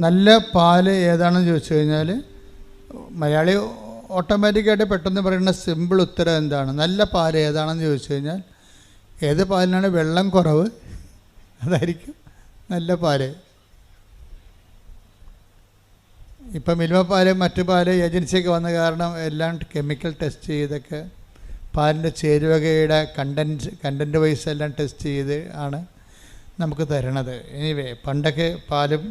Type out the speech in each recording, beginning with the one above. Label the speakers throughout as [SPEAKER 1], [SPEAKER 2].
[SPEAKER 1] നല്ല പാല് ഏതാണെന്ന് ചോദിച്ചു കഴിഞ്ഞാൽ മലയാളി ഓട്ടോമാറ്റിക്കായിട്ട് പെട്ടെന്ന് പറയുന്ന സിമ്പിൾ ഉത്തരം എന്താണ്? നല്ല പാല് ഏതാണെന്ന് ചോദിച്ചു കഴിഞ്ഞാൽ ഏത് പാലിനാണ് വെള്ളം കുറവ് അതായിരിക്കും നല്ല പാല്. ഇപ്പം മിൽമ പാല് മറ്റു പാല് ഏജൻസിയൊക്കെ വന്ന കാരണം എല്ലാം കെമിക്കൽ ടെസ്റ്റ് ചെയ്തൊക്കെ പാലിൻ്റെ ചേരുവകയുടെ കണ്ടൻറ്റ് വൈസ് എല്ലാം ടെസ്റ്റ് ചെയ്ത് ആണ് നമുക്ക് തരണത്. എനിവേ പണ്ടൊക്കെ പാലും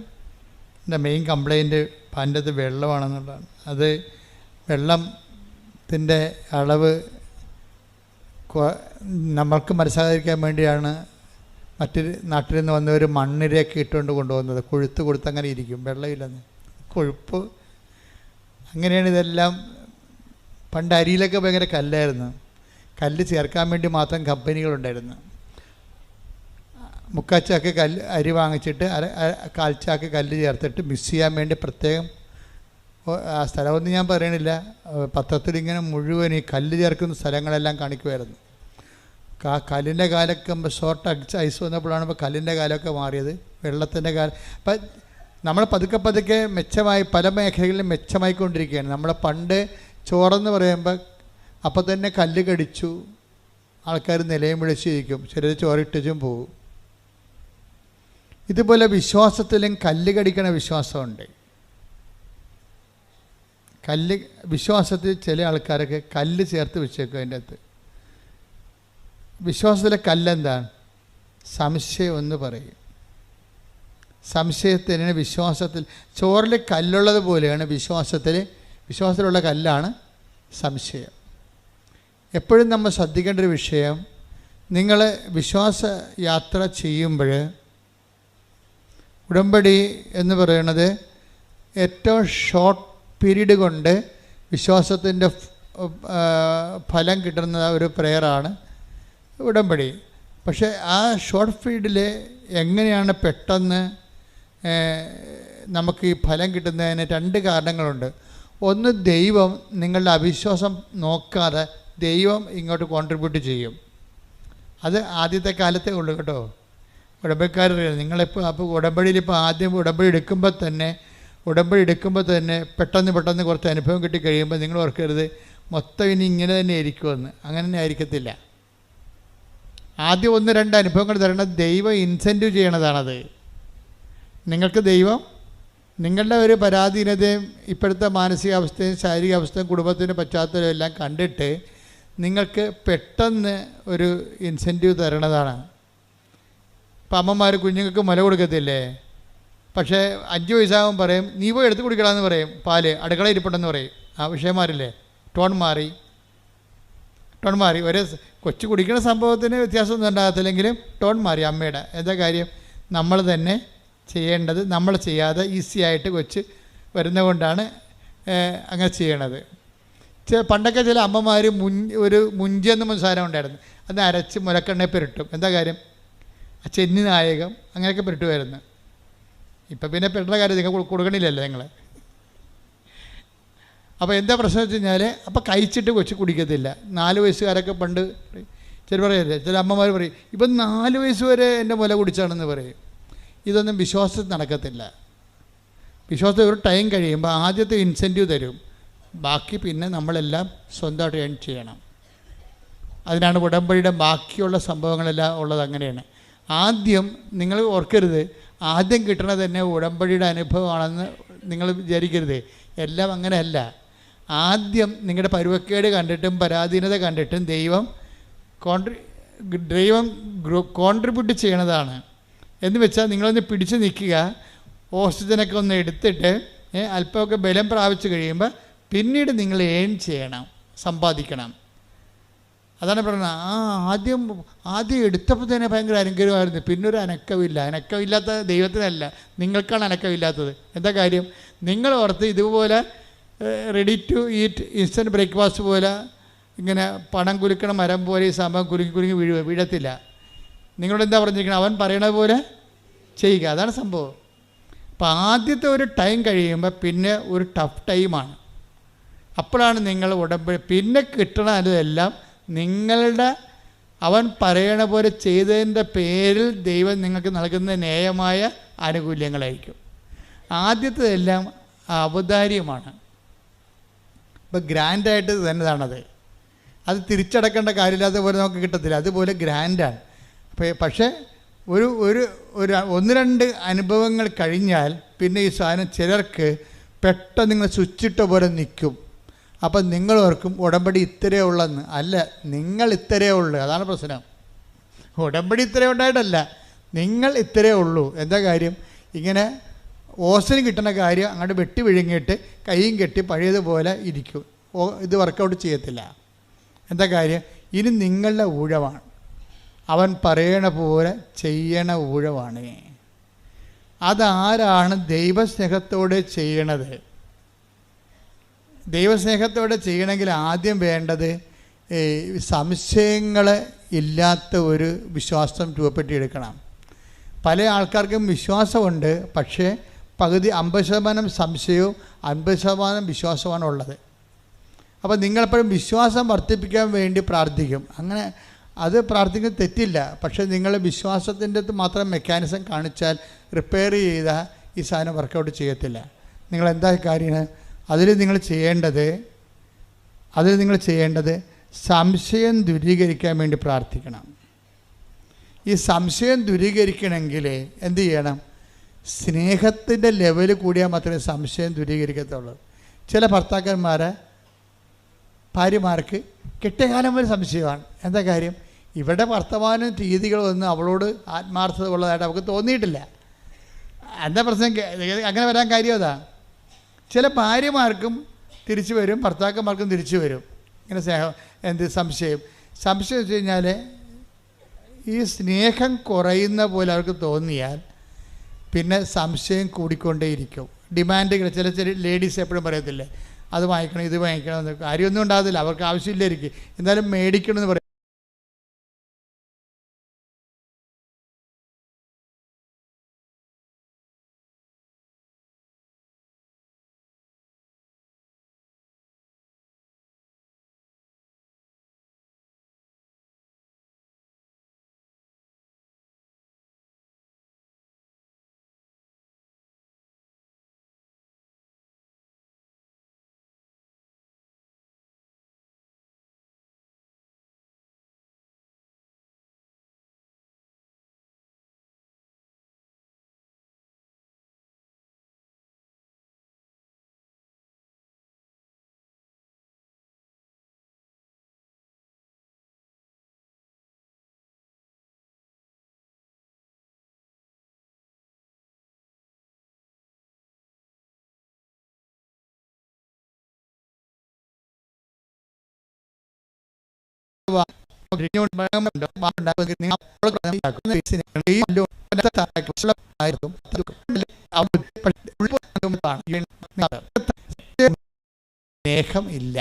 [SPEAKER 1] മെയിൻ കംപ്ലൈൻറ്റ് പാലിൻ്റെ അത് വെള്ളമാണെന്നുള്ളതാണ്. അത് വെള്ളത്തിൻ്റെ അളവ് നമ്മൾക്ക് മനസ്സിലാതിരിക്കാൻ വേണ്ടിയാണ് മറ്റൊരു നാട്ടിൽ നിന്ന് വന്നവർ മണ്ണിരയൊക്കെ ഇട്ടുകൊണ്ട് കൊണ്ടുപോകുന്നത്. കൊഴുത്ത് കൊടുത്ത് അങ്ങനെ ഇരിക്കും, വെള്ളമില്ലെന്ന്, കൊഴുപ്പ്. അങ്ങനെയാണ് ഇതെല്ലാം. പണ്ട് അരിയിലൊക്കെ ഭയങ്കര കല്ലായിരുന്നു. കല്ല് ചേർക്കാൻ വേണ്ടി മാത്രം കമ്പനികളുണ്ടായിരുന്നു. മുക്കാച്ചാക്ക് അരി വാങ്ങിച്ചിട്ട് കാൽച്ചാക്ക് കല്ല് ചേർത്തിട്ട് മിക്സ് ചെയ്യാൻ വേണ്ടി പ്രത്യേകം, ആ സ്ഥലമൊന്നും ഞാൻ പറയണില്ല, പത്രത്തിലിങ്ങനെ മുഴുവൻ ഈ കല്ല് ചേർക്കുന്ന സ്ഥലങ്ങളെല്ലാം കാണിക്കുമായിരുന്നു. കല്ലിൻ്റെ കാലൊക്കെ ഷോർട്ട് ഐസ് വന്നപ്പോഴാണ് ഇപ്പോൾ കല്ലിൻ്റെ കാലമൊക്കെ മാറിയത്, വെള്ളത്തിൻ്റെ കാലം. അപ്പം നമ്മൾ പതുക്കെ പതുക്കെ മെച്ചമായി, പല മേഖലകളിലും മെച്ചമായിക്കൊണ്ടിരിക്കുകയാണ്. നമ്മളെ പണ്ട് ചോറെന്ന് പറയുമ്പോൾ അപ്പം തന്നെ കല്ല് കടിച്ചു ആൾക്കാർ നിലയും വിളിച്ചിരിക്കും, ചിലർ ചോറിട്ടിച്ചും പോകും. ഇതുപോലെ വിശ്വാസത്തിലും കല്ല് കടിക്കണ വിശ്വാസമുണ്ട്. വിശ്വാസത്തിൽ ചില ആൾക്കാരൊക്കെ കല്ല് ചേർത്ത് വെച്ചേക്കും. അതിൻ്റെ അകത്ത് വിശ്വാസത്തിലെ കല്ലെന്താണ്? സംശയം എന്ന് പറയും. സംശയത്തിന് വിശ്വാസത്തിൽ ചോറിൽ കല്ലുള്ളത് പോലെയാണ് വിശ്വാസത്തിലുള്ള കല്ലാണ് സംശയം. എപ്പോഴും നമ്മൾ ശ്രദ്ധിക്കേണ്ട ഒരു വിഷയം, നിങ്ങൾ വിശ്വാസ യാത്ര ചെയ്യുമ്പോൾ ഉടമ്പടി എന്ന് പറയുന്നത് ഏറ്റവും ഷോർട്ട് പീരീഡ് കൊണ്ട് വിശ്വാസത്തിൻ്റെ ഫലം കിട്ടുന്ന ഒരു പ്രെയറാണ് ഉടമ്പടി. പക്ഷേ ആ ഷോർട്ട് പീരീഡിൽ എങ്ങനെയാണ് പെട്ടെന്ന് നമുക്ക് ഈ ഫലം കിട്ടുന്നതിന് രണ്ട് കാരണങ്ങളുണ്ട്. ഒന്ന്, ദൈവം നിങ്ങളുടെ അവിശ്വാസം നോക്കാതെ ദൈവം ഇങ്ങോട്ട് കോൺട്രിബ്യൂട്ട് ചെയ്യും. അത് ആദ്യത്തെ കാലത്തേ ഉള്ളൂ കേട്ടോ. ഉടമ്പടിക്കാരറിയാം നിങ്ങളിപ്പോൾ. അപ്പോൾ ഉടമ്പടിയിൽ ഇപ്പോൾ ആദ്യം ഉടമ്പടി എടുക്കുമ്പോൾ തന്നെ പെട്ടെന്ന് കുറച്ച് അനുഭവം കിട്ടിക്കഴിയുമ്പോൾ നിങ്ങൾ ഓർക്കരുത് മൊത്തം ഇനി ഇങ്ങനെ തന്നെ ആയിരിക്കുമെന്ന്. അങ്ങനെ തന്നെ ആയിരിക്കത്തില്ല. ആദ്യം 1-2 അനുഭവങ്ങൾ തരണം. ദൈവം ഇൻസെൻറ്റീവ് ചെയ്യണതാണത്. നിങ്ങൾക്ക് ദൈവം നിങ്ങളുടെ ഒരു പരാധീനതയും ഇപ്പോഴത്തെ മാനസികാവസ്ഥയും ശാരീരികാവസ്ഥയും കുടുംബത്തിൻ്റെ പശ്ചാത്തലവും എല്ലാം കണ്ടിട്ട് നിങ്ങൾക്ക് പെട്ടെന്ന് ഒരു ഇൻസെൻറ്റീവ് തരണതാണ്. ഇപ്പം അമ്മമാർ കുഞ്ഞുങ്ങൾക്ക് മുല കൊടുക്കത്തില്ലേ? പക്ഷേ 5 വയസ്സാകുമ്പോൾ പറയും നീ പോയി എടുത്ത് കുടിക്കണമെന്ന് പറയും, പാല് അടുക്കള ഇരിപ്പുണ്ടെന്ന് പറയും. ആ വിഷയമാരില്ലേ? ടോൺ മാറി. ഒരേ കൊച്ചു കുടിക്കുന്ന സംഭവത്തിന് വ്യത്യാസമൊന്നും ഉണ്ടാകത്തില്ലെങ്കിലും ടോൺ മാറി അമ്മയുടെ. എന്താ കാര്യം? നമ്മൾ തന്നെ ചെയ്യേണ്ടത് നമ്മൾ ചെയ്യാതെ ഈസി ആയിട്ട് കൊച്ച് വരുന്നത് കൊണ്ടാണ് അങ്ങനെ ചെയ്യണത്. പണ്ടൊക്കെ ചില അമ്മമാർ ഒരു മുഞ്ചെന്ന് സാധനം ഉണ്ടായിരുന്നു, അത് അരച്ച് മുലക്കെണ്ണയിൽ പുരട്ടും. എന്താ കാര്യം? ചെന്നി നായകം അങ്ങനെയൊക്കെ പുരട്ടുമായിരുന്നു. ഇപ്പം പിന്നെ പെട്ട കാര്യം നിങ്ങൾ കൊടുക്കണില്ലല്ലോ നിങ്ങൾ. അപ്പോൾ എന്താ പ്രശ്നം വെച്ച് കഴിഞ്ഞാൽ അപ്പോൾ കഴിച്ചിട്ട് കൊച്ചു കുടിക്കത്തില്ല. 4 വയസ്സുകാരൊക്കെ പണ്ട് ചില പറയല്ലേ, ചില അമ്മമാർ പറയും ഇപ്പം 4 വയസ്സ് വരെ എൻ്റെ മുല കുടിച്ചാണെന്ന് പറയും. ഇതൊന്നും വിശ്വാസത്തിൽ നടക്കത്തില്ല. വിശ്വാസത്തിൽ ഒരു ടൈം കഴിയുമ്പോൾ ആദ്യത്തെ ഇൻസെൻറ്റീവ് തരും, ബാക്കി പിന്നെ നമ്മളെല്ലാം സ്വന്തമായിട്ട് ഏൺ ചെയ്യണം. അതിനാണ് ഉടമ്പടിയുടെ ബാക്കിയുള്ള സംഭവങ്ങളെല്ലാം ഉള്ളത്. അങ്ങനെയാണ്. ആദ്യം നിങ്ങൾ ഓർക്കരുത്, ആദ്യം കിട്ടണത് തന്നെ ഉടമ്പടിയുടെ അനുഭവമാണെന്ന് നിങ്ങൾ വിചാരിക്കരുത്. എല്ലാം അങ്ങനെയല്ല. ആദ്യം നിങ്ങളുടെ പരുവക്കേട് കണ്ടിട്ടും പരാധീനത കണ്ടിട്ടും ദൈവം കോൺട്രിബ്യൂട്ട് ചെയ്യണതാണ്. എന്ന് വെച്ചാൽ നിങ്ങളൊന്ന് പിടിച്ച് നിൽക്കുക, ഓക്സിജനൊക്കെ ഒന്ന് എടുത്തിട്ട് അല്പമൊക്കെ ബലം പ്രാപിച്ചു കഴിയുമ്പോൾ പിന്നീട് നിങ്ങൾ ഏൺ ചെയ്യണം, സമ്പാദിക്കണം. അതാണ് പറയുന്നത്. ആദ്യം എടുത്തപ്പോൾ തന്നെ ഭയങ്കര അനുഗ്രഹമായിരുന്നു, പിന്നൊരു അനക്കമില്ലാത്ത ദൈവത്തിനല്ല, നിങ്ങൾക്കാണ് അനക്കമില്ലാത്തത്. എന്താ കാര്യം? നിങ്ങൾ ഓർത്ത് ഇതുപോലെ ready to eat instant breakfast പോലെ ഇങ്ങനെ പണം കുലുക്കണ മരം പോലെ ഈ സംഭവം കുലുങ്ങി വീഴത്തില്ല. നിങ്ങളോട് എന്താ പറഞ്ഞിരിക്കണം? അവൻ പറയണ പോലെ ചെയ്യുക. അതാണ് സംഭവം. അപ്പോൾ ആദ്യത്തെ ഒരു ടൈം കഴിയുമ്പോൾ പിന്നെ ഒരു ടഫ് ടൈമാണ്. അപ്പോഴാണ് നിങ്ങൾ ഉടമ്പടി പിന്നെ കിട്ടണതെല്ലാം നിങ്ങളുടെ അവൻ പറയണ പോലെ ചെയ്തതിൻ്റെ പേരിൽ ദൈവം നിങ്ങൾക്ക് നൽകുന്ന ന്യായമായ ആനുകൂല്യങ്ങളായിരിക്കും. ആദ്യത്തേതെല്ലാം ഔദാര്യമാണ്. ഇപ്പം ഗ്രാൻഡായിട്ട് തന്നെയാണത്. അത് തിരിച്ചടക്കേണ്ട കാര്യമില്ലാത്ത പോലെ നമുക്ക് കിട്ടത്തില്ല. അതുപോലെ ഗ്രാൻഡാണ്. പക്ഷേ ഒരു ഒരു ഒരു 1-2 അനുഭവങ്ങൾ കഴിഞ്ഞാൽ പിന്നെ ഈ സാധനം ചിലർക്ക് പെട്ടെന്ന് നിങ്ങൾ സ്വിച്ചിട്ട പോലെ നിൽക്കും. അപ്പം നിങ്ങളോർക്കും ഉടമ്പടി ഇത്രയേ ഉള്ളെന്ന്. അല്ല, നിങ്ങൾ ഇത്രയേ ഉള്ളൂ. അതാണ് പ്രശ്നം. ഉടമ്പടി ഇത്രയേ ഉണ്ടായിട്ടല്ല, നിങ്ങൾ ഇത്രയേ ഉള്ളൂ. എന്താ കാര്യം? ഇങ്ങനെ ഓസിന് കിട്ടുന്ന കാര്യം അങ്ങോട്ട് വെട്ടി വിഴുങ്ങിയിട്ട് കൈയും കെട്ടി പഴയതുപോലെ ഇരിക്കും. ഇത് വർക്കൗട്ട് ചെയ്യത്തില്ല. എന്താ കാര്യം? ഇനി നിങ്ങളുടെ ഊഴമാണ്. അവൻ പറയണ പോലെ ചെയ്യണ ഊഴമാണ്. അതാരാണ് ദൈവസ്നേഹത്തോടെ ചെയ്യണത്? ദൈവസ്നേഹത്തോടെ ചെയ്യണമെങ്കിൽ ആദ്യം വേണ്ടത് സംശയങ്ങൾ ഇല്ലാത്ത ഒരു വിശ്വാസം രൂപപ്പെടുത്തിയെടുക്കണം. പല ആൾക്കാർക്കും വിശ്വാസമുണ്ട്, പക്ഷേ പകുതി 50% സംശയവും 50% വിശ്വാസമാണ് ഉള്ളത്. അപ്പോൾ നിങ്ങളെപ്പോഴും വിശ്വാസം വർദ്ധിപ്പിക്കാൻ വേണ്ടി പ്രാർത്ഥിക്കും. അങ്ങനെ അത് പ്രാർത്ഥിക്കുന്നത് തെറ്റില്ല. പക്ഷേ നിങ്ങൾ വിശ്വാസത്തിൻ്റെ മാത്രം മെക്കാനിസം കാണിച്ചാൽ റിപ്പയർ ചെയ്താൽ ഈ സാധനം വർക്കൗട്ട് ചെയ്യത്തില്ല. നിങ്ങളെന്താ കാര്യം? അതിൽ നിങ്ങൾ ചെയ്യേണ്ടത് സംശയം ദൂരീകരിക്കാൻ വേണ്ടി പ്രാർത്ഥിക്കണം. ഈ സംശയം ദൂരീകരിക്കണമെങ്കിൽ എന്ത് ചെയ്യണം? സ്നേഹത്തിൻ്റെ ലെവൽ കൂടിയാൽ മാത്രമേ സംശയം ദൂരീകരിക്കത്തുള്ളൂ. ചില ഭാര്യമാർക്ക് കെട്ടിയകാലം വരെ സംശയമാണ്. എന്താ കാര്യം? ഇവിടെ വർത്തമാനം രീതികളൊന്നും അവളോട് ആത്മാർത്ഥത ഉള്ളതായിട്ട് അവൾക്ക് തോന്നിയിട്ടില്ല. എന്താ പ്രശ്നം? അങ്ങനെ വരാൻ കാര്യം അതാ. ചില ഭാര്യമാർക്കും തിരിച്ചു വരും, ഭർത്താക്കന്മാർക്കും തിരിച്ചു വരും. ഇങ്ങനെ സംശയം വെച്ച് കഴിഞ്ഞാൽ ഈ സ്നേഹം കുറയുന്ന പോലെ അവർക്ക് തോന്നിയാൽ പിന്നെ സംശയം കൂടിക്കൊണ്ടേയിരിക്കും. ഡിമാൻഡുകൾ ചില ലേഡീസ് എപ്പോഴും പറയത്തില്ലേ, അത് വാങ്ങിക്കണം ഇത് വാങ്ങിക്കണം എന്ന്. കാര്യമൊന്നും ഉണ്ടാകത്തില്ല, അവർക്ക് ആവശ്യമില്ലായിരിക്കും, എന്നാലും മേടിക്കണമെന്ന് പറയും. സ്നേഹം ഇല്ല.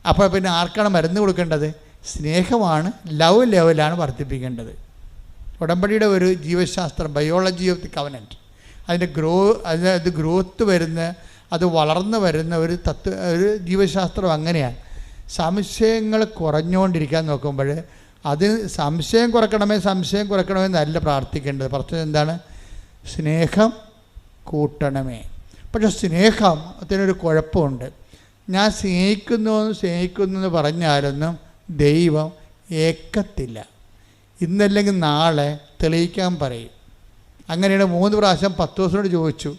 [SPEAKER 1] അപ്പോൾ പിന്നെ ആർക്കാണ് മരുന്ന് കൊടുക്കേണ്ടത്? സ്നേഹമാണ്, ലവ് ലെവലാണ് വർദ്ധിപ്പിക്കേണ്ടത്. ഉടമ്പടിയുടെ ഒരു ജീവശാസ്ത്രം, ബയോളജി ഓഫ് ദി കവനൻറ്റ്, അതിൻ്റെ ഗ്രോത്ത് വരുന്ന, അത് വളർന്നു വരുന്ന ഒരു ജീവശാസ്ത്രം അങ്ങനെയാണ്. സംശയങ്ങൾ കുറഞ്ഞുകൊണ്ടിരിക്കാൻ നോക്കുമ്പോൾ അതിന് സംശയം കുറയ്ക്കണമേ എന്നല്ല പ്രാർത്ഥിക്കേണ്ടത്. പറഞ്ഞത് എന്താണ്? സ്നേഹം കൂട്ടണമേ. പക്ഷെ സ്നേഹത്തിനൊരു കുഴപ്പമുണ്ട്. ഞാൻ സ്നേഹിക്കുന്നു എന്ന് പറഞ്ഞാലൊന്നും ദൈവം ഏക്കത്തില്ല. ഇന്നല്ലെങ്കിൽ നാളെ തെളിയിക്കാൻ പറയും. അങ്ങനെയാണ് 3 പ്രാവശ്യം 10 ദിവസത്തോട് ചോദിച്ചു.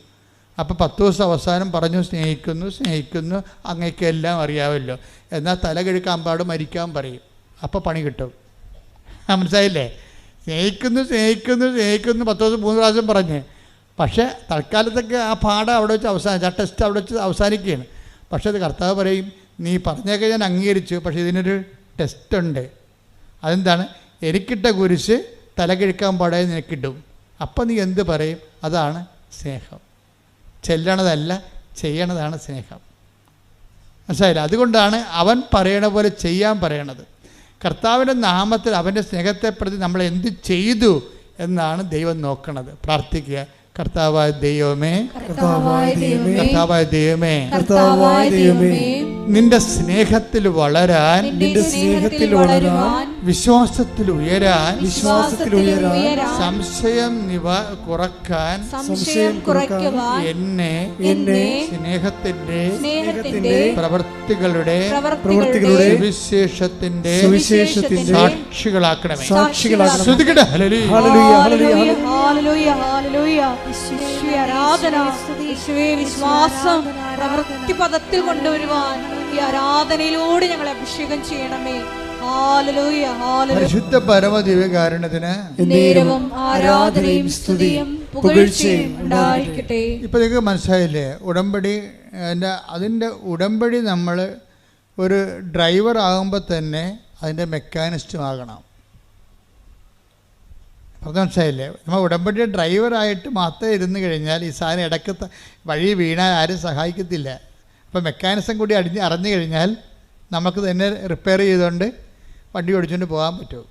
[SPEAKER 1] അപ്പോൾ 10 ദിവസം അവസാനം പറഞ്ഞു സ്നേഹിക്കുന്നു അങ്ങേക്കെല്ലാം അറിയാമല്ലോ, എന്നാൽ തല കിഴക്കാൻ പാട് മരിക്കാൻ പറയും. അപ്പോൾ പണി കിട്ടും. മനസ്സിലായില്ലേ? സ്നേഹിക്കുന്നു 10 ദിവസം 3 പ്രാവശ്യം പറഞ്ഞ്. പക്ഷേ തൽക്കാലത്തൊക്കെ ആ പാഠം അവിടെ വെച്ച് ആ ടെസ്റ്റ് അവിടെ വെച്ച് അവസാനിക്കുകയാണ്. പക്ഷേ അത് കർത്താവ് പറയും, നീ പറഞ്ഞൊക്കെ ഞാൻ അംഗീകരിച്ചു, പക്ഷേ ഇതിനൊരു ടെസ്റ്റുണ്ട്. അതെന്താണ്? എനിക്കിട്ട കുരിശ് തല കിഴക്കാൻ പാടായി നിനക്കിട്ടും. അപ്പം നീ എന്ത് പറയും? അതാണ് സ്നേഹം. ചെല്ലണതല്ല, ചെയ്യണതാണ് സ്നേഹം. മനസ്സിലായില്ല? അതുകൊണ്ടാണ് അവൻ പറയണ പോലെ ചെയ്യാൻ പറയണത്. കർത്താവിൻ്റെ നാമത്തിൽ അവൻ്റെ സ്നേഹത്തെ പ്രതി നമ്മൾ എന്ത് ചെയ്തു എന്നാണ് ദൈവം നോക്കണത്. പ്രാർത്ഥിക്കുക. കർത്താവായ ദൈവമേ, നിന്റെ സ്നേഹത്തിൽ വളരാൻ വിശ്വാസത്തിൽ ഉയരാൻ
[SPEAKER 2] സംശയം
[SPEAKER 1] കുറയ്ക്കാൻ എന്നെ സ്നേഹത്തിന്റെ പ്രവൃത്തികളുടെ സുവിശേഷത്തിന്റെ സാക്ഷികളാക്കണമേ.
[SPEAKER 2] വിശ്വാസം പ്രവൃത്തിപദത്തിൽ കൊണ്ടുവരുവാൻ ഈ ആരാധനയിലൂടെ ഞങ്ങളെ അഭിഷേകം ചെയ്യണമേ.
[SPEAKER 1] പരിശുദ്ധ പരമദിവ്യകാരുണ്യത്തിന്
[SPEAKER 2] ആരാധനയും സ്തുതിയും പുകഴ്ചയും ഉണ്ടായിരിക്കട്ടെ.
[SPEAKER 1] ഇപ്പൊ നിങ്ങൾക്ക് മനസ്സിലായില്ലേ ഉടമ്പടി? അതിൻ്റെ ഉടമ്പടി നമ്മൾ ഒരു ഡ്രൈവർ ആകുമ്പോൾ തന്നെ അതിൻ്റെ മെക്കാനിസ്റ്റും ആകണം. അത് മനസ്സിലായില്ലേ? നമ്മൾ ഉടമ്പടിയുടെ ഡ്രൈവറായിട്ട് മാത്രം ഇരുന്ന് കഴിഞ്ഞാൽ ഈ സാധനം ഇടയ്ക്ക് വഴി വീണാൽ ആരും സഹായിക്കത്തില്ല. അപ്പോൾ മെക്കാനിസം കൂടി അറിഞ്ഞു കഴിഞ്ഞാൽ നമുക്ക് തന്നെ റിപ്പയർ ചെയ്തുകൊണ്ട് വണ്ടി ഓടിച്ചുകൊണ്ട് പോകാൻ പറ്റും.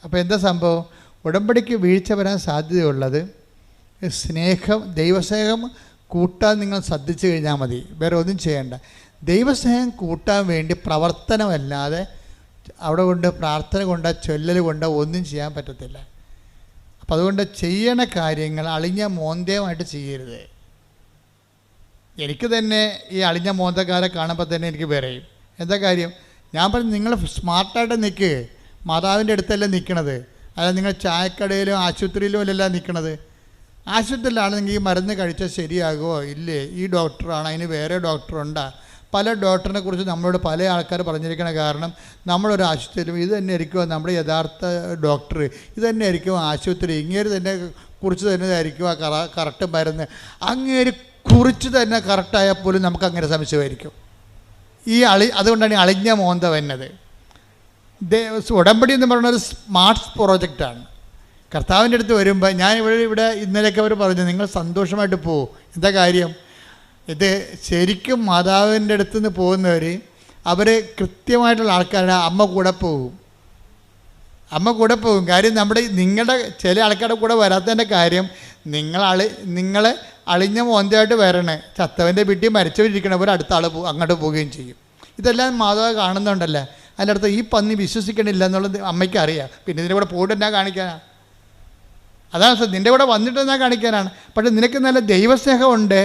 [SPEAKER 1] അപ്പോൾ എന്താ സംഭവം? ഉടമ്പടിക്ക് വീഴ്ച വരാൻ സാധ്യതയുള്ളത് ദൈവസ്നേഹം കൂട്ടാൻ നിങ്ങൾ ശ്രദ്ധിച്ചു കഴിഞ്ഞാൽ മതി. വേറെ ഒന്നും ചെയ്യേണ്ട. ദൈവസ്നേഹം കൂട്ടാൻ വേണ്ടി പ്രവർത്തനമല്ലാതെ അവിടെ കൊണ്ട് പ്രാർത്ഥന കൊണ്ടോ ചൊല്ലൽ കൊണ്ടോ ഒന്നും ചെയ്യാൻ പറ്റത്തില്ല. അപ്പം അതുകൊണ്ട് ചെയ്യണ കാര്യങ്ങൾ അളിഞ്ഞ മോന്തയമായിട്ട് ചെയ്യരുത്. എനിക്ക് തന്നെ ഈ അളിഞ്ഞ മോന്തക്കാരെ കാണുമ്പോൾ തന്നെ എനിക്ക് പറയും. എന്താ കാര്യം? ഞാൻ പറഞ്ഞു, നിങ്ങൾ സ്മാർട്ടായിട്ട് നിൽക്കുക. മാതാവിൻ്റെ അടുത്തല്ല നിൽക്കണത്. അതായത് നിങ്ങൾ ചായക്കടയിലും ആശുപത്രിയിലും അല്ലല്ല നിൽക്കണത്. ആശുപത്രിയിലാണെങ്കിൽ ഈ മരുന്ന് കഴിച്ചാൽ ശരിയാകുമോ ഇല്ലേ, ഈ ഡോക്ടറാണ്, അതിന് വേറെ ഡോക്ടറുണ്ടാ. പല ഡോക്ടറിനെ കുറിച്ച് നമ്മളോട് പല ആൾക്കാർ പറഞ്ഞിരിക്കണ കാരണം നമ്മളൊരു ആശുപത്രിയിലും ഇത് തന്നെ ആയിരിക്കുമോ നമ്മുടെ യഥാർത്ഥ ഡോക്ടർ, ഇത് തന്നെ ആയിരിക്കും ആശുപത്രി, ഇങ്ങേര് തന്നെ കുറിച്ച് തന്നെ ആയിരിക്കും ആ കറക്റ്റ് മരുന്ന്. അങ്ങേര് കുറിച്ച് തന്നെ കറക്റ്റായാൽ പോലും നമുക്ക് അങ്ങനെ സംശയമായിരിക്കും. അതുകൊണ്ടാണ് ഈ അളിഞ്ഞ മോന്ത വന്നത്. ഉടമ്പടി എന്ന് പറയുന്ന ഒരു സ്മാർട്ട് പ്രോജക്റ്റാണ്. കർത്താവിൻ്റെ അടുത്ത് വരുമ്പോൾ ഞാൻ ഇവിടെ ഇന്നലെയൊക്കെ അവർ പറഞ്ഞു, നിങ്ങൾ സന്തോഷമായിട്ട് പോകും. എന്താ കാര്യം? ഇത് ശരിക്കും മാതാവിൻ്റെ അടുത്ത് നിന്ന് പോകുന്നവർ അവർ കൃത്യമായിട്ടുള്ള ആൾക്കാരുടെ അമ്മ കൂടെ പോകും. കാര്യം നിങ്ങളുടെ ചില ആൾക്കാരുടെ കൂടെ വരാത്തതിൻ്റെ കാര്യം നിങ്ങളെ അളിഞ്ഞ മോന്തയായിട്ട് വരണേ. ചത്തവൻ്റെ വീട്ടിൽ മരിച്ചവരിക്കണവർ അടുത്ത ആൾ അങ്ങോട്ട് പോവുകയും ചെയ്യും. ഇതെല്ലാം മാതാവ് കാണുന്നുണ്ടല്ലോ. അതിൻ്റെ അടുത്ത് ഈ പന്നി വിശ്വസിക്കണില്ല എന്നുള്ളത് അമ്മയ്ക്ക് അറിയാം. പിന്നെ ഇതിൻ്റെ കൂടെ പോയിട്ട് എന്നാ കാണിക്കാനാണ്? അതാണ് നിൻ്റെ കൂടെ വന്നിട്ട് എന്നാ കാണിക്കാനാണ്. പക്ഷെ നിനക്ക് നല്ല ദൈവസ്നേഹമുണ്ട്,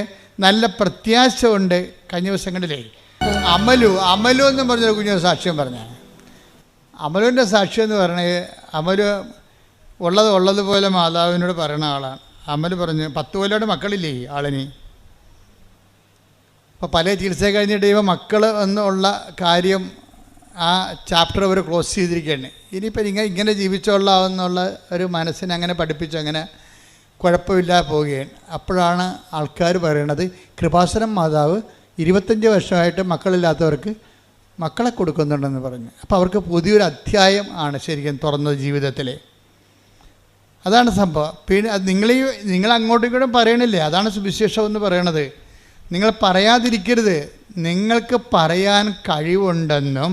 [SPEAKER 1] നല്ല പ്രത്യാശ ഉണ്ട്. കഴിഞ്ഞ ദിവസങ്ങളിലേ അമലു എന്ന് പറഞ്ഞൊരു കുഞ്ഞൊരു സാക്ഷ്യം പറഞ്ഞാണ്. അമലുവിൻ്റെ സാക്ഷ്യം എന്ന് പറഞ്ഞത്, അമലു ഉള്ളതുപോലെ മാതാവിനോട് പറയുന്ന ആളാണ്. അമൽ പറഞ്ഞു 10 കൊല്ലയുടെ മക്കളില്ലേ ആളിനി. അപ്പോൾ പല ചികിത്സ കഴിഞ്ഞിട്ട് ഇവ മക്കൾ എന്നുള്ള കാര്യം ആ ചാപ്റ്റർ അവർ ക്ലോസ് ചെയ്തിരിക്കുകയാണ്. ഇനിയിപ്പോൾ ഇങ്ങനെ ജീവിച്ചോളാമെന്നുള്ള ഒരു മനസ്സിനെ അങ്ങനെ പഠിപ്പിച്ച് അങ്ങനെ കുഴപ്പമില്ലാതെ പോവുകയാണ്. അപ്പോഴാണ് ആൾക്കാർ പറയണത് കൃപാസനം മാതാവ് 25 വർഷമായിട്ട് മക്കളില്ലാത്തവർക്ക് മക്കളെ കൊടുക്കുന്നുണ്ടെന്ന് പറഞ്ഞു. അപ്പോൾ അവർക്ക് പുതിയൊരു അധ്യായം ആണ് ശരിക്കും തുറന്നത് ജീവിതത്തിൽ. അതാണ് സംഭവം. പിന്നെ അത് നിങ്ങൾ അങ്ങോട്ടും ഇങ്ങോട്ടും പറയണില്ലേ, അതാണ് സുവിശേഷം എന്ന് പറയണത്. നിങ്ങൾ പറയാതിരിക്കരുത്. നിങ്ങൾക്ക് പറയാൻ കഴിവുണ്ടെന്നും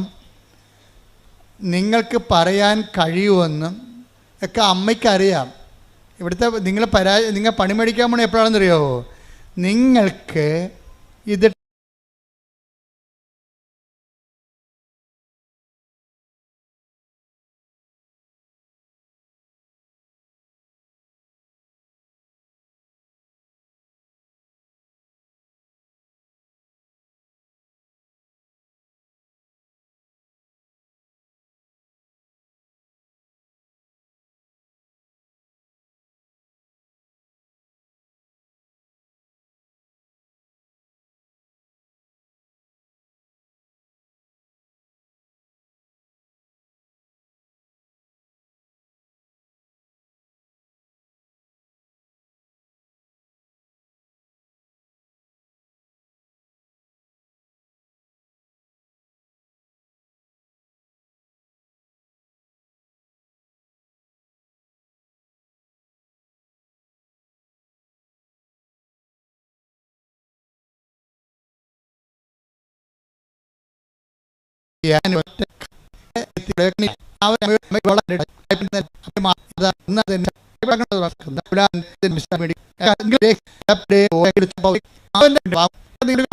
[SPEAKER 1] നിങ്ങൾക്ക് പറയാൻ കഴിയുമെന്നും ഒക്കെ അമ്മയ്ക്കറിയാം. ഇവിടുത്തെ നിങ്ങൾ പണിമേടിക്കാൻ പോണ എപ്പോഴാണെന്നറിയാമോ? നിങ്ങൾക്ക് ഇത്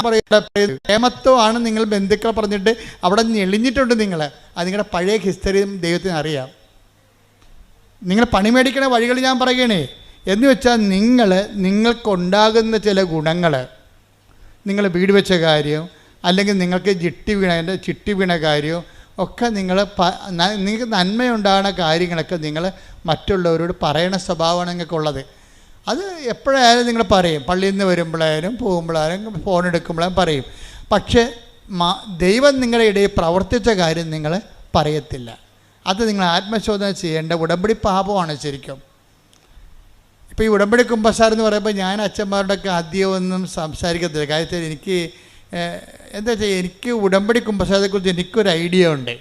[SPEAKER 1] പ്രേമത്വമാണ് നിങ്ങൾ ബന്ധുക്കളെ പറഞ്ഞിട്ട് അവിടെ ഞെളിഞ്ഞിട്ടുണ്ട് നിങ്ങൾ. അത് നിങ്ങളുടെ പഴയ ഹിസ്റ്ററിയും ദൈവത്തിന് അറിയാം. നിങ്ങൾ പണിമേടിക്കണ വഴികൾ ഞാൻ പറയുകയാണേ. എന്ന് വെച്ചാൽ നിങ്ങൾക്കുണ്ടാകുന്ന ചില ഗുണങ്ങൾ, നിങ്ങൾ വീട് വെച്ച കാര്യം, അല്ലെങ്കിൽ നിങ്ങൾക്ക് ചിട്ടി വീണ കാര്യം ഒക്കെ നിങ്ങൾക്ക് നന്മയുണ്ടാകുന്ന കാര്യങ്ങളൊക്കെ നിങ്ങൾ മറ്റുള്ളവരോട് പറയണ സ്വഭാവമാണ് നിങ്ങൾക്കുള്ളത്. അത് എപ്പോഴായാലും നിങ്ങൾ പറയും. പള്ളിയിൽ നിന്ന് വരുമ്പോഴായാലും പോകുമ്പോഴായാലും ഫോൺ എടുക്കുമ്പോഴും പറയും. പക്ഷേ ദൈവം നിങ്ങളുടെ ഇടയിൽ പ്രവർത്തിച്ച കാര്യം നിങ്ങൾ പറയത്തില്ല. അത് നിങ്ങൾ ആത്മശോധന ചെയ്യേണ്ട ഉടമ്പടി പാപമാണ് ശരിക്കും. ഇപ്പോൾ ഈ ഉടമ്പടി കുമ്പസാരം എന്ന് പറയുമ്പോൾ ഞാൻ അച്ഛന്മാരുടെയൊക്കെ ആദ്യമൊന്നും സംസാരിക്കത്തില്ല. കാര്യത്തിൽ എനിക്ക് എന്താ വെച്ചാൽ എനിക്ക് ഉടമ്പടി കുമ്പസാരത്തെക്കുറിച്ച് എനിക്കൊരു ഐഡിയ ഉണ്ട്.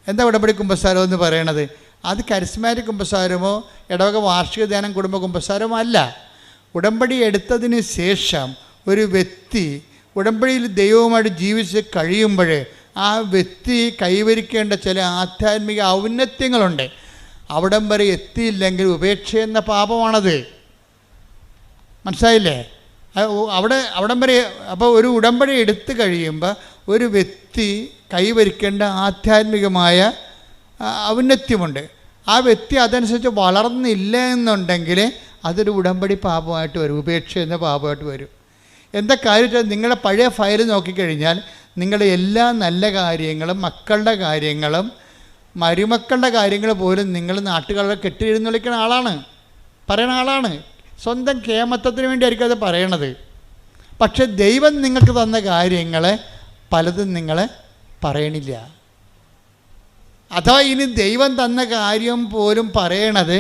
[SPEAKER 1] എന്താ ഉടമ്പടി കുമ്പസാരം എന്ന് പറയണത്? അത് കരിസ്മാറ്റിക് കുമ്പസാരമോ ഇടവക വാർഷിക ധ്യാനം കുടുംബ കുമ്പസാരമോ അല്ല. ഉടമ്പടി എടുത്തതിന് ശേഷം ഒരു വ്യക്തി ഉടമ്പടിയിൽ ദൈവവുമായിട്ട് ജീവിച്ച് കഴിയുമ്പോൾ ആ വ്യക്തി കൈവരിക്കേണ്ട ചില ആധ്യാത്മിക ഔന്നത്യങ്ങളുണ്ട്. അവിടം വരെ എത്തിയില്ലെങ്കിൽ ഉപേക്ഷ എന്ന പാപമാണത്. മനസ്സിലായില്ലേ? അവിടം വരെ. അപ്പോൾ ഒരു ഉടമ്പടി എടുത്തു കഴിയുമ്പോൾ ഒരു വ്യക്തി കൈവരിക്കേണ്ട ആധ്യാത്മികമായ ഔന്നത്യമുണ്ട്. ആ വ്യക്തി അതനുസരിച്ച് വളർന്നില്ല എന്നുണ്ടെങ്കിൽ അതൊരു ഉടമ്പടി പാപമായിട്ട് വരും, ഉപേക്ഷ എന്ന പാപമായിട്ട് വരും. എന്താ കാര്യം വെച്ചാൽ നിങ്ങളുടെ പഴയ ഫയൽ നോക്കിക്കഴിഞ്ഞാൽ നിങ്ങളുടെ എല്ലാ നല്ല കാര്യങ്ങളും, മക്കളുടെ കാര്യങ്ങളും, മരുമക്കളുടെ കാര്യങ്ങൾ പോലും നിങ്ങൾ നാട്ടുകാരെ കെട്ടിയിരുന്ന് വിളിക്കുന്ന ആളാണ്, പറയുന്ന ആളാണ്. സ്വന്തം കേമത്വത്തിന് വേണ്ടിയായിരിക്കും അത് പറയണത്. പക്ഷെ ദൈവം നിങ്ങൾക്ക് തന്ന കാര്യങ്ങളെ പലതും നിങ്ങൾ പറയണില്ല. അഥവാ ഇനി ദൈവം തന്ന കാര്യം പോലും പറയണത്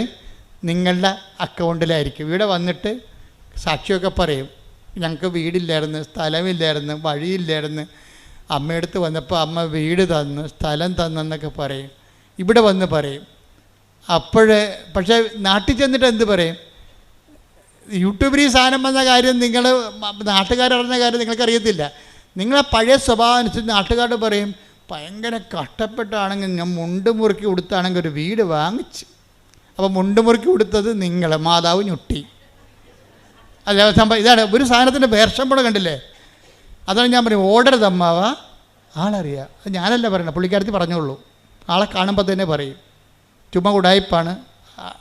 [SPEAKER 1] നിങ്ങളുടെ അക്കൗണ്ടിലായിരിക്കും. ഇവിടെ വന്നിട്ട് സാക്ഷിയൊക്കെ പറയും, ഞങ്ങൾക്ക് വീടില്ലായിരുന്നു, സ്ഥലമില്ലായിരുന്നു, വഴിയില്ലായിരുന്നു, അമ്മയടുത്ത് വന്നപ്പോൾ അമ്മ വീട് തന്നു, സ്ഥലം തന്നെന്നൊക്കെ പറയും. ഇവിടെ വന്ന് പറയും. പക്ഷേ നാട്ടിൽ ചെന്നിട്ട് എന്ത് പറയും? യൂട്യൂബിൽ ഈ സാധനം വന്ന കാര്യം നിങ്ങൾ നാട്ടുകാരറിഞ്ഞ കാര്യം നിങ്ങൾക്കറിയത്തില്ല. നിങ്ങളെ പഴയ സ്വഭാവം അനുസരിച്ച് നാട്ടുകാരോട് പറയും, ഭയങ്കര കഷ്ടപ്പെട്ടാണെങ്കിൽ ഞാൻ മുണ്ട് മുറുക്കി കൊടുത്താണെങ്കിൽ ഒരു വീട് വാങ്ങിച്ച്. അപ്പോൾ മുണ്ട് മുറുക്കി കൊടുത്തത് നിങ്ങൾ, മാതാവ് ഞൊട്ടി. അല്ല സംഭവം ഇതാണ്. ഒരു സാധനത്തിൻ്റെ വേർഷം കൂടെ കണ്ടില്ലേ? അതാണ് ഞാൻ പറയും, ഓർഡർ തമ്മാവ ആളറിയാം. അത് ഞാനല്ല പറയണത്, പുള്ളിക്കാരത്തി പറഞ്ഞോളൂ. ആളെ കാണുമ്പോൾ തന്നെ പറയും. ചുമ്മാ ഉടായ്പാണ്,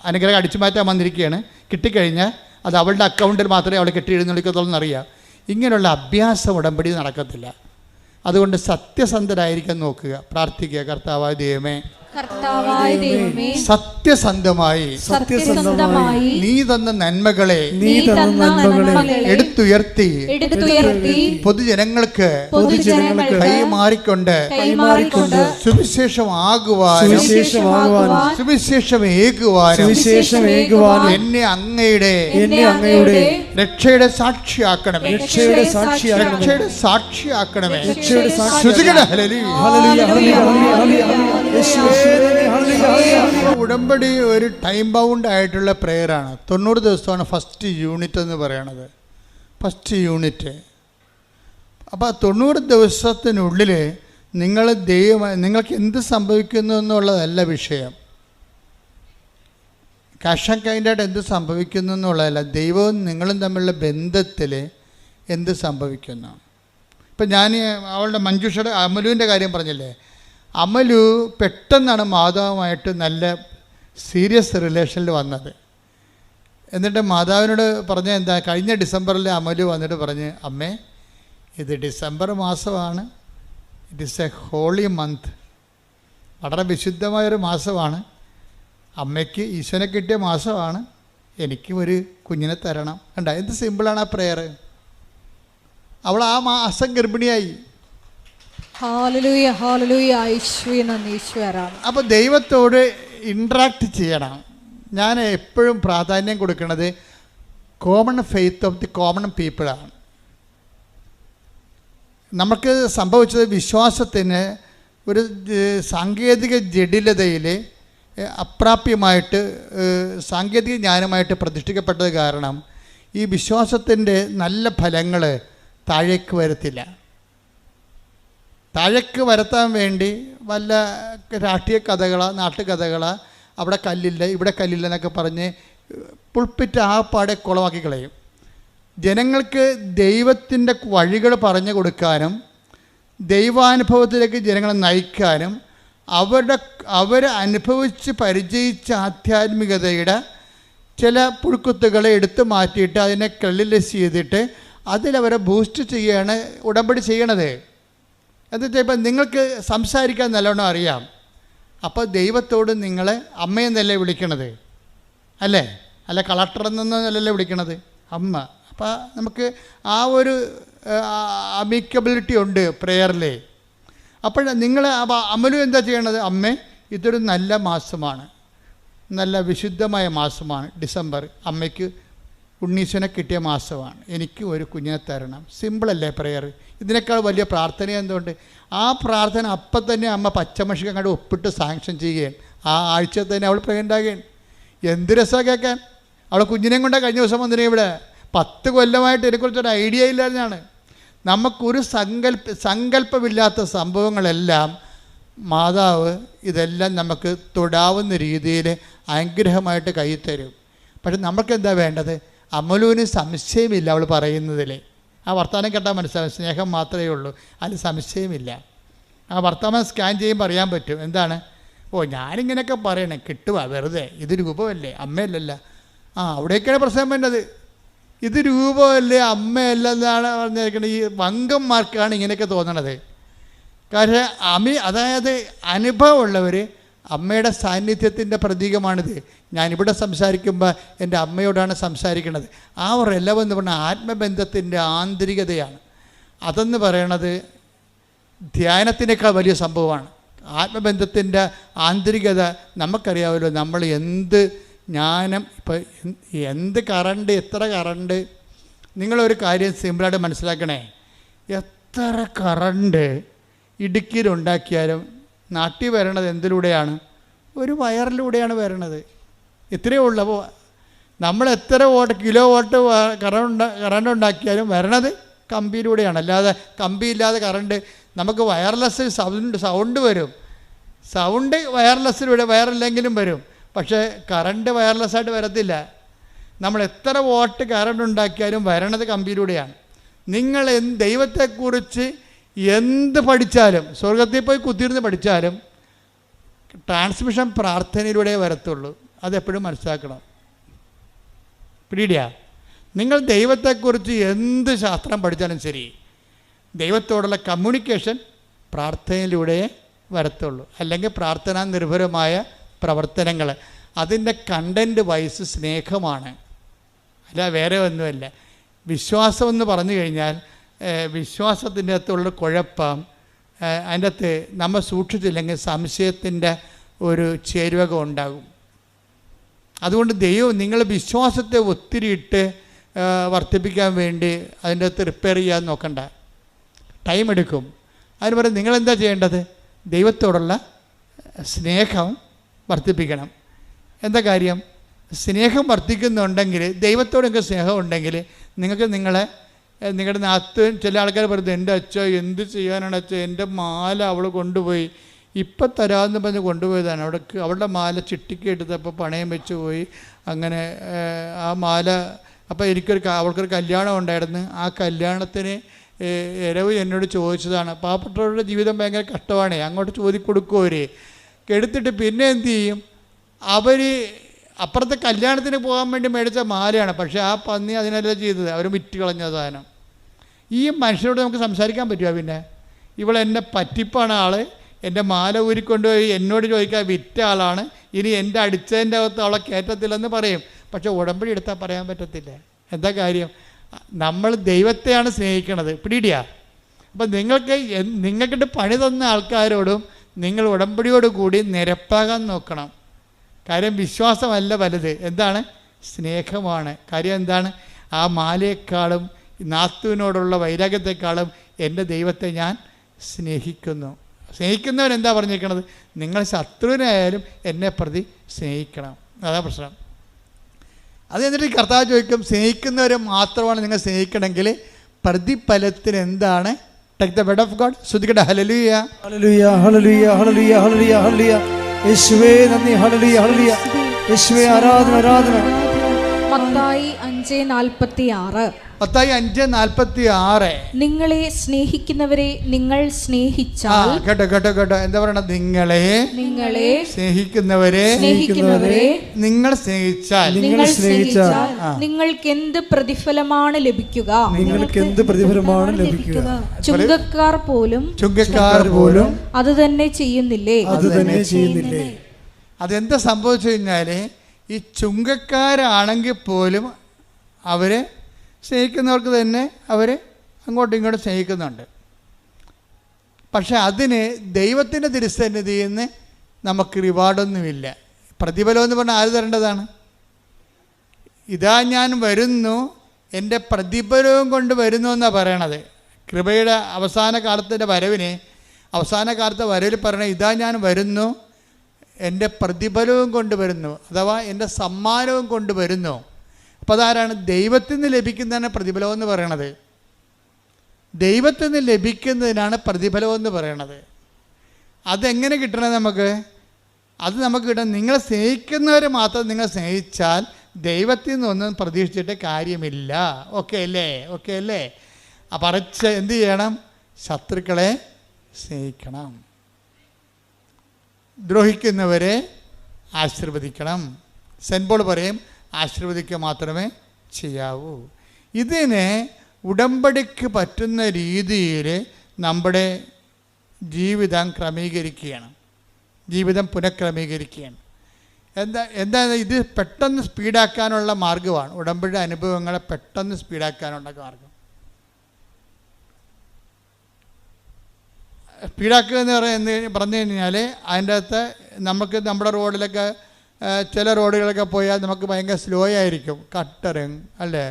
[SPEAKER 1] അനുഗ്രഹം അടിച്ചു മാറ്റാൻ വന്നിരിക്കുകയാണ്, കിട്ടിക്കഴിഞ്ഞാൽ അത് അവളുടെ അക്കൗണ്ടിൽ മാത്രമേ അവൾ കെട്ടി എഴുന്നള്ളിക്കത്തുള്ളൂ എന്നറിയാം. ഇങ്ങനെയുള്ള അഭ്യാസം ഉടമ്പടി നടക്കത്തില്ല. അതുകൊണ്ട് സത്യസന്ധരായിരിക്കാൻ നോക്കുക, പ്രാർത്ഥിക്കുക. കർത്താവായ ദൈവമേ, സത്യസന്ധമായി നീ തന്ന നന്മകളെ എടുത്തുയർത്തി പൊതുജനങ്ങൾക്ക് കൈമാറിക്കൊണ്ട് സുവിശേഷമാകുവാനും സുവിശേഷമേകുവാനും എന്നെ അങ്ങയുടെ രക്ഷയുടെ സാക്ഷിയാക്കണമേ. രക്ഷയുടെ സാക്ഷിയാക്കണമേ. ഉടമ്പടി ഒരു ടൈം ബൗണ്ട് ആയിട്ടുള്ള പ്രെയറാണ്. 90 ദിവസമാണ് ഫസ്റ്റ് യൂണിറ്റ് എന്ന് പറയണത്. First unit. അപ്പോൾ 90 ദിവസത്തിനുള്ളിൽ നിങ്ങൾക്ക് എന്ത് സംഭവിക്കുന്നു എന്നുള്ളതല്ല വിഷയം. ക്യാഷ് ആൻഡ് കൈൻഡായിട്ട് എന്ത് സംഭവിക്കുന്നു എന്നുള്ളതല്ല, ദൈവവും നിങ്ങളും തമ്മിലുള്ള ബന്ധത്തിൽ എന്ത് സംഭവിക്കുന്നു. ഇപ്പം ഞാൻ അവളുടെ മഞ്ജുഷയുടെ അമലുവിൻ്റെ കാര്യം പറഞ്ഞില്ലേ, അമലു പെട്ടെന്നാണ് മാതാവുമായിട്ട് നല്ല സീരിയസ് റിലേഷനിൽ വന്നത്. എന്നിട്ട് മാതാവിനോട് പറഞ്ഞ എന്താ, കഴിഞ്ഞ ഡിസംബറിൽ അമലു വന്നിട്ട് പറഞ്ഞ്, അമ്മേ ഇത് ഡിസംബർ മാസമാണ്, it is a holy month, വളരെ വിശുദ്ധമായൊരു മാസമാണ്, അമ്മയ്ക്ക് ഈശോനെ കിട്ടിയ മാസമാണ്, എനിക്ക് ഒരു കുഞ്ഞിനെ തരണം. കണ്ട എന്ത് സിമ്പിളാണ് ആ പ്രെയർ. അവൾ ആ മാസം ഗർഭിണിയായി. അപ്പോൾ ദൈവത്തോട് ഇൻട്രാക്ട് ചെയ്യണം. ഞാൻ എപ്പോഴും പ്രാധാന്യം കൊടുക്കുന്നത് കോമൺ ഫെയ്ത്ത് ഓഫ് ദി കോമൺ പീപ്പിളാണ്. നമുക്ക് സംഭവിച്ചത് വിശ്വാസത്തിന് ഒരു സാങ്കേതിക ജഡിലതയിൽ അപ്രാപ്യമായിട്ട് സാങ്കേതിക ജ്ഞാനമായിട്ട് പ്രതിഷ്ഠിക്കപ്പെട്ടത് കാരണം ഈ വിശ്വാസത്തിൻ്റെ നല്ല ഫലങ്ങൾ താഴേക്ക് വരത്തില്ല. താഴേക്ക് വരുത്താൻ വേണ്ടി വല്ല രാഷ്ട്രീയ കഥകളോ നാട്ടുകഥകളോ, അവിടെ കല്ലില്ല ഇവിടെ കല്ലില്ല എന്നൊക്കെ പറഞ്ഞ് പുൾപ്പിറ്റ് ആ പാടെ കുളമാക്കി കളയും. ജനങ്ങൾക്ക് ദൈവത്തിൻ്റെ വഴികൾ പറഞ്ഞു കൊടുക്കാനും ദൈവാനുഭവത്തിലേക്ക് ജനങ്ങളെ നയിക്കാനും അവർ അനുഭവിച്ച് പരിചയിച്ച ആധ്യാത്മികതയുടെ ചില പുഴുക്കുത്തുകളെ എടുത്തു മാറ്റിയിട്ട് അതിനെ ക്രെഡിറ്റ് ചെയ്തിട്ട് അതിലവരെ ബൂസ്റ്റ് ചെയ്യുകയാണ് ഉടമ്പടി ചെയ്യണത്. എന്നിട്ട് ഇപ്പം നിങ്ങൾക്ക് സംസാരിക്കാൻ നല്ലോണം അറിയാം, അപ്പോൾ ദൈവത്തോട് നിങ്ങളെ അമ്മയെന്നല്ലേ വിളിക്കണത്, അല്ലേ? അല്ല കളക്ടറെന്നല്ലേ വിളിക്കണത്, അമ്മ. അപ്പോൾ നമുക്ക് ആ ഒരു അമിക്കബിലിറ്റി ഉണ്ട് പ്രേയറിൽ. അപ്പോൾ നിങ്ങൾ അമലു എന്താ ചെയ്യണത്? അമ്മേ, ഇതൊരു നല്ല മാസമാണ്, നല്ല വിശുദ്ധമായ മാസമാണ് ഡിസംബർ. അമ്മയ്ക്ക് ഉണ്ണീശനെ കിട്ടിയ മാസമാണ്, എനിക്ക് ഒരു കുഞ്ഞിനെ തരണം. സിമ്പിളല്ലേ പ്രേയർ? ഇതിനേക്കാൾ വലിയ പ്രാർത്ഥന എന്തുകൊണ്ട്? ആ പ്രാർത്ഥന അപ്പം തന്നെ അമ്മ പച്ചമഷിക്ക് അങ്ങോട്ട് ഒപ്പിട്ട് സാങ്ഷൻ ചെയ്യുകയാണ്. ആ ആഴ്ച തന്നെ അവൾ പ്രേയർ ഉണ്ടാകുകയാണ്. എന്ത് രസമാണ് കേൾക്കാൻ. അവൾ കുഞ്ഞിനെയും കൊണ്ടാണ് കഴിഞ്ഞ ദിവസം വന്നിരുന്നത് ഇവിടെ. 10 കൊല്ലമായിട്ട് ഇതിനെക്കുറിച്ചൊരു ഐഡിയ ഇല്ലാഞ്ഞാണ്. നമുക്കൊരു സങ്കല്പമില്ലാത്ത സംഭവങ്ങളെല്ലാം മാതാവ് ഇതെല്ലാം നമുക്ക് തൊടാവുന്ന രീതിയിൽ അനുഗ്രഹമായിട്ട് കയ്യിൽ തരും. പക്ഷെ നമുക്കെന്താ വേണ്ടത്? അമലുവിന് സംശയമില്ല അവൾ പറയുന്നതിൽ. ആ വർത്തമാനം കേട്ടാൽ മനസ്സിലാവും, സ്നേഹം മാത്രമേ ഉള്ളൂ, അതിൽ സംശയമില്ല. ആ വർത്തമാനം സ്കാൻ ചെയ്യുമ്പോൾ അറിയാൻ പറ്റും. എന്താണ്? ഓ, ഞാനിങ്ങനെയൊക്കെ പറയണേ, കിട്ടുക വെറുതെ, ഇത് രൂപമല്ലേ, അമ്മയല്ലല്ല. അവിടേക്കാണ് പ്രശ്നം വേണ്ടത്. ഇത് രൂപമല്ലേ, അമ്മയല്ല എന്നാണ് പറഞ്ഞിരിക്കുന്നത്. ഈ വങ്കന്മാർക്കാണ് ഇങ്ങനെയൊക്കെ തോന്നണത്. കാരണം അതായത് അനുഭവമുള്ളവർ അമ്മയുടെ സാന്നിധ്യത്തിൻ്റെ പ്രതീകമാണിത്. ഞാനിവിടെ സംസാരിക്കുമ്പോൾ എൻ്റെ അമ്മയോടാണ് സംസാരിക്കുന്നത്. ആ ഒരു എല്ലവെന്ന് പറഞ്ഞാൽ ആത്മബന്ധത്തിൻ്റെ ആന്തരികതയാണ്. അതെന്ന് പറയണത് ധ്യാനത്തിനേക്കാൾ വലിയ സംഭവമാണ്. ആത്മബന്ധത്തിൻ്റെ ആന്തരികത നമുക്കറിയാമല്ലോ. നമ്മൾ എന്ത് ജ്ഞാനം, ഇപ്പോൾ എന്ത് കറണ്ട്, എത്ര കറണ്ട്, നിങ്ങളൊരു കാര്യം സിമ്പിളായിട്ട് മനസ്സിലാക്കണേ. എത്ര കറണ്ട് ഇടുക്കിയിലുണ്ടാക്കിയാലും നാട്ടിൽ വരണത് എന്തിലൂടെയാണ്? ഒരു വയറിലൂടെയാണ് വരണത്. ഇത്രയേ ഉള്ളൂ. അപ്പോൾ നമ്മൾ എത്ര കിലോ വോട്ട് കറണ്ട് ഉണ്ടാക്കിയാലും വരണത് കമ്പിയിലൂടെയാണ്. അല്ലാതെ കമ്പിയില്ലാതെ കറണ്ട് നമുക്ക് വയർലെസ് സൗണ്ട് വരും. സൗണ്ട് വയർലെസ്സിലൂടെ വയറില്ലെങ്കിലും വരും. പക്ഷേ കറണ്ട് വയർലെസ്സായിട്ട് വരത്തില്ല. നമ്മൾ എത്ര വോട്ട് കറണ്ട് ഉണ്ടാക്കിയാലും വരണത് കമ്പിയിലൂടെയാണ്. നിങ്ങൾ ദൈവത്തെക്കുറിച്ച് എന്ത് പഠിച്ചാലും, സ്വർഗത്തിൽ പോയി കുത്തിയിരുന്ന് പഠിച്ചാലും ട്രാൻസ്മിഷൻ പ്രാർത്ഥനയിലൂടെ വരത്തുള്ളൂ. അതെപ്പോഴും മനസ്സിലാക്കണം. പിടിയാ, നിങ്ങൾ ദൈവത്തെക്കുറിച്ച് എന്ത് ശാസ്ത്രം പഠിച്ചാലും ശരി, ദൈവത്തോടുള്ള കമ്മ്യൂണിക്കേഷൻ പ്രാർത്ഥനയിലൂടെ വരത്തുള്ളൂ. അല്ലെങ്കിൽ പ്രാർത്ഥനാ നിർഭരമായ പ്രവർത്തനങ്ങൾ, അതിൻ്റെ കണ്ടൻറ്റ് വൈസ് സ്നേഹമാണ്, അല്ല വേറെ ഒന്നുമല്ല. വിശ്വാസമെന്ന് പറഞ്ഞു കഴിഞ്ഞാൽ വിശ്വാസത്തിൻ്റെ അകത്തുള്ള കുഴപ്പം, അതിൻ്റെ അകത്ത് നമ്മൾ സൂക്ഷിച്ചില്ലെങ്കിൽ സംശയത്തിൻ്റെ ഒരു ചേരുവക ഉണ്ടാകും. അതുകൊണ്ട് ദൈവം നിങ്ങൾ വിശ്വാസത്തെ ഒത്തിരി ഇട്ട് വർദ്ധിപ്പിക്കാൻ വേണ്ടി അതിൻ്റെ അകത്ത് റിപ്പയർ ചെയ്യാൻ നോക്കണ്ട, ടൈം എടുക്കും. അതിന് പറയും നിങ്ങളെന്താ ചെയ്യേണ്ടത്? ദൈവത്തോടുള്ള സ്നേഹം വർദ്ധിപ്പിക്കണം. എന്താ കാര്യം? സ്നേഹം വർദ്ധിക്കുന്നുണ്ടെങ്കിൽ, ദൈവത്തോടൊക്കെ സ്നേഹം ഉണ്ടെങ്കിൽ നിങ്ങൾക്ക് നിങ്ങളുടെ നാത്ത് ചില ആൾക്കാർ പറയുന്നത്, എൻ്റെ അച്ഛ എന്ത് ചെയ്യാനാണ് അച്ഛ, എൻ്റെ മാല അവൾ കൊണ്ടുപോയി, ഇപ്പം തരാമെന്ന് പറഞ്ഞ് കൊണ്ടുപോയതാണ്. അവളുടെ മാല ചിട്ടിക്ക് എടുത്തപ്പോൾ പണയം വെച്ച് പോയി. അങ്ങനെ ആ മാല, അപ്പോൾ അവൾക്കൊരു കല്യാണം ഉണ്ടായിരുന്നു. ആ കല്യാണത്തിന് ഇരവ് എന്നോട് ചോദിച്ചതാണ്. പാവപ്പെട്ടവരുടെ ജീവിതം ഭയങ്കര കഷ്ടമാണ്. അങ്ങോട്ട് ചോദിക്കൊടുക്കും. അവർ എടുത്തിട്ട് പിന്നെ എന്ത് ചെയ്യും? അവർ അപ്പുറത്തെ കല്യാണത്തിന് പോകാൻ വേണ്ടി മേടിച്ച മാലയാണ്. പക്ഷേ ആ പന്നി അതിനല്ല ചെയ്തത്, അവർ വിറ്റ് കളഞ്ഞ സാധനം. ഈ മനുഷ്യരോട് നമുക്ക് സംസാരിക്കാൻ പറ്റുമോ? പിന്നെ എന്നെ പറ്റിപ്പാണ് ആൾ, എൻ്റെ മാല ഊരിക്കൊണ്ടുപോയി എന്നോട് ചോദിക്കാൻ വിറ്റ ആളാണ്, ഇനി എൻ്റെ അടിച്ചതിൻ്റെ അകത്ത് അവളെ കയറ്റത്തില്ലെന്ന് പറയും. പക്ഷെ ഉടമ്പടി എടുത്താൽ പറയാൻ പറ്റത്തില്ല. എന്താ കാര്യം? നമ്മൾ ദൈവത്തെയാണ് സ്നേഹിക്കണത്. പിടിയിടിയാ. അപ്പം നിങ്ങൾക്കിട്ട് പണി തന്ന ആൾക്കാരോടും നിങ്ങൾ ഉടമ്പടിയോട് കൂടി നിരപ്പാകാൻ നോക്കണം. കാര്യം വിശ്വാസമല്ല വലുത്, എന്താണ്? സ്നേഹമാണ്. കാര്യം എന്താണ്? ആ മാലയെക്കാളും നാത്തുവിനോടുള്ള വൈരാഗ്യത്തെക്കാളും എൻ്റെ ദൈവത്തെ ഞാൻ സ്നേഹിക്കുന്നു. സ്നേഹിക്കുന്നവരെന്താ പറഞ്ഞിരിക്കണത്? നിങ്ങൾ ശത്രുവിനായാലും എന്നെ പ്രതി സ്നേഹിക്കണം. അതാ പ്രശ്നം. അത് എന്നിട്ട് കർത്താവ് ചോദിക്കും, സ്നേഹിക്കുന്നവരെ മാത്രമാണ് നിങ്ങൾ സ്നേഹിക്കണമെങ്കിൽ പ്രതിഫലത്തിന് എന്താണ്? Take the word of God. ശ്രുതിക്കട്ടെ. ഹല്ലേലൂയ,
[SPEAKER 3] ഹല്ലേലൂയ, ഹല്ലേലൂയ, ഹല്ലേലൂയ, ഹല്ലേലൂയ, ഹല്ലേലൂയ. യേശുവേ നന്ദി. ഹല്ലേലൂയ, ഹല്ലേലൂയ. യേശുവേ ആരാധന, ആരാധന.
[SPEAKER 2] മത്തായി 5:46
[SPEAKER 1] മത്തായി 5:46.
[SPEAKER 2] നിങ്ങളെ സ്നേഹിക്കുന്നവരെ നിങ്ങൾ സ്നേഹിച്ചാൽ.
[SPEAKER 1] കേട്ടോ എന്താ പറയണത്? നിങ്ങളെ സ്നേഹിക്കുന്നവരെ നിങ്ങൾ സ്നേഹിച്ചാൽ
[SPEAKER 2] നിങ്ങൾക്ക് എന്ത് പ്രതിഫലമാണ് ലഭിക്കുക? ചുങ്കക്കാർ പോലും അത് തന്നെ ചെയ്യുന്നില്ലേ?
[SPEAKER 1] അതെന്താ സംഭവിച്ചു കഴിഞ്ഞാല്, ഈ ചുങ്കക്കാരാണെങ്കിൽ പോലും അവര് സ്നേഹിക്കുന്നവർക്ക് തന്നെ അവർ അങ്ങോട്ടും ഇങ്ങോട്ടും സ്നേഹിക്കുന്നുണ്ട്. പക്ഷെ അതിന് ദൈവത്തിൻ്റെ തിരുസന്നിധിയിൽ നിന്ന് നമുക്ക് റിവാർഡൊന്നുമില്ല. പ്രതിഫലം എന്ന് പറഞ്ഞാൽ ആര് തരേണ്ടതാണ്? ഇതാ ഞാൻ വരുന്നു, എൻ്റെ പ്രതിഫലവും കൊണ്ട് വരുന്നു എന്നാണ് പറയണത്. കൃപയുടെ അവസാന കാലത്തിൻ്റെ വരവിന്, അവസാന കാലത്തെ വരവിൽ പറയണത് ഇതാ ഞാൻ വരുന്നു, എൻ്റെ പ്രതിഫലവും കൊണ്ട് വരുന്നു, അഥവാ എൻ്റെ സമ്മാനവും കൊണ്ട് വരുന്നു. അപ്പോൾ അതാരാണ്? ദൈവത്തിൽ നിന്ന് ലഭിക്കുന്നതാണ് പ്രതിഫലം എന്ന് പറയണത്. ദൈവത്തിൽ നിന്ന് ലഭിക്കുന്നതിനാണ് പ്രതിഫലം എന്ന് പറയണത്. അതെങ്ങനെ കിട്ടണത് നമുക്ക്? അത് നമുക്ക് കിട്ടണം, നിങ്ങളെ സ്നേഹിക്കുന്നവരെ മാത്രം നിങ്ങൾ സ്നേഹിച്ചാൽ ദൈവത്തിൽ നിന്നൊന്നും പ്രതീക്ഷിച്ചിട്ട് കാര്യമില്ല. ഓക്കെ അല്ലേ? പറച്ച് എന്ത് ചെയ്യണം? ശത്രുക്കളെ സ്നേഹിക്കണം, ദ്രോഹിക്കുന്നവരെ ആശീർവദിക്കണം. സെൻറ്റ് പോൾ പറയും, ആശീർവദിക്കുക മാത്രമേ ചെയ്യാവൂ. ഇതിനെ ഉടമ്പടിക്ക് പറ്റുന്ന രീതിയിൽ നമ്മുടെ ജീവിതം ക്രമീകരിക്കുകയാണ്, ജീവിതം പുനഃക്രമീകരിക്കുകയാണ്. എന്താ ഇത് പെട്ടെന്ന് സ്പീഡാക്കാനുള്ള മാർഗ്ഗമാണ്. ഉടമ്പടി അനുഭവങ്ങളെ പെട്ടെന്ന് സ്പീഡാക്കാനുള്ള മാർഗം. സ്പീഡാക്കുക എന്ന് പറഞ്ഞു കഴിഞ്ഞാൽ അതിൻ്റെ അകത്ത് നമുക്ക് നമ്മുടെ റോഡിലൊക്കെ ചില റോഡുകളൊക്കെ പോയാൽ നമുക്ക് ഭയങ്കര സ്ലോ ആയിരിക്കും. കട്ടറും അല്ലേ,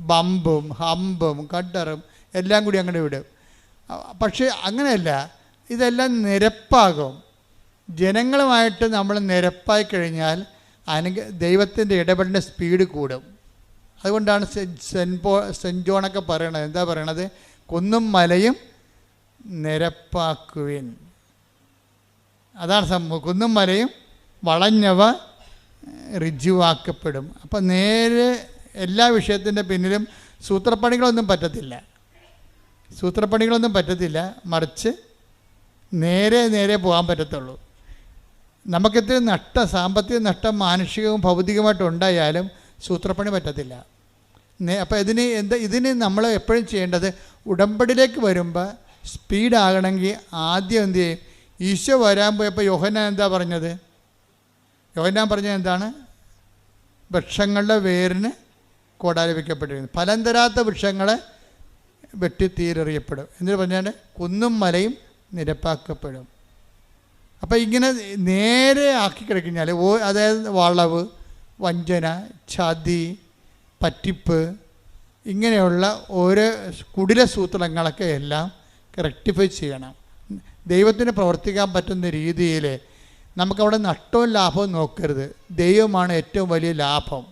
[SPEAKER 1] ബമ്പും ഹമ്പും കട്ടറും എല്ലാം കൂടി അങ്ങോട്ട് വിടും. പക്ഷേ അങ്ങനെയല്ല, ഇതെല്ലാം നിരപ്പാകും. ജനങ്ങളുമായിട്ട് നമ്മൾ നിരപ്പായി കഴിഞ്ഞാൽ ദൈവത്തിൻ്റെ ഇടപെടലിൻ്റെ സ്പീഡ് കൂടും. അതുകൊണ്ടാണ് സെൻറ്റ് ജോണൊക്കെ പറയണത്. എന്താ പറയണത്? കുന്നും മലയും നിരപ്പാക്കുവിൻ. അതാണ് സംഭവം. കുന്നും മലയും വളഞ്ഞവ ഋജുവാക്കപ്പെടും. അപ്പം നേരെ എല്ലാ വിഷയത്തിൻ്റെ പിന്നിലും സൂത്രപ്പണികളൊന്നും പറ്റത്തില്ല, മറിച്ച് നേരെ പോകാൻ പറ്റത്തുള്ളൂ. നമുക്കിത്തിരി സാമ്പത്തിക നഷ്ടം മാനുഷികവും ഭൗതികമായിട്ടും ഉണ്ടായാലും സൂത്രപ്പണി പറ്റത്തില്ല. അപ്പോൾ ഇതിന് നമ്മൾ എപ്പോഴും ചെയ്യേണ്ടത്, ഉടമ്പടിയിലേക്ക് വരുമ്പോൾ സ്പീഡാകണമെങ്കിൽ ആദ്യം എന്ത് ചെയ്യും? ഈശോ വരാൻ പോയപ്പോൾ യോഹന്നാൻ എന്താ പറഞ്ഞത്? യോഹന്നാൻ പറഞ്ഞത് എന്താണ്? വൃക്ഷങ്ങളുടെ വേരിന് കോടാലിവയ്ക്കപ്പെട്ടിരിക്കുന്നു, ഫലം തരാത്ത വൃക്ഷങ്ങളെ വെട്ടിത്തീരെറിയപ്പെടും. എന്നിട്ട് പറഞ്ഞാൽ കുന്നും മലയും നിരപ്പാക്കപ്പെടും. അപ്പോൾ ഇങ്ങനെ നേരെ ആക്കി കിടക്കഴിഞ്ഞാൽ, അതായത് വളവ്, വഞ്ചന, ചതി, പറ്റിപ്പ്, ഇങ്ങനെയുള്ള ഓരോ കുടില സൂത്രങ്ങളൊക്കെ എല്ലാം റെക്ടിഫൈ ചെയ്യണം. ദൈവത്തിന് പ്രവർത്തിക്കാൻ പറ്റുന്ന രീതിയിൽ നമുക്കവിടെ നഷ്ടവും ലാഭവും നോക്കരുത്. ദൈവമാണ് ഏറ്റവും വലിയ ലാഭം.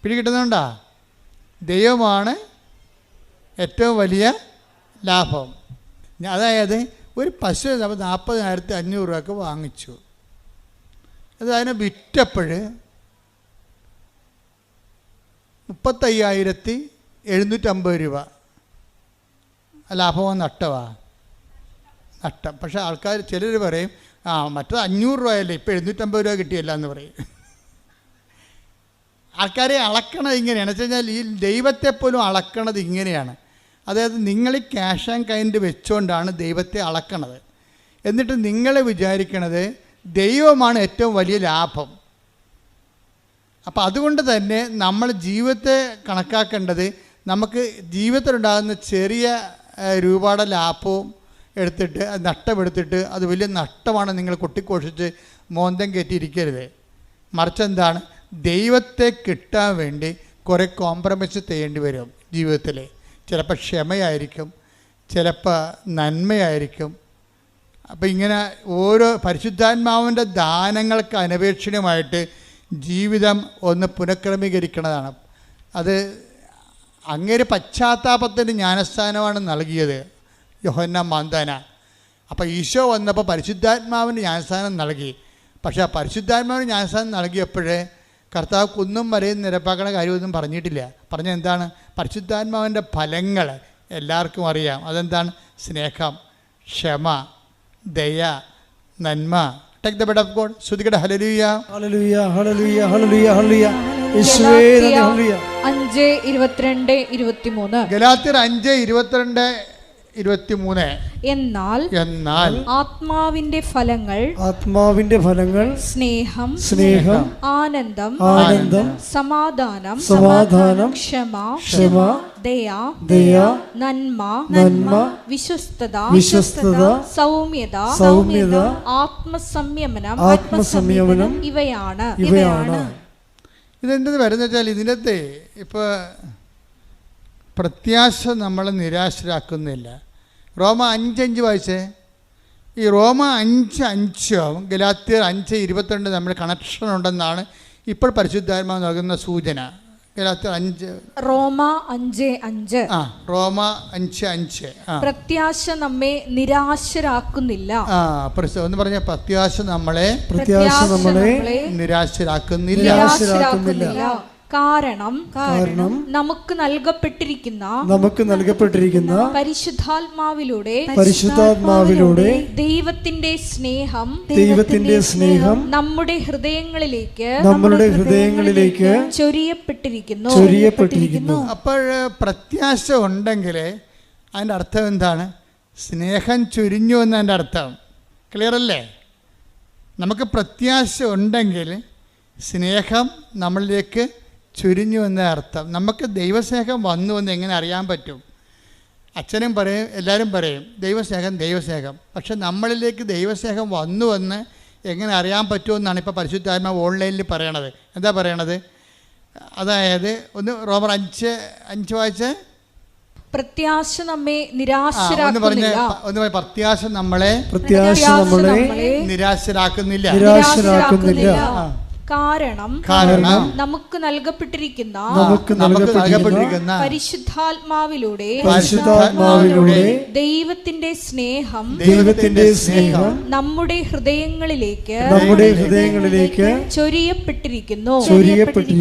[SPEAKER 1] പിടികിട്ടുന്നുണ്ടോ? ദൈവമാണ് ഏറ്റവും വലിയ ലാഭം. അതായത് ഒരു പശു നമ്മൾ 40,500 രൂപയ്ക്ക് വാങ്ങിച്ചു. അതിനെ വിറ്റപ്പോൾ 35,750 രൂപ. ലാഭമോ നഷ്ടമാണ്? നഷ്ടം. പക്ഷേ ആൾക്കാർ ചിലർ പറയും, മറ്റത് 500 രൂപയല്ലേ, ഇപ്പോൾ 750 രൂപ കിട്ടിയല്ല എന്ന് പറയും. ആൾക്കാരെ അളക്കണത് ഇങ്ങനെയാണ്. വെച്ച് കഴിഞ്ഞാൽ ഈ ദൈവത്തെപ്പോലും അളക്കണത് ഇങ്ങനെയാണ്. അതായത് നിങ്ങൾ ക്യാഷ് ആൻഡ് കൈൻഡ് വെച്ചുകൊണ്ടാണ് ദൈവത്തെ അളക്കണത്. എന്നിട്ട് നിങ്ങൾ വിചാരിക്കണത് ദൈവമാണ് ഏറ്റവും വലിയ ലാഭം. അപ്പോൾ അതുകൊണ്ട് തന്നെ നമ്മൾ ജീവിതത്തെ കണക്കാക്കേണ്ടത്, നമുക്ക് ജീവിതത്തിലുണ്ടാകുന്ന ചെറിയ രൂപയുടെ ലാഭവും എടുത്തിട്ട് നഷ്ടമെടുത്തിട്ട് അത് വലിയ നഷ്ടമാണ് നിങ്ങൾ കൊട്ടിക്കോഷിച്ച് മോന്തം കയറ്റിയിരിക്കരുത്. മറിച്ച് എന്താണ്? ദൈവത്തെ കിട്ടാൻ വേണ്ടി കുറേ കോംപ്രമൈസ് ചെയ്യേണ്ടി വരും ജീവിതത്തിൽ. ചിലപ്പോൾ ക്ഷമയായിരിക്കും, ചിലപ്പോൾ നന്മയായിരിക്കും. അപ്പോൾ ഇങ്ങനെ ഓരോ പരിശുദ്ധാത്മാവിൻ്റെ ദാനങ്ങൾക്ക് അനപേക്ഷണീയമായിട്ട് ജീവിതം ഒന്ന് പുനഃക്രമീകരിക്കുന്നതാണ്. അത് അങ്ങേര് പശ്ചാത്താപത്തിൻ്റെ ജ്ഞാനസ്ഥാനമാണ് നൽകിയത് യോഹന്നാൻ മാന്താന. അപ്പോൾ ഈശോ വന്നപ്പോൾ പരിശുദ്ധാത്മാവിൻ്റെ ജ്ഞാനസ്ഥാനം നൽകി. പക്ഷേ ആ പരിശുദ്ധാത്മാവിൻ്റെ ജ്ഞാനസ്ഥാനം നൽകിയപ്പോഴേ കർത്താവ് കുന്നും മലയും നിരപ്പാക്കണ കാര്യമൊന്നും പറഞ്ഞിട്ടില്ല. പറഞ്ഞ എന്താണ്? പരിശുദ്ധാത്മാവിൻ്റെ ഫലങ്ങൾ എല്ലാവർക്കും അറിയാം. അതെന്താണ്? സ്നേഹം, ക്ഷമ, ദയ, നന്മ. Take the word of God. ശ്രുതികട ഹല്ലേലൂയ
[SPEAKER 3] ഹല്ലേലൂയ ഹല്ലേലൂയ ഹല്ലേലൂയ ഹല്ലേലൂയ. യേശുവേ നന്ദി. ഹല്ലേലൂയ.
[SPEAKER 2] 5:22-23.
[SPEAKER 1] ഗലാത്യർ 5:22-23.
[SPEAKER 2] എന്നാൽ ആത്മാവിന്റെ ഫലങ്ങൾ സ്നേഹം, ആനന്ദം, സമാധാനം, ക്ഷമ, ദയ, നന്മ, വിശ്വസ്തത, സൗമ്യത, ആത്മസംയമനം ഇവയാണ്.
[SPEAKER 1] ഇതെന്ത് വരുന്ന വെച്ചാൽ ഇതിനകത്ത് ഇപ്പോൾ പ്രത്യാശ നമ്മളെ നിരാശരാക്കുന്നില്ല. റോമ 5:5 വായിച്ചേ. ഈ റോമ 5:5 ഗലാത്യർ 5:22 നമ്മൾ കണക്ഷൻ ഉണ്ടെന്നാണ് ഇപ്പോൾ പരിശുദ്ധാത്മാവ് നൽകുന്ന സൂചന. ഗലാത്യർ 5
[SPEAKER 2] റോമ 5:5
[SPEAKER 1] റോമ 5:5
[SPEAKER 2] പ്രത്യാശ നമ്മെ നിരാശരാക്കുന്നില്ല.
[SPEAKER 1] ഒന്ന് പറഞ്ഞ പ്രത്യാശ നമ്മളെ നിരാശരാക്കുന്നില്ല.
[SPEAKER 2] കാരണം നമുക്ക് നൽകപ്പെട്ടിരിക്കുന്ന പരിശുദ്ധാത്മാവിലൂടെ ദൈവത്തിന്റെ സ്നേഹം നമ്മുടെ ഹൃദയങ്ങളിലേക്ക് ചൊരിയപ്പെട്ടിരിക്കുന്നു.
[SPEAKER 1] അപ്പോൾ പ്രത്യാശ ഉണ്ടെങ്കിൽ അതിൻ്റെ അർത്ഥം എന്താണ്? സ്നേഹം ചൊരിഞ്ഞു എന്നതിൻ്റെ അർത്ഥം. ക്ലിയർ അല്ലേ? നമുക്ക് പ്രത്യാശ ഉണ്ടെങ്കിൽ സ്നേഹം നമ്മളിലേക്ക് ചുരിഞ്ഞു എന്ന അർത്ഥം. നമുക്ക് ദൈവസ്നേഹം വന്നു എന്ന് എങ്ങനെ അറിയാൻ പറ്റും? അച്ഛനും പറയും, എല്ലാവരും പറയും ദൈവസ്നേഹം. പക്ഷെ നമ്മളിലേക്ക് ദൈവസ്നേഹം വന്നു എന്ന് എങ്ങനെ അറിയാൻ പറ്റുമെന്നാണ് ഇപ്പോൾ പരിശുദ്ധാത്മാവ് ഓൺലൈനിൽ പറയണത്. എന്താ പറയണത്? അതായത് ഒന്ന് റോമർ 5:5 വായിച്ച്.
[SPEAKER 2] പ്രത്യാശ നമ്മെ നിരാശരാക്കുന്നില്ല.
[SPEAKER 1] പ്രത്യാശ നമ്മളെ നിരാശരാക്കുന്നില്ല.
[SPEAKER 2] കാരണം നമുക്ക് നൽകപ്പെട്ടിരിക്കുന്ന പരിശുദ്ധാത്മാവിലൂടെ ദൈവത്തിന്റെ സ്നേഹം നമ്മുടെ ഹൃദയങ്ങളിലേക്ക് ചൊരിയപ്പെട്ടിരിക്കുന്നു.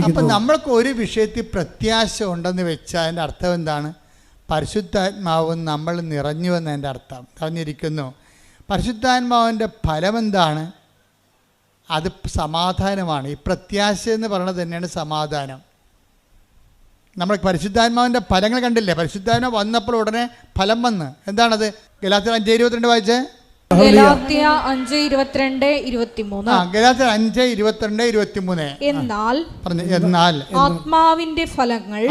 [SPEAKER 1] അപ്പൊ നമ്മൾക്ക് ഒരു വിഷയത്തിൽ പ്രത്യാശ ഉണ്ടെന്ന് വെച്ചാൽ അതിൻ്റെ അർത്ഥം എന്താണ്? പരിശുദ്ധാത്മാവും നമ്മൾ നിറഞ്ഞു എന്നതിൻ്റെ അർത്ഥം നിറഞ്ഞിരിക്കുന്നു. പരിശുദ്ധാത്മാവിൻ്റെ ഫലം എന്താണ്? അത് സമാധാനമാണ്. ഈ പ്രത്യാശ എന്ന് പറയുന്നത് തന്നെയാണ് സമാധാനം. നമ്മൾ പരിശുദ്ധാത്മാവിൻ്റെ ഫലങ്ങൾ കണ്ടില്ലേ? പരിശുദ്ധാത്മാവ് വന്നപ്പോൾ ഉടനെ ഫലം വന്ന്. എന്താണത്? ഗലാത്യർ 5:22 വായിച്ചേ.
[SPEAKER 2] ഗലാത്യർ 5:22-23.
[SPEAKER 1] ഗലാത്യർ 5:22-23.
[SPEAKER 2] എന്നാൽ
[SPEAKER 1] ആത്മാവിന്റെ ഫലങ്ങൾ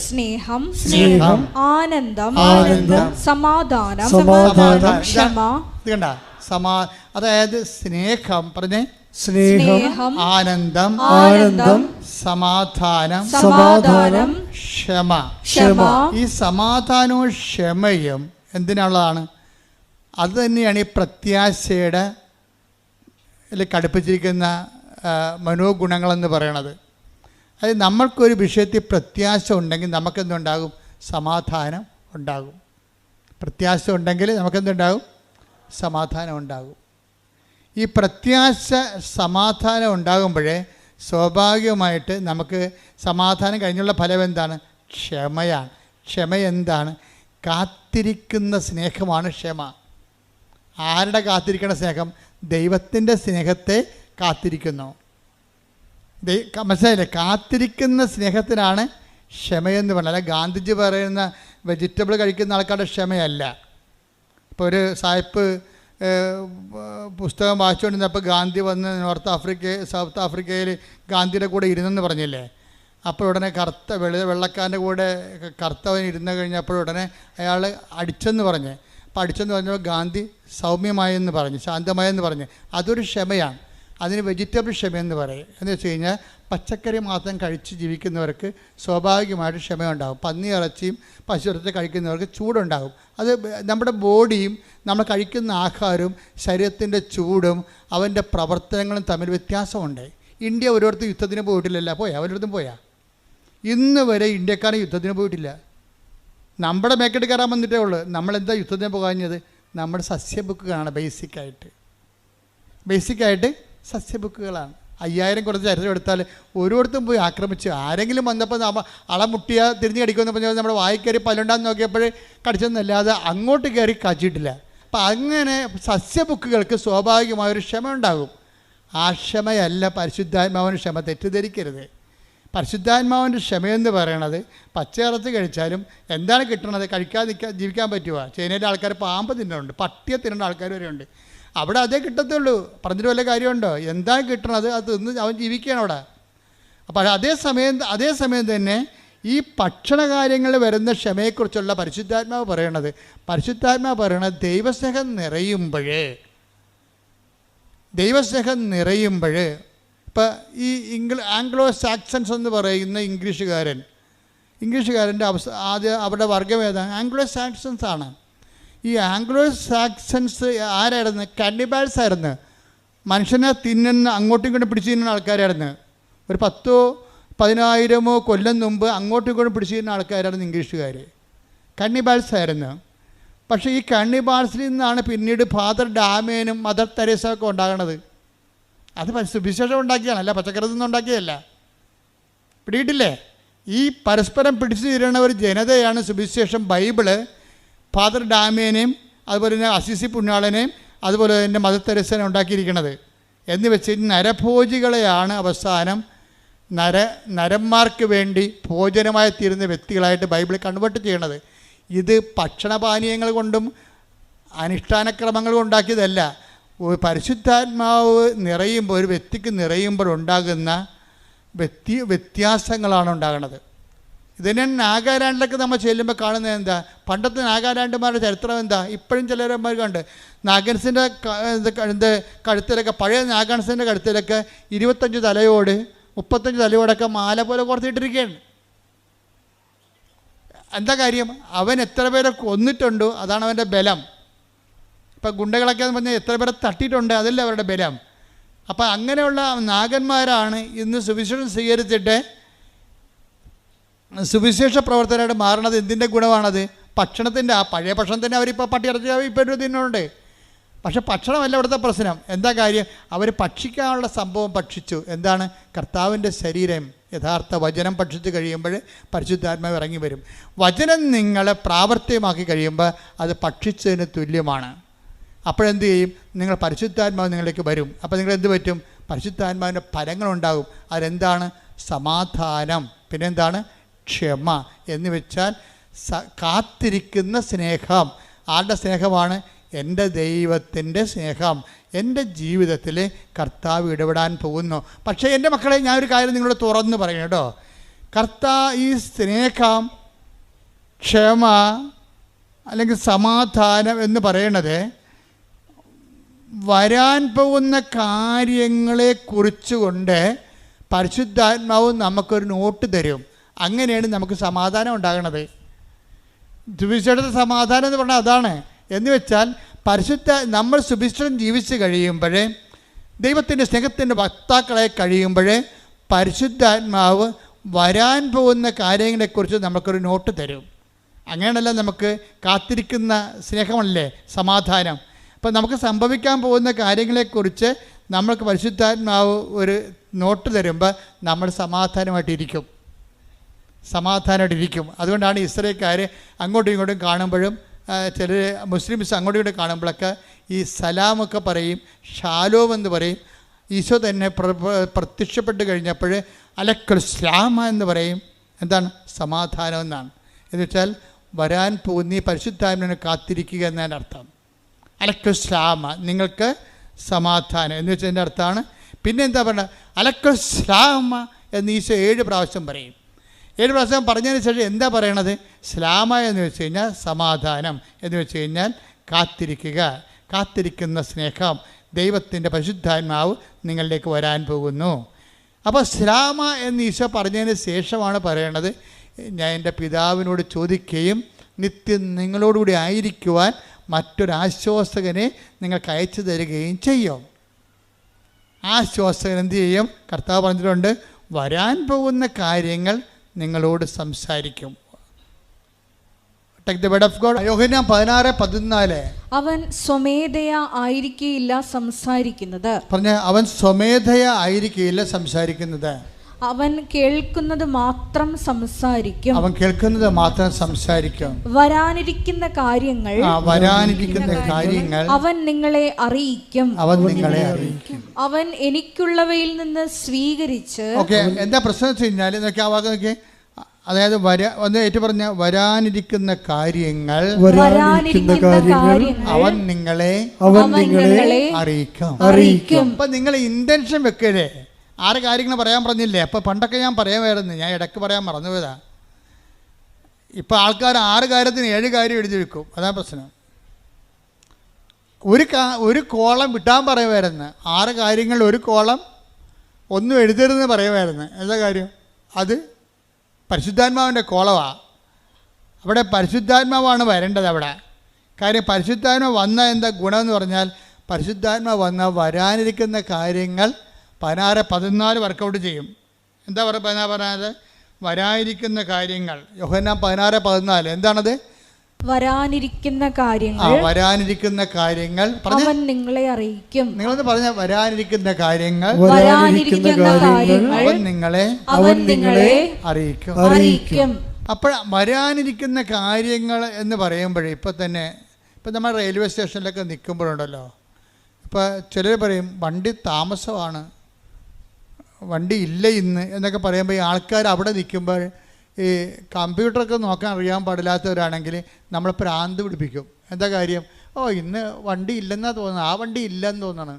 [SPEAKER 2] സ്നേഹം, ആനന്ദം, സമാധാനം, ക്ഷമ.
[SPEAKER 1] ഇത് കണ്ട അതായത് സ്നേഹം പറഞ്ഞേ. ആനന്ദം, സമാധാനം, ക്ഷമ. ഈ സമാധാനവും ക്ഷമയും എന്തിനുള്ളതാണ്? അത് തന്നെയാണ് ഈ പ്രത്യാശയുടെ കടുപ്പിച്ചിരിക്കുന്ന മനോഗുണങ്ങളെന്ന് പറയണത്. അതായത് നമ്മൾക്കൊരു വിഷയത്തിൽ പ്രത്യാശ ഉണ്ടെങ്കിൽ നമുക്കെന്തുണ്ടാകും? സമാധാനം ഉണ്ടാകും. പ്രത്യാശ ഉണ്ടെങ്കിൽ നമുക്കെന്തുണ്ടാകും? സമാധാനം ഉണ്ടാകും. ഈ പ്രത്യാശ സമാധാനം ഉണ്ടാകുമ്പോഴേ സ്വാഭാവികമായിട്ട് നമുക്ക് സമാധാനം കഴിഞ്ഞുള്ള ഫലം എന്താണ്? ക്ഷമയാണ്. ക്ഷമ എന്താണ്? കാത്തിരിക്കുന്ന സ്നേഹമാണ് ക്ഷമ. ആരുടെ കാത്തിരിക്കുന്ന സ്നേഹം? ദൈവത്തിൻ്റെ സ്നേഹത്തെ കാത്തിരിക്കുന്നു. മനസ്സിലായില്ലേ? കാത്തിരിക്കുന്ന സ്നേഹത്തിനാണ് ക്ഷമയെന്ന് പറഞ്ഞാൽ. ഗാന്ധിജി പറയുന്ന വെജിറ്റബിൾ കഴിക്കുന്ന ആൾക്കാരുടെ ക്ഷമയല്ല. ഇപ്പോൾ ഒരു സായിപ്പ് പുസ്തകം വായിച്ചുകൊണ്ടിരുന്നപ്പോൾ ഗാന്ധി വന്ന് സൗത്ത് ആഫ്രിക്കയിൽ ഗാന്ധിയുടെ കൂടെ ഇരുന്നെന്ന് പറഞ്ഞില്ലേ? അപ്പോൾ ഉടനെ വെള്ളക്കാരൻ്റെ കൂടെ കറുത്തവൻ ഇരുന്ന് കഴിഞ്ഞപ്പോൾ ഉടനെ അയാൾ അടിച്ചെന്ന് പറഞ്ഞ്. അപ്പോൾ അടിച്ചെന്ന് പറഞ്ഞപ്പോൾ ഗാന്ധി സൗമ്യമായെന്ന് പറഞ്ഞ്, ശാന്തമായെന്ന് പറഞ്ഞ്. അതൊരു ക്ഷമയാണ്. അതിന് വെജിറ്റബിൾ ക്ഷമയെന്ന് പറയും. എന്ന് വെച്ച് കഴിഞ്ഞാൽ പച്ചക്കറി മാത്രം കഴിച്ച് ജീവിക്കുന്നവർക്ക് സ്വാഭാവികമായിട്ട് ക്ഷമയുണ്ടാകും. പന്നി ഇറച്ചിയും പശു ഇറച്ചി കഴിക്കുന്നവർക്ക് ചൂടുണ്ടാകും. അത് നമ്മുടെ ബോഡിയും നമ്മൾ കഴിക്കുന്ന ആഹാരവും ശരീരത്തിൻ്റെ ചൂടും അവൻ്റെ പ്രവർത്തനങ്ങളും തമ്മിൽ വ്യത്യാസമുണ്ട്. ഇന്ത്യ ഓരോരുത്തർ യുദ്ധത്തിന് പോയിട്ടില്ലല്ല. അവരടുത്തും പോയാ? ഇന്ന് വരെ ഇന്ത്യക്കാരൻ യുദ്ധത്തിന് പോയിട്ടില്ല. നമ്മുടെ മേക്കെട്ട് കയറാൻ വന്നിട്ടേ ഉള്ളൂ. നമ്മളെന്താ യുദ്ധത്തിന് പോകാഞ്ഞത്? നമ്മുടെ സസ്യ ബുക്കുകളാണ് ബേസിക്കായിട്ട് സസ്യ ബുക്കുകളാണ്. 5000 കുറച്ച് ചരിത്രം എടുത്താൽ ഓരോരുത്തരും പോയി ആക്രമിച്ച് ആരെങ്കിലും വന്നപ്പോൾ അള മുട്ടിയ തിരിഞ്ഞ് കടിക്കുമെന്ന് പറഞ്ഞാൽ നമ്മുടെ വായിക്കയറി പല്ലുണ്ടാന്ന് നോക്കിയപ്പോൾ കടിച്ചെന്നല്ലാതെ അങ്ങോട്ട് കയറി കച്ചിട്ടില്ല. അപ്പം അങ്ങനെ സസ്യബുക്കുകൾക്ക് സ്വാഭാവികമായൊരു ക്ഷമ ഉണ്ടാകും. ആ ക്ഷമയല്ല പരിശുദ്ധാത്മാവിന് ക്ഷമ, തെറ്റിദ്ധരിക്കരുത്. പരിശുദ്ധാത്മാവിൻ്റെ ക്ഷമയെന്ന് പറയണത് പച്ചയിറച്ചി കഴിച്ചാലും എന്താണ് കിട്ടണത്? കഴിക്കാതെ ജീവിക്കാൻ പറ്റുമോ? ചൈനയിലെ ആൾക്കാർ പാമ്പ് തിന്നുന്നുണ്ട്, പട്ടിയെ തിന്നുന്ന ആൾക്കാർ വരെ ഉണ്ട്. അവിടെ അതേ കിട്ടത്തുള്ളൂ, പറഞ്ഞിട്ട് വല്ല കാര്യമുണ്ടോ? എന്താണ് കിട്ടണത് അത് തിന്ന് അവൻ ജീവിക്കുകയാണ് അവിടെ. അപ്പോൾ അതേസമയം തന്നെ ഈ ഭക്ഷണ കാര്യങ്ങളിൽ വരുന്ന ക്ഷമയെക്കുറിച്ചുള്ള പരിശുദ്ധാത്മാവ് പറയണത് ദൈവസ്നേഹം നിറയുമ്പോൾ ഇപ്പം ഈ ആംഗ്ലോ സാക്സൺസ് എന്ന് പറയുന്ന ഇംഗ്ലീഷുകാരൻ്റെ അവരുടെ വർഗം ഏതാണ്? ആംഗ്ലോ സാക്സൺസ് ആണ്. ഈ ആംഗ്ലോ സാക്സൺസ് ആരായിരുന്നു? കാനിബാൽസ് ആയിരുന്നു. മനുഷ്യനെ തിന്നുന്ന, അങ്ങോട്ടും ഇങ്ങോട്ടും പിടിച്ചു തിന്നുന്ന ആൾക്കാരായിരുന്നു. ഒരു 10,000-10,000 കൊല്ലം മുമ്പ് അങ്ങോട്ടും ഇങ്ങോട്ടും പിടിച്ചു തിന്നുന്ന ആൾക്കാരായിരുന്നു ഇംഗ്ലീഷുകാർ. കാനിബാൽസ് ആയിരുന്നു. പക്ഷേ ഈ കാനിബാൽസിൽ നിന്നാണ് പിന്നീട് ഫാദർ ഡാമേനും മദർ തെരേസ ഒക്കെ ഉണ്ടാകണത്. അത് സുവിശേഷം ഉണ്ടാക്കിയാണ്, അല്ല പച്ചക്കറിയിൽ നിന്ന് ഉണ്ടാക്കിയതല്ല. പിടിയിട്ടില്ലേ? ഈ പരസ്പരം പിടിച്ചു തീരുന്ന ഒരു ജനതയാണ് സുവിശേഷം, ബൈബിള്, ഫാദർ ഡാമേനെയും അതുപോലെ തന്നെ അസിസി പുണ്യാളനെയും അതുപോലെ തന്നെ മദർ തെരേസനെ ഉണ്ടാക്കിയിരിക്കുന്നത്. എന്ന് വെച്ച് നരഭോജികളെയാണ് അവസാനം നരന്മാർക്ക് വേണ്ടി ഭോജനമായി തീരുന്ന വ്യക്തികളായിട്ട് ബൈബിൾ കൺവേർട്ട് ചെയ്യണത്. ഇത് ഭക്ഷണപാനീയങ്ങൾ കൊണ്ടും അനുഷ്ഠാനക്രമങ്ങൾ ഉണ്ടാക്കിയതല്ല. പരിശുദ്ധാത്മാവ് നിറയുമ്പോൾ, ഒരു വ്യക്തിക്ക് നിറയുമ്പോഴുണ്ടാകുന്ന വ്യത്യാസങ്ങളാണ് ഉണ്ടാകുന്നത്. ഇതിനെ നാഗാലാൻഡിലൊക്കെ നമ്മൾ ചെല്ലുമ്പോൾ കാണുന്നത് എന്താ? പണ്ടത്തെ നാഗാലാൻഡുമാരുടെ ചരിത്രം എന്താ? ഇപ്പോഴും ചിലരന്മാർ കണ്ട് നാഗൻസിൻ്റെ കഴുത്തിലൊക്കെ, പഴയ നാഗൻസിൻ്റെ കഴുത്തിലൊക്കെ 25 തലയോട് 35 തലയോടൊക്കെ മാല പോലെ കോർത്തിട്ടിരിക്കുകയാണ്. എന്താ കാര്യം? അവൻ എത്ര പേരെ കൊന്നിട്ടുണ്ടോ അതാണ് അവൻ്റെ ബലം. ഇപ്പം ഗുണ്ടകളൊക്കെ എന്ന് പറഞ്ഞാൽ എത്ര പേരെ തട്ടിയിട്ടുണ്ട്, അതല്ല അവരുടെ ബലം. അപ്പം അങ്ങനെയുള്ള നാഗന്മാരാണ് ഇന്ന് സുവിശേഷം സ്വീകരിച്ചിട്ട് സുവിശേഷ പ്രവർത്തനമായിട്ട് മാറണത്. എന്തിൻ്റെ ഗുണമാണത്? ഭക്ഷണത്തിൻ്റെ. ആ പഴയ ഭക്ഷണത്തിൻ്റെ അവരിപ്പോൾ പട്ടിയിറച്ചി ഇപ്പോൾ തിന്നുന്നുണ്ട്. പക്ഷെ ഭക്ഷണമല്ല ഇവിടുത്തെ പ്രശ്നം. എന്താ കാര്യം? അവർ ഭക്ഷിക്കാനുള്ള സംഭവം ഭക്ഷിച്ചു. എന്താണ്? കർത്താവിൻ്റെ ശരീരം, യഥാർത്ഥ വചനം ഭക്ഷിച്ച് കഴിയുമ്പോൾ പരിശുദ്ധാത്മാവ് ഇറങ്ങി വരും. വചനം നിങ്ങളെ പ്രാവർത്തികമാക്കി കഴിയുമ്പോൾ അത് ഭക്ഷിച്ചതിന് തുല്യമാണ്. അപ്പോഴെന്ത് ചെയ്യും? നിങ്ങൾ പരിശുദ്ധാത്മാവ് നിങ്ങളിലേക്ക് വരും. അപ്പോൾ നിങ്ങൾ എന്ത് പറ്റും? പരിശുദ്ധാത്മാവിൻ്റെ ഫലങ്ങളുണ്ടാകും. അതെന്താണ്? സമാധാനം, പിന്നെന്താണ്? ക്ഷമ. എന്ന് വെച്ചാൽ കാത്തിരിക്കുന്ന സ്നേഹം. ആരുടെ സ്നേഹമാണ്? എൻ്റെ ദൈവത്തിൻ്റെ സ്നേഹം. എൻ്റെ ജീവിതത്തിൽ കർത്താവ് ഇടപെടാൻ പോകുന്നു. പക്ഷേ എൻ്റെ മക്കളെ, ഞാനൊരു കാര്യം നിങ്ങളോട് തുറന്ന് പറയണം കേട്ടോ. ഈ സ്നേഹം, ക്ഷമ അല്ലെങ്കിൽ സമാധാനം എന്ന് പറയണത് വരാൻ പോകുന്ന കാര്യങ്ങളെ കുറിച്ചുകൊണ്ട് പരിശുദ്ധാത്മാവ് നമുക്കൊരു നോട്ട് തരും. അങ്ങനെയാണ് നമുക്ക് സമാധാനം ഉണ്ടാകണത്. സുവിശേഷത്തെ സമാധാനം എന്ന് പറഞ്ഞാൽ അതാണ്. എന്ന് വെച്ചാൽ നമ്മൾ സുവിശേഷം ജീവിച്ച് കഴിയുമ്പോൾ, ദൈവത്തിൻ്റെ സ്നേഹത്തിൻ്റെ വക്താക്കളെ കഴിയുമ്പോൾ, പരിശുദ്ധാത്മാവ് വരാൻ പോകുന്ന കാര്യങ്ങളെക്കുറിച്ച് നമുക്കൊരു നോട്ട് തരും. അങ്ങനെയല്ല നമുക്ക് കാത്തിരിക്കുന്ന സ്നേഹമല്ലേ സമാധാനം. അപ്പം നമുക്ക് സംഭവിക്കാൻ പോകുന്ന കാര്യങ്ങളെക്കുറിച്ച് നമ്മൾക്ക് പരിശുദ്ധാത്മാവ് ഒരു നോട്ട് തരുമ്പോൾ നമ്മൾ സമാധാനമായിട്ടിരിക്കും. അതുകൊണ്ടാണ് ഇസ്രായേൽക്കാർ അങ്ങോട്ടും ഇങ്ങോട്ടും കാണുമ്പോഴും, ചിലർ മുസ്ലിംസ് അങ്ങോട്ടും ഇങ്ങോട്ടും കാണുമ്പോഴൊക്കെ ഈ സലാമൊക്കെ പറയും, ഷാലോം എന്ന് പറയും. ഈശോ തന്നെ പ്രത്യക്ഷപ്പെട്ട് കഴിഞ്ഞപ്പോൾ അലക്കുസ്ലാമ എന്ന് പറയും. എന്താണ്? സമാധാനം എന്നാണ്. എന്ന് വെച്ചാൽ വരാൻ പോകുന്ന ഈ പരിശുദ്ധാത്മാവിനെ കാത്തിരിക്കുക എന്നതിൻ്റെ അർത്ഥം. അലക്കുസ്ലാമ, നിങ്ങൾക്ക് സമാധാനം എന്ന് വെച്ചതിൻ്റെ അർത്ഥമാണ്. പിന്നെ എന്താ പറയുക? അലക്കുസ്ലാമ എന്ന് ഈശോ 7 പ്രാവശ്യം പറയും. 7 പ്രാവശ്യം പറഞ്ഞതിന് ശേഷം എന്താ പറയണത്? സ്ലാമ എന്ന് വെച്ച് കഴിഞ്ഞാൽ സമാധാനം, എന്ന് വെച്ച് കഴിഞ്ഞാൽ കാത്തിരിക്കുന്ന സ്നേഹം. ദൈവത്തിൻ്റെ പരിശുദ്ധാത്മാവ് നിങ്ങളിലേക്ക് വരാൻ പോകുന്നു. അപ്പോൾ സ്ലാമ എന്ന് ഈശോ പറഞ്ഞതിന് ശേഷമാണ് പറയണത്, ഞാൻ എൻ്റെ പിതാവിനോട് ചോദിക്കുകയും നിത്യം നിങ്ങളോടുകൂടി ആയിരിക്കുവാൻ മറ്റൊരാശ്വാസകനെ നിങ്ങൾക്ക് അയച്ചു തരികയും ചെയ്യും. ആശ്വാസകൻ എന്ത് ചെയ്യും? കർത്താവ് പറഞ്ഞിട്ടുണ്ട്, വരാൻ പോകുന്ന കാര്യങ്ങൾ നിങ്ങളോട് സംസാരിക്കും. Take the word of God. യോഹന്നാൻ 16:14.
[SPEAKER 2] അവൻ സ്വമേധയാ ആയിരിക്കുകയില്ല സംസാരിക്കുന്നത്.
[SPEAKER 1] പറഞ്ഞ അവൻ സ്വമേധയാ ആയിരിക്കുകയില്ല സംസാരിക്കുന്നത്.
[SPEAKER 2] അവൻ കേൾക്കുന്നത് മാത്രം സംസാരിക്കും.
[SPEAKER 1] അവൻ കേൾക്കുന്നത് മാത്രം സംസാരിക്കും.
[SPEAKER 2] വരാനിരിക്കുന്ന കാര്യങ്ങൾ അവൻ നിങ്ങളെ അറിയിക്കും. അവൻ എനിക്കുള്ളവയിൽ നിന്ന് സ്വീകരിച്ച്.
[SPEAKER 1] ഓക്കെ, എന്താ പ്രശ്നം വെച്ച് കഴിഞ്ഞാൽ നോക്കി ആ വാക്ക് നോക്കി, അതായത് ഒന്ന് ഏറ്റു പറഞ്ഞ വരാനിരിക്കുന്ന കാര്യങ്ങൾ അവൻ നിങ്ങളെ അറിയിക്കും. അപ്പൊ നിങ്ങൾ ഇന്റൻഷൻ വെക്കരുത്. 6 കാര്യങ്ങൾ പറയാൻ പറഞ്ഞില്ലേ? അപ്പോൾ പണ്ടൊക്കെ ഞാൻ പറയാമായിരുന്നു, ഞാൻ ഇടയ്ക്ക് പറയാൻ മറന്നുപോയതാ. ഇപ്പോൾ ആൾക്കാർ 6 കാര്യത്തിന് 7 കാര്യം എഴുതി വെക്കും. അതാണ് പ്രശ്നം. ഒരു കോളം വിട്ടാൻ പറയുമായിരുന്നു. 6 കാര്യങ്ങൾ ഒരു കോളം ഒന്നും എഴുതരുതെന്ന് പറയുമായിരുന്നു. എന്താ കാര്യം? അത് പരിശുദ്ധാത്മാവിൻ്റെ കോളമാണ്. അവിടെ പരിശുദ്ധാത്മാവാണ് വരേണ്ടത് അവിടെ. കാര്യം പരിശുദ്ധാത്മാവ് വന്ന എന്താ ഗുണമെന്ന് പറഞ്ഞാൽ, പരിശുദ്ധാത്മാവ് വന്ന വരാനിരിക്കുന്ന കാര്യങ്ങൾ 16-14 വർക്കൗട്ട് ചെയ്യും. എന്താ പറഞ്ഞത്? വരാനിരിക്കുന്ന കാര്യങ്ങൾ. യോഹന്നാൻ 16:14 എന്താണത്?
[SPEAKER 2] വരാനിരിക്കുന്ന കാര്യങ്ങൾ അവൻ നിങ്ങളെ അറിയിക്കും.
[SPEAKER 1] നിങ്ങളൊന്ന് പറഞ്ഞ വരാനിരിക്കുന്ന കാര്യങ്ങൾ
[SPEAKER 2] അവൻ നിങ്ങളെ അറിയിക്കും.
[SPEAKER 1] അപ്പോൾ വരാനിരിക്കുന്ന കാര്യങ്ങൾ എന്ന് പറയുമ്പോഴേ ഇപ്പം നമ്മൾ റെയിൽവേ സ്റ്റേഷനിലൊക്കെ നിൽക്കുമ്പോഴുണ്ടല്ലോ, ഇപ്പോൾ ചിലർ പറയും വണ്ടി താമസമാണ്, വണ്ടി ഇല്ല ഇന്ന് എന്നൊക്കെ പറയുമ്പോൾ ഈ ആൾക്കാർ അവിടെ നിൽക്കുമ്പോൾ ഈ കമ്പ്യൂട്ടറൊക്കെ നോക്കാൻ അറിയാൻ പാടില്ലാത്തവരാണെങ്കിൽ നമ്മൾ പ്രാന്ത് പിടിപ്പിക്കും. എന്താ കാര്യം? ഇന്ന് വണ്ടി ഇല്ലെന്നാണ് തോന്നുന്നത്, ആ വണ്ടി ഇല്ലെന്ന് തോന്നണം.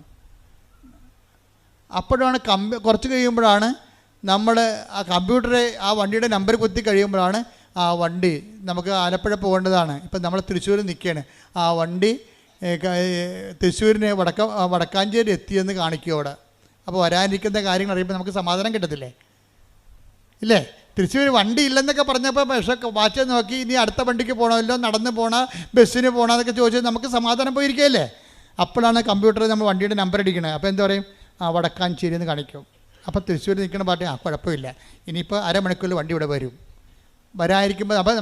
[SPEAKER 1] അപ്പോഴാണ് കുറച്ച് കഴിയുമ്പോഴാണ് നമ്മൾ ആ കമ്പ്യൂട്ടറെ ആ വണ്ടിയുടെ നമ്പർ കുത്തി കഴിയുമ്പോഴാണ് ആ വണ്ടി നമുക്ക് ആലപ്പുഴ പോകേണ്ടതാണ്. ഇപ്പം നമ്മൾ തൃശ്ശൂർ നിൽക്കുകയാണ്, ആ വണ്ടി തൃശ്ശൂരിന് വടക്കാഞ്ചേരി എത്തിയെന്ന് കാണിക്കും അവിടെ. അപ്പോൾ വരാനിരിക്കുന്ന കാര്യങ്ങൾ അറിയുമ്പോൾ നമുക്ക് സമാധാനം കിട്ടത്തില്ലേ? ഇല്ലേ? തൃശ്ശൂർ വണ്ടി ഇല്ലെന്നൊക്കെ പറഞ്ഞപ്പോൾ പക്ഷേ വാച്ച് നോക്കി ഇനി അടുത്ത വണ്ടിക്ക് പോകണമല്ലോ, നടന്ന് പോകണ, ബസ്സിന് പോകണമെന്നൊക്കെ ചോദിച്ചാൽ നമുക്ക് സമാധാനം പോയിരിക്കുകയല്ലേ? അപ്പോഴാണ് കമ്പ്യൂട്ടറിൽ നമ്മൾ വണ്ടിയുടെ നമ്പർ അടിക്കണത്. അപ്പോൾ എന്താ പറയും? വടക്കാഞ്ചേരി എന്ന് കാണിക്കും. അപ്പോൾ തൃശ്ശൂർ നിൽക്കുന്ന പാർട്ടി കുഴപ്പമില്ല, ഇനിയിപ്പോൾ അരമണിക്കൂറിൽ വണ്ടി ഇവിടെ വരും. വരാതിരിക്കുമ്പോൾ അപ്പോൾ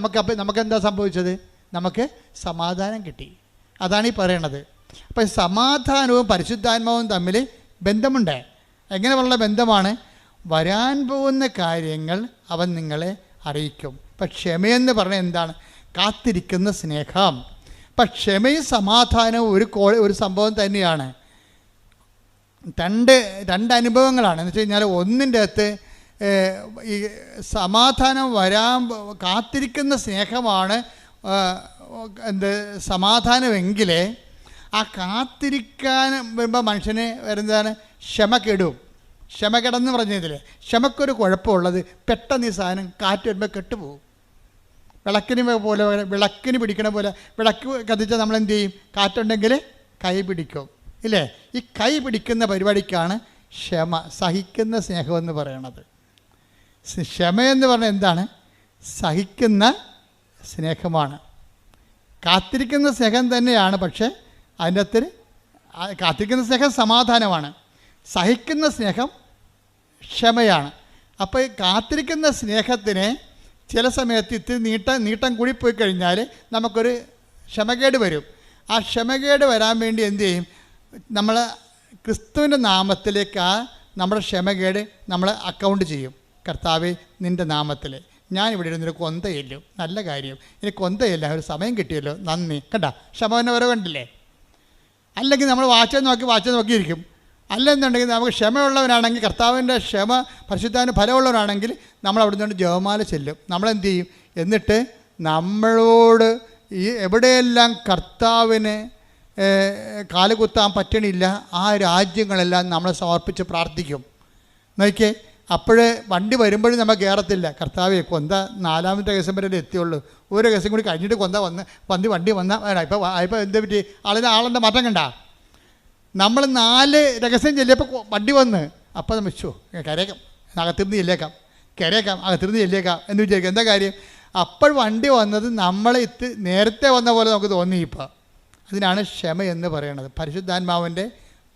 [SPEAKER 1] നമുക്ക് എന്താ സംഭവിച്ചത്? നമുക്ക് സമാധാനം കിട്ടി. അതാണ് ഈ പറയണത്. അപ്പോൾ സമാധാനവും പരിശുദ്ധാത്മാവും തമ്മിൽ ബന്ധമുണ്ട്. എങ്ങനെ ഉള്ള ബന്ധമാണ്? വരാൻ പോകുന്ന കാര്യങ്ങൾ അവൻ നിങ്ങളെ അറിയിക്കും. ഇപ്പം ക്ഷമയെന്ന് പറഞ്ഞാൽ എന്താണ്? കാത്തിരിക്കുന്ന സ്നേഹം. അപ്പം ക്ഷമയും സമാധാനവും ഒരു സംഭവം തന്നെയാണ്. രണ്ട് അനുഭവങ്ങളാണ്. എന്ന് വെച്ച് കഴിഞ്ഞാൽ ഒന്നിൻ്റെ അകത്ത് ഈ സമാധാനം കാത്തിരിക്കുന്ന സ്നേഹമാണ് സമാധാനമെങ്കിൽ ആ കാത്തിരിക്കാൻ വരുമ്പോൾ മനുഷ്യന് വരുന്നതാണ് ക്ഷമ കെടും. ക്ഷമ കെടെന്ന് പറഞ്ഞതില്ലേ, ക്ഷമക്കൊരു കുഴപ്പമുള്ളത് പെട്ടെന്ന് ഈ സാധനം കാറ്റ് വരുമ്പോൾ കെട്ടുപോകും. വിളക്കിന് പിടിക്കണ പോലെ വിളക്ക് കത്തിച്ചാൽ നമ്മളെന്ത് ചെയ്യും? കാറ്റുണ്ടെങ്കിൽ കൈ പിടിക്കും, ഇല്ലേ? ഈ കൈ പിടിക്കുന്ന പരിപാടിക്കാണ് ക്ഷമ, സഹിക്കുന്ന സ്നേഹമെന്ന് പറയണത്. ക്ഷമയെന്ന് പറഞ്ഞാൽ എന്താണ്? സഹിക്കുന്ന സ്നേഹമാണ്. കാത്തിരിക്കുന്ന സ്നേഹം തന്നെയാണ്, പക്ഷേ അതിൻ്റെ അകത്ത് കാത്തിരിക്കുന്ന സ്നേഹം സമാധാനമാണ്, സഹിക്കുന്ന സ്നേഹം ക്ഷമയാണ്. അപ്പോൾ ഈ കാത്തിരിക്കുന്ന സ്നേഹത്തിന് ചില സമയത്ത് ഇത്തിരി നീട്ടം കൂടിപ്പോയി കഴിഞ്ഞാൽ നമുക്കൊരു ക്ഷമകേട് വരും. ആ ക്ഷമകേട് വരാൻ വേണ്ടി എന്തു ചെയ്യും? നമ്മൾ ക്രിസ്തുവിൻ്റെ നാമത്തിലേക്ക് നമ്മുടെ ക്ഷമകേട് നമ്മൾ അക്കൗണ്ട് ചെയ്യും. കർത്താവേ, നിൻ്റെ നാമത്തിൽ ഞാനിവിടെ ഇരുന്നൊരു കൊന്തയില്ലോ, നല്ല കാര്യം, ഇനി കൊന്തയില്ല, ഒരു സമയം കിട്ടിയല്ലോ, നന്ദി. കണ്ട ക്ഷമ വരെ കണ്ടില്ലേ? അല്ലെങ്കിൽ നമ്മൾ വാച്ച് നോക്കിയിരിക്കും. അല്ലെന്നുണ്ടെങ്കിൽ നമുക്ക് ക്ഷമയുള്ളവനാണെങ്കിൽ, കർത്താവിൻ്റെ ക്ഷമ പരിശുദ്ധാവിൻ്റെ ഫലമുള്ളവരാണെങ്കിൽ നമ്മൾ അവിടെ നിന്ന് ജപമാല ചെല്ലും. നമ്മളെന്ത് ചെയ്യും? എന്നിട്ട് നമ്മളോട് ഈ എവിടെയെല്ലാം കർത്താവിന് കാലുകുത്താൻ പറ്റണില്ല ആ രാജ്യങ്ങളെല്ലാം നമ്മളെ സമർപ്പിച്ച് പ്രാർത്ഥിക്കും. നോക്കിയേ, അപ്പോഴേ വണ്ടി വരുമ്പോഴും നമ്മൾ കയറത്തില്ല. കർത്താവേ, കൊന്ത 4ാമത്തെ ദിവസം വരെ എത്തിയുള്ളൂ, ഒരു ദിവസം കൂടി കഴിഞ്ഞിട്ട് കൊന്ത വണ്ടി വന്നാൽ ഇപ്പോൾ എന്താ പറ്റി? ആളെൻ്റെ മാറ്റം കണ്ട. നമ്മൾ 4 രഹസ്യം ചെല്ലിയപ്പോൾ വണ്ടി വന്ന്, അപ്പോൾ നമ്മൾ കരയേക്കാം, അകത്തിരുന്ന് കരയേക്കാം, അകത്തിരുന്ന് ചെല്ലിയേക്കാം എന്ന് വിചാരിക്കും. എന്താ കാര്യം? അപ്പോൾ വണ്ടി വന്നത് നമ്മളെ നേരത്തെ വന്ന പോലെ നമുക്ക് തോന്നി. ഇപ്പോൾ അതിനാണ് ക്ഷമ എന്ന് പറയുന്നത്. പരിശുദ്ധാത്മാവിൻ്റെ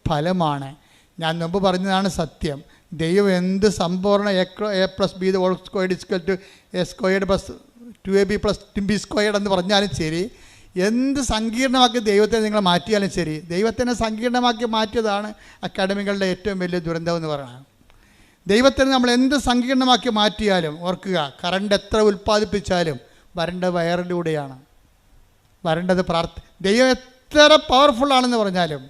[SPEAKER 1] ഫലമാണ്. ഞാൻ മുമ്പ് പറഞ്ഞതാണ് സത്യം. ദൈവം എന്ത് സമ്പൂർണ്ണ A+B² = A² + 2ab+2b² എന്ന് പറഞ്ഞാലും ശരി, എന്ത് സങ്കീർണമാക്കി ദൈവത്തെ നിങ്ങൾ മാറ്റിയാലും ശരി, ദൈവത്തിനെ സങ്കീർണമാക്കി മാറ്റിയതാണ് അക്കാഡമികളുടെ ഏറ്റവും വലിയ ദുരന്തം എന്ന് പറയുന്നത്. ദൈവത്തിന് നമ്മൾ എന്ത് സങ്കീർണമാക്കി മാറ്റിയാലും ഓർക്കുക, കറണ്ട് എത്ര ഉൽപ്പാദിപ്പിച്ചാലും വരേണ്ടത് വയറിലൂടെയാണ്. വരേണ്ടത് ദൈവം എത്ര പവർഫുള്ളാണെന്ന് പറഞ്ഞാലും,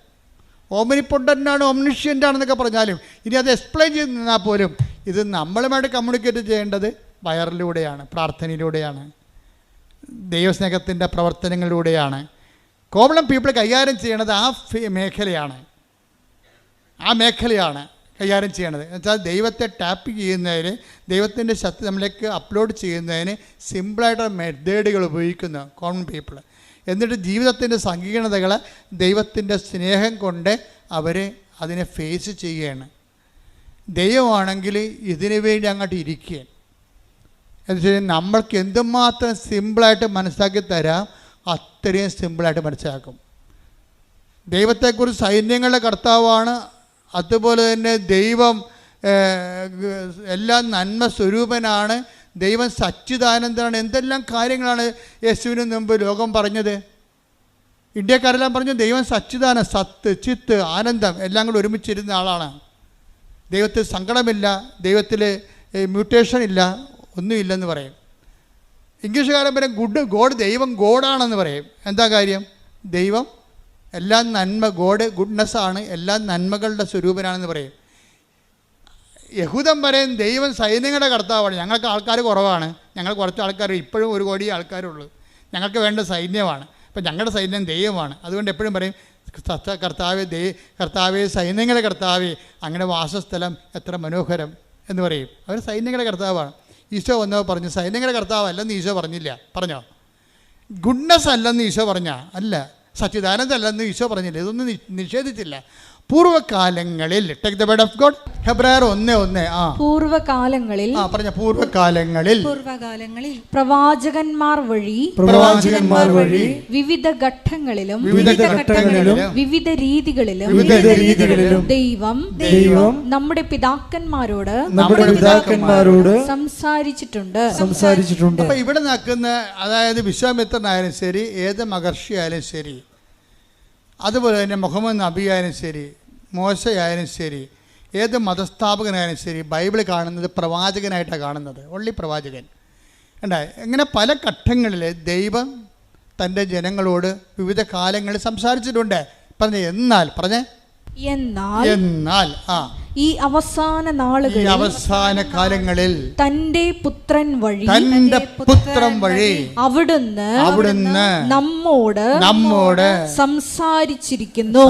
[SPEAKER 1] ഓമിനിപ്പൊട്ടൻ്റാണ്, ഓംനിഷ്യൻ്റ് ആണെന്നൊക്കെ പറഞ്ഞാലും, ഇനി അത് എക്സ്പ്ലെയിൻ ചെയ്ത് നിന്നാൽ പോലും ഇത് നമ്മളുമായിട്ട് കമ്മ്യൂണിക്കേറ്റ് ചെയ്യേണ്ടത് വയറിലൂടെയാണ്, പ്രാർത്ഥനയിലൂടെയാണ്, ദൈവസ്നേഹത്തിൻ്റെ പ്രവർത്തനങ്ങളിലൂടെയാണ്. കോമൺ പീപ്പിൾ കൈകാര്യം ചെയ്യണത് ആ മേഖലയാണ് കൈകാര്യം ചെയ്യണത്. എന്നുവെച്ചാൽ ദൈവത്തെ ടാപ്പ് ചെയ്യുന്നതിന്, ദൈവത്തിൻ്റെ ശക്തി നമ്മളിലേക്ക് അപ്ലോഡ് ചെയ്യുന്നതിന് സിമ്പിളായിട്ടുള്ള മെത്തേഡുകൾ ഉപയോഗിക്കുന്നു കോമൺ പീപ്പിൾ. എന്നിട്ട് ജീവിതത്തിൻ്റെ സങ്കീർണതകളെ ദൈവത്തിൻ്റെ സ്നേഹം കൊണ്ട് അവർ അതിനെ ഫേസ് ചെയ്യുകയാണ്. ദൈവമാണെങ്കിൽ ഇതിനു വേണ്ടി അങ്ങോട്ട് ഇരിക്കുകയാണ്. എന്ന് വെച്ചാൽ നമ്മൾക്ക് എന്തുമാത്രം സിമ്പിളായിട്ട് മനസ്സിലാക്കി തരാം അത്രയും സിമ്പിളായിട്ട് മനസ്സിലാക്കും. ദൈവത്തെക്കുറിച്ച് സൈന്യങ്ങളുടെ കർത്താവാണ്, അതുപോലെ തന്നെ ദൈവം എല്ലാം നന്മ സ്വരൂപനാണ്, ദൈവം സച്ചിദാനന്ദനാണ്, എന്തെല്ലാം കാര്യങ്ങളാണ് യേശുവിന് മുമ്പ് ലോകം പറഞ്ഞത്. ഇന്ത്യക്കാരെല്ലാം പറഞ്ഞു ദൈവം സച്ചിദാനന്ദ, സത്ത്, ചിത്ത്, ആനന്ദം എല്ലാം കൂടെ ഒരുമിച്ചിരുന്ന ആളാണ്. ദൈവത്തിൽ സങ്കടമില്ല, ദൈവത്തിൽ മ്യൂട്ടേഷൻ ഇല്ല, ഒന്നുമില്ലെന്ന് പറയും. ഇംഗ്ലീഷുകാരൻ പറയും ഗോഡ്, ദൈവം ഗോഡാണെന്ന് പറയും. എന്താ കാര്യം? ദൈവം എല്ലാം നന്മ, ഗുഡ്നെസ്സാണ്, എല്ലാം നന്മകളുടെ സ്വരൂപനാണെന്ന് പറയും. യഹൂദൻ പറയും ദൈവം സൈന്യങ്ങളുടെ കർത്താവാണ്, ഞങ്ങൾക്ക് ആൾക്കാർ കുറവാണ്, ഞങ്ങൾ കുറച്ച് ആൾക്കാർ, ഇപ്പോഴും 1 കോടി ആൾക്കാരുള്ളൂ, ഞങ്ങൾക്ക് വേണ്ട സൈന്യമാണ്, അപ്പം ഞങ്ങളുടെ സൈന്യം ദൈവമാണ്. അതുകൊണ്ട് എപ്പോഴും പറയും കർത്താവേ സൈന്യങ്ങളുടെ കർത്താവേ, അങ്ങനെ വാസസ്ഥലം എത്ര മനോഹരം എന്ന് പറയും. അവർ സൈന്യങ്ങളുടെ കർത്താവാണ്. ഈശോ വന്നപ്പോൾ പറഞ്ഞു സൈന്യങ്ങളുടെ കർത്താവ് അല്ലെന്ന് ഈശോ പറഞ്ഞില്ല. പറഞ്ഞോ? ഗുഡ്നെസ് അല്ലെന്ന് ഈശോ പറഞ്ഞാൽ അല്ല, സച്ചിദാനന്ദ അല്ലെന്ന് ഈശോ പറഞ്ഞില്ല, ഇതൊന്നും നിഷേധിച്ചില്ല. പൂർവ്വകാലങ്ങളിൽ take the word of God, ഹെബ്രായർ 1:1.
[SPEAKER 2] പൂർവ്വകാലങ്ങളിൽ പ്രവാചകന്മാർ വഴി വിവിധ ഘട്ടങ്ങളിലും വിവിധ രീതികളിലും ദൈവം നമ്മുടെ പിതാക്കന്മാരോട് സംസാരിച്ചിട്ടുണ്ട്.
[SPEAKER 1] അപ്പൊ ഇവിടെ നിൽക്കുന്ന, അതായത് വിശ്വാമിത്രനായാലും ശരി, ഏത് മഹർഷിയായാലും ശരി, അതുപോലെ തന്നെ മുഹമ്മദ് നബി ആയാലും ശരി, മോശയായാലും ശരി, ഏത് മതസ്ഥാപകനായാലും ശരി, ബൈബിൾ കാണുന്നത് പ്രവാചകനായിട്ടാണ് കാണുന്നത്. ഒള്ളി പ്രവാചകൻ. ഉണ്ടായി ഇങ്ങനെ പല ഘട്ടങ്ങളിൽ ദൈവം തൻ്റെ ജനങ്ങളോട് വിവിധ കാലങ്ങളിൽ സംസാരിച്ചിട്ടുണ്ട്. എന്നാൽ
[SPEAKER 2] ഈ അവസാന നാളുകളിൽ,
[SPEAKER 1] അവസാന കാലങ്ങളിൽ
[SPEAKER 2] തന്റെ പുത്രൻ വഴി അവിടുന്ന് നമ്മോട് സംസാരിച്ചിരിക്കുന്നു.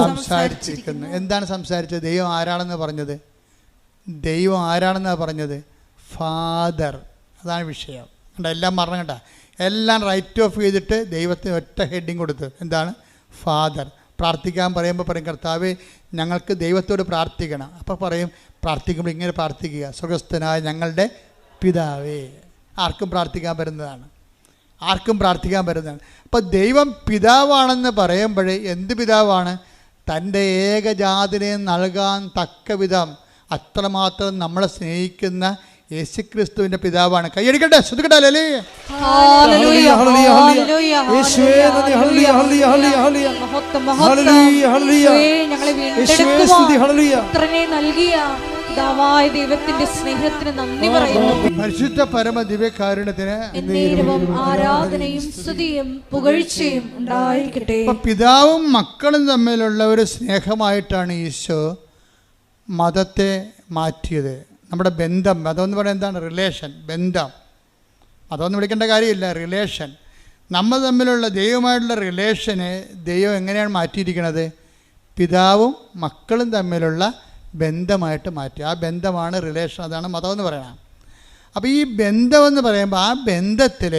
[SPEAKER 1] എന്താണ് സംസാരിച്ചത്? ദൈവം ആരാണെന്ന് പറഞ്ഞത്? ഫാദർ. അതാണ് വിഷയം. എല്ലാം മറന്നു കേട്ടാ, എല്ലാം റൈറ്റ് ഓഫ് ചെയ്തിട്ട് ദൈവത്തിന് ഒറ്റ ഹെഡിങ് കൊടുത്ത്. എന്താണ്? ഫാദർ. പ്രാർത്ഥിക്കാൻ പറയുമ്പോൾ പറയും കർത്താവേ ഞങ്ങൾക്ക് ദൈവത്തോട് പ്രാർത്ഥിക്കണം. അപ്പോൾ പറയും പ്രാർത്ഥിക്കുമ്പോൾ ഇങ്ങനെ പ്രാർത്ഥിക്കുക, സ്വർഗ്ഗസ്ഥനായ ഞങ്ങളുടെ പിതാവേ. ആർക്കും പ്രാർത്ഥിക്കാൻ പറ്റുന്നതാണ്. അപ്പോൾ ദൈവം പിതാവാണെന്ന് പറയുമ്പോഴേ എന്ത് പിതാവാണ്? തൻ്റെ ഏകജാതനെ നൽകാൻ തക്ക വിധം അത്രമാത്രം നമ്മളെ സ്നേഹിക്കുന്ന യേശുക്രിസ്തുവിന്റെ പിതാവാണ്. കൈയടിക്കട്ടെ, ശ്രദ്ധിക്കട്ടെ.
[SPEAKER 2] ദൈവത്തിന്റെ സ്നേഹത്തിന് നന്ദി പറയുന്നു.
[SPEAKER 1] പരിശുദ്ധ പരമ ദിവ്യകാരുണ്യത്തിന്
[SPEAKER 2] ആരാധനയും സ്തുതിയും പുകഴ്ചയും ഉണ്ടായിരിക്കട്ടെ.
[SPEAKER 1] പിതാവും മക്കളും തമ്മിലുള്ള ഒരു സ്നേഹമായിട്ടാണ് ഈശോ മതത്തെ മാറ്റിയത്. നമ്മുടെ ബന്ധം, മതമെന്ന് പറയുന്നത് എന്താണ്? റിലേഷൻ, ബന്ധം. മതമൊന്നും വിളിക്കേണ്ട കാര്യമില്ല, റിലേഷൻ. നമ്മൾ തമ്മിലുള്ള ദൈവമായിട്ടുള്ള റിലേഷനെ ദൈവം എങ്ങനെയാണ് മാറ്റിയിരിക്കുന്നത്? പിതാവും മക്കളും തമ്മിലുള്ള ബന്ധമായിട്ട് മാറ്റി. ആ ബന്ധമാണ് റിലേഷൻ, അതാണ് മതമെന്ന് പറയണം. അപ്പോൾ ഈ ബന്ധമെന്ന് പറയുമ്പോൾ ആ ബന്ധത്തിൽ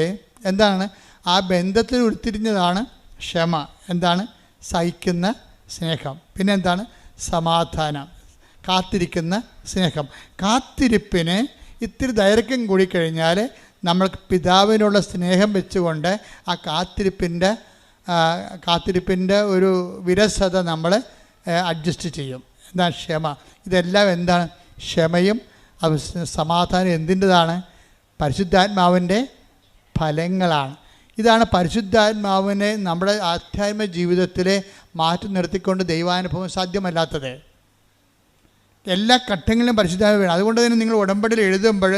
[SPEAKER 1] എന്താണ്? ആ ബന്ധത്തിൽ ഉരുത്തിരിഞ്ഞതാണ് ക്ഷമ. എന്താണ്? സഹിക്കുന്ന സ്നേഹം. പിന്നെ എന്താണ്? സമാധാനം, കാത്തിരിക്കുന്ന സ്നേഹം. കാത്തിരിപ്പിന് ഇത്തിരി ദൈർഘ്യം കൂടിക്കഴിഞ്ഞാൽ നമ്മൾക്ക് പിതാവിനുള്ള സ്നേഹം വെച്ചുകൊണ്ട് ആ കാത്തിരിപ്പിൻ്റെ ഒരു വിരസത നമ്മൾ അഡ്ജസ്റ്റ് ചെയ്യും. എന്താണ്? ക്ഷമ. ഇതെല്ലാം എന്താണ്? ക്ഷമയും സമാധാനം എന്തിൻ്റെതാണ്? പരിശുദ്ധാത്മാവിൻ്റെ ഫലങ്ങളാണ്. ഇതാണ് പരിശുദ്ധാത്മാവിനെ നമ്മുടെ ആധ്യാത്മിക ജീവിതത്തിൽ മാറ്റി നിർത്തിക്കൊണ്ട് ദൈവാനുഭവം സാധ്യമല്ലാത്തത്. എല്ലാ ഘട്ടങ്ങളിലും പരിശുദ്ധാത്മാവ് വേണം. അതുകൊണ്ട് തന്നെ നിങ്ങൾ ഉടമ്പടിയിൽ എഴുതുമ്പോൾ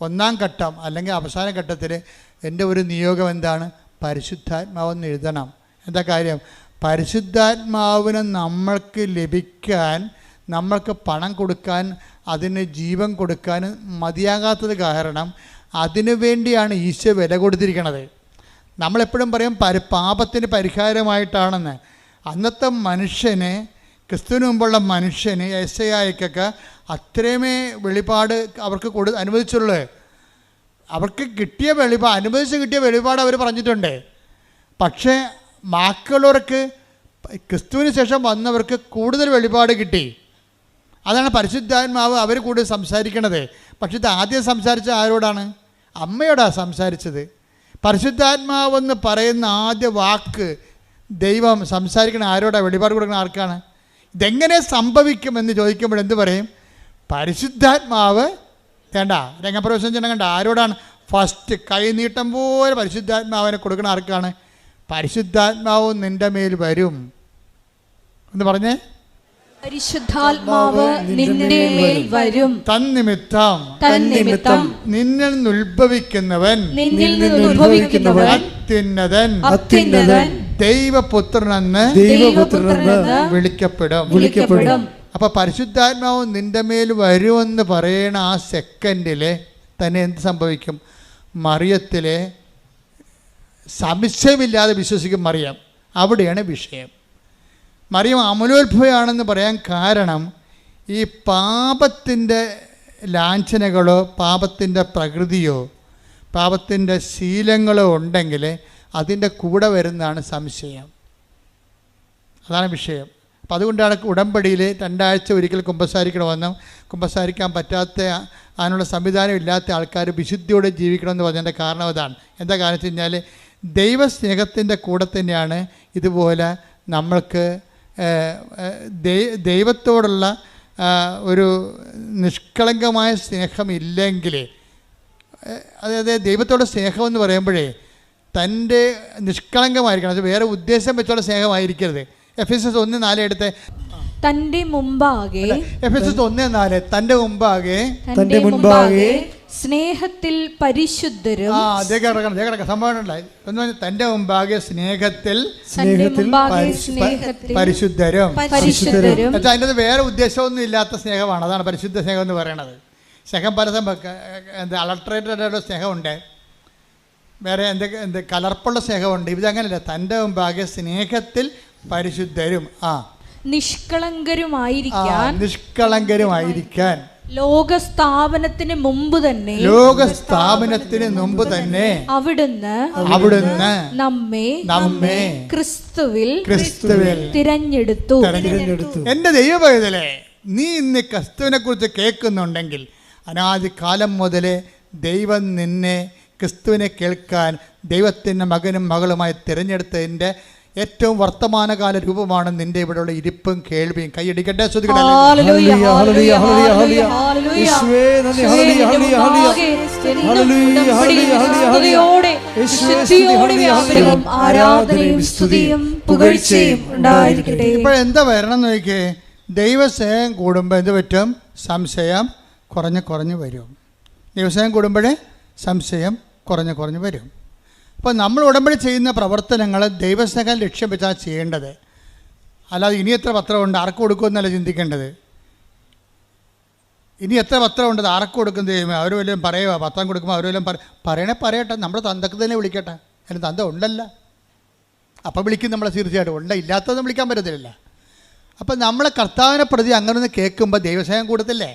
[SPEAKER 1] ഒന്നാം ഘട്ടം അല്ലെങ്കിൽ അവസാന ഘട്ടത്തിൽ എൻ്റെ ഒരു നിയോഗം എന്താണ്? പരിശുദ്ധാത്മാവെന്ന് എഴുതണം. എന്താ കാര്യം? പരിശുദ്ധാത്മാവിനെ നമ്മൾക്ക് ലഭിക്കാൻ, നമ്മൾക്ക് പണം കൊടുക്കാൻ, അതിന് ജീവൻ കൊടുക്കാൻ മതിയാകാത്തത് കാരണം അതിനു വേണ്ടിയാണ് ഈശോ വില കൊടുത്തിരിക്കുന്നത്. നമ്മളെപ്പോഴും പറയും പാപത്തിന് പരിഹാരമായിട്ടാണെന്ന്. അന്നത്തെ മനുഷ്യന്, ക്രിസ്തുവിന് മുമ്പുള്ള മനുഷ്യന്, യെശയ്യായ്ക്കൊക്കെ അത്രയുമേ വെളിപാട് അവർക്ക് അനുവദിച്ചുള്ളൂ. അവർക്ക് കിട്ടിയ അനുവദിച്ച് കിട്ടിയ വെളിപാട് അവർ പറഞ്ഞിട്ടുണ്ട്. പക്ഷേ ബാക്കിയുള്ളവർക്ക്, ക്രിസ്തുവിന് ശേഷം വന്നവർക്ക് കൂടുതൽ വെളിപാട് കിട്ടി. അതാണ് പരിശുദ്ധാത്മാവ് അവർ കൂടുതൽ സംസാരിക്കണത്. പക്ഷെ ഇത് ആദ്യം സംസാരിച്ച ആരോടാണ്? അമ്മയോടാണ് സംസാരിച്ചത്. പരിശുദ്ധാത്മാവെന്ന് പറയുന്ന ആദ്യ വാക്ക് ദൈവം സംസാരിക്കണ ആരോടാണ്? വെളിപാട് കൊടുക്കുന്ന ആർക്കാണ്? ഇതെങ്ങനെ സംഭവിക്കുമെന്ന് ചോദിക്കുമ്പോൾ എന്ത് പറയും? പരിശുദ്ധാത്മാവ് വേണ്ട രംഗപ്രവേശനം ചെയ്യണം. കണ്ട ആരോടാണ്? ഫസ്റ്റ് കൈനീട്ടം പോലെ പരിശുദ്ധാത്മാവിനെ കൊടുക്കുന്ന ആർക്കാണ്? പരിശുദ്ധാത്മാവ് നിൻ്റെ മേൽ വരും എന്ന് പറഞ്ഞേ.
[SPEAKER 2] പരിശുദ്ധാത്മാവ് നിന്റെ മേൽ വരും.
[SPEAKER 1] തന്നിമിത്തം നിന്നിൽ നിന്ന് ഉത്ഭവിക്കുന്നവൻ അത്യുന്നതൻ ദൈവപുത്രനെന്ന് വിളിക്കപ്പെടും. അപ്പൊ പരിശുദ്ധാത്മാവ് നിന്റെ മേൽ വരുമെന്ന് പറയണ ആ സെക്കൻഡില് തന്നെ എന്ത് സംഭവിക്കും? മറിയത്തിലെ സംശയമില്ലാതെ വിശ്വസിക്കും മറിയം. അവിടെയാണ് വിഷയം. മറിയം അമലോത്ഭവയാണെന്ന് പറയാൻ കാരണം ഈ പാപത്തിൻ്റെ ലാഞ്ചനകളോ പാപത്തിൻ്റെ പ്രകൃതിയോ പാപത്തിൻ്റെ ശീലങ്ങളോ ഉണ്ടെങ്കിൽ അതിൻ്റെ കൂടെ വരുന്നതാണ് സംശയം. അതാണ് വിഷയം. അപ്പം അതുകൊണ്ടാണ് ഉടമ്പടിയിൽ 2 ആഴ്ച ഒരിക്കൽ കുമ്പസാരിക്കണമെന്നും കുമ്പസാരിക്കാൻ പറ്റാത്ത അതിനുള്ള സംവിധാനം ഇല്ലാത്ത ആൾക്കാർ വിശുദ്ധിയോടെ ജീവിക്കണമെന്ന് പറഞ്ഞതിൻ്റെ കാരണം അതാണ്. എന്താ കാരണം വെച്ച് കഴിഞ്ഞാൽ ദൈവസ്നേഹത്തിൻ്റെ കൂടെ തന്നെയാണ് ഇതുപോലെ നമ്മൾക്ക് ദൈവത്തോടുള്ള ഒരു നിഷ്കളങ്കമായ സ്നേഹമില്ലെങ്കിൽ, അതായത് ദൈവത്തോട് സ്നേഹമെന്ന് പറയുമ്പോഴേ തൻ്റെ നിഷ്കളങ്കമായിരിക്കണം. അത് വേറെ ഉദ്ദേശം വെച്ചുള്ള സ്നേഹമായിരിക്കരുത്. എഫെസസ് 1:4 എടുത്ത്
[SPEAKER 2] തന്റെ മുമ്പാകെ,
[SPEAKER 1] എഫെസസ് 1:4 തൻ്റെ മുമ്പാകെ
[SPEAKER 2] സ്നേഹത്തിൽ പരിശുദ്ധരും.
[SPEAKER 1] സംഭവം തൻ്റെ മുമ്പാകെ സ്നേഹത്തിൽ പരിശുദ്ധരും. അതിൻ്റെ വേറെ ഉദ്ദേശമൊന്നും ഇല്ലാത്ത സ്നേഹമാണ്. അതാണ് പരിശുദ്ധ സ്നേഹം എന്ന് പറയുന്നത്. സ്നേഹം പലതും അളട്രേറ്റഡ് സ്നേഹമുണ്ട്, വേറെ എന്തൊക്കെ കലർപ്പുള്ള സ്നേഹമുണ്ട്. ഇതങ്ങനല്ല. തൻ്റെ മുമ്പാകെ സ്നേഹത്തിൽ പരിശുദ്ധരും നിഷ്കളങ്കരുമായിരിക്കാൻ ലോകസ്ഥാപനത്തിന് മുമ്പ് തന്നെ അവിടുന്ന് നമ്മെ ക്രിസ്തുവിൽ തിരഞ്ഞെടുത്തു. എന്റെ ദൈവപൈതലേ, നീ ഇന്ന് ക്രിസ്തുവിനെ കുറിച്ച് കേൾക്കുന്നുണ്ടെങ്കിൽ അനാദികാലം മുതലേ ദൈവം നിന്നെ ക്രിസ്തുവിനെ കേൾക്കാൻ ദൈവത്തിൻ്റെ മകനും മകളുമായി തിരഞ്ഞെടുത്തതിൻ്റെ ഏറ്റവും വർത്തമാനകാല രൂപമാണ് നിന്റെ ഇവിടെയുള്ള ഇരിപ്പും കേൾവിയും. കൈയടിക്കട്ടെ. ഇപ്പോഴെന്താ വരണം നോക്കിയേ? ദൈവസ്നേഹം കൂടുമ്പോൾ എന്ത് പറ്റും? സംശയം കുറഞ്ഞു വരും. ദൈവസ്നേഹം കൂടുമ്പോഴേ സംശയം കുറഞ്ഞു വരും. അപ്പോൾ നമ്മൾ ഉടമ്പടി ചെയ്യുന്ന പ്രവർത്തനങ്ങൾ ദൈവസ്നേഹം ലക്ഷ്യം വെച്ചാൽ ചെയ്യേണ്ടത്. അല്ലാതെ ഇനി എത്ര പത്രമുണ്ട് ആർക്ക് കൊടുക്കുമെന്നല്ല ചിന്തിക്കേണ്ടത്. ഇനി എത്ര പത്രമുണ്ട് ആർക്ക് കൊടുക്കുന്നത്? അവർ വല്ലതും പറയുക, പത്രം കൊടുക്കുമ്പോൾ അവർ വല്ലതും പറയട്ടെ. നമ്മുടെ തന്തക്ക് തന്നെ വിളിക്കട്ടെ. അതിന് തന്ത ഉണ്ടല്ല, അപ്പം വിളിക്കും നമ്മളെ. തീർച്ചയായിട്ടും ഉണ്ട്, ഇല്ലാത്തതൊന്നും വിളിക്കാൻ പറ്റത്തില്ല. അപ്പം നമ്മളെ കർത്താവിനെ പ്രതി അങ്ങനെ കേൾക്കുമ്പോൾ ദൈവസ്നേഹം കൂടത്തില്ലേ?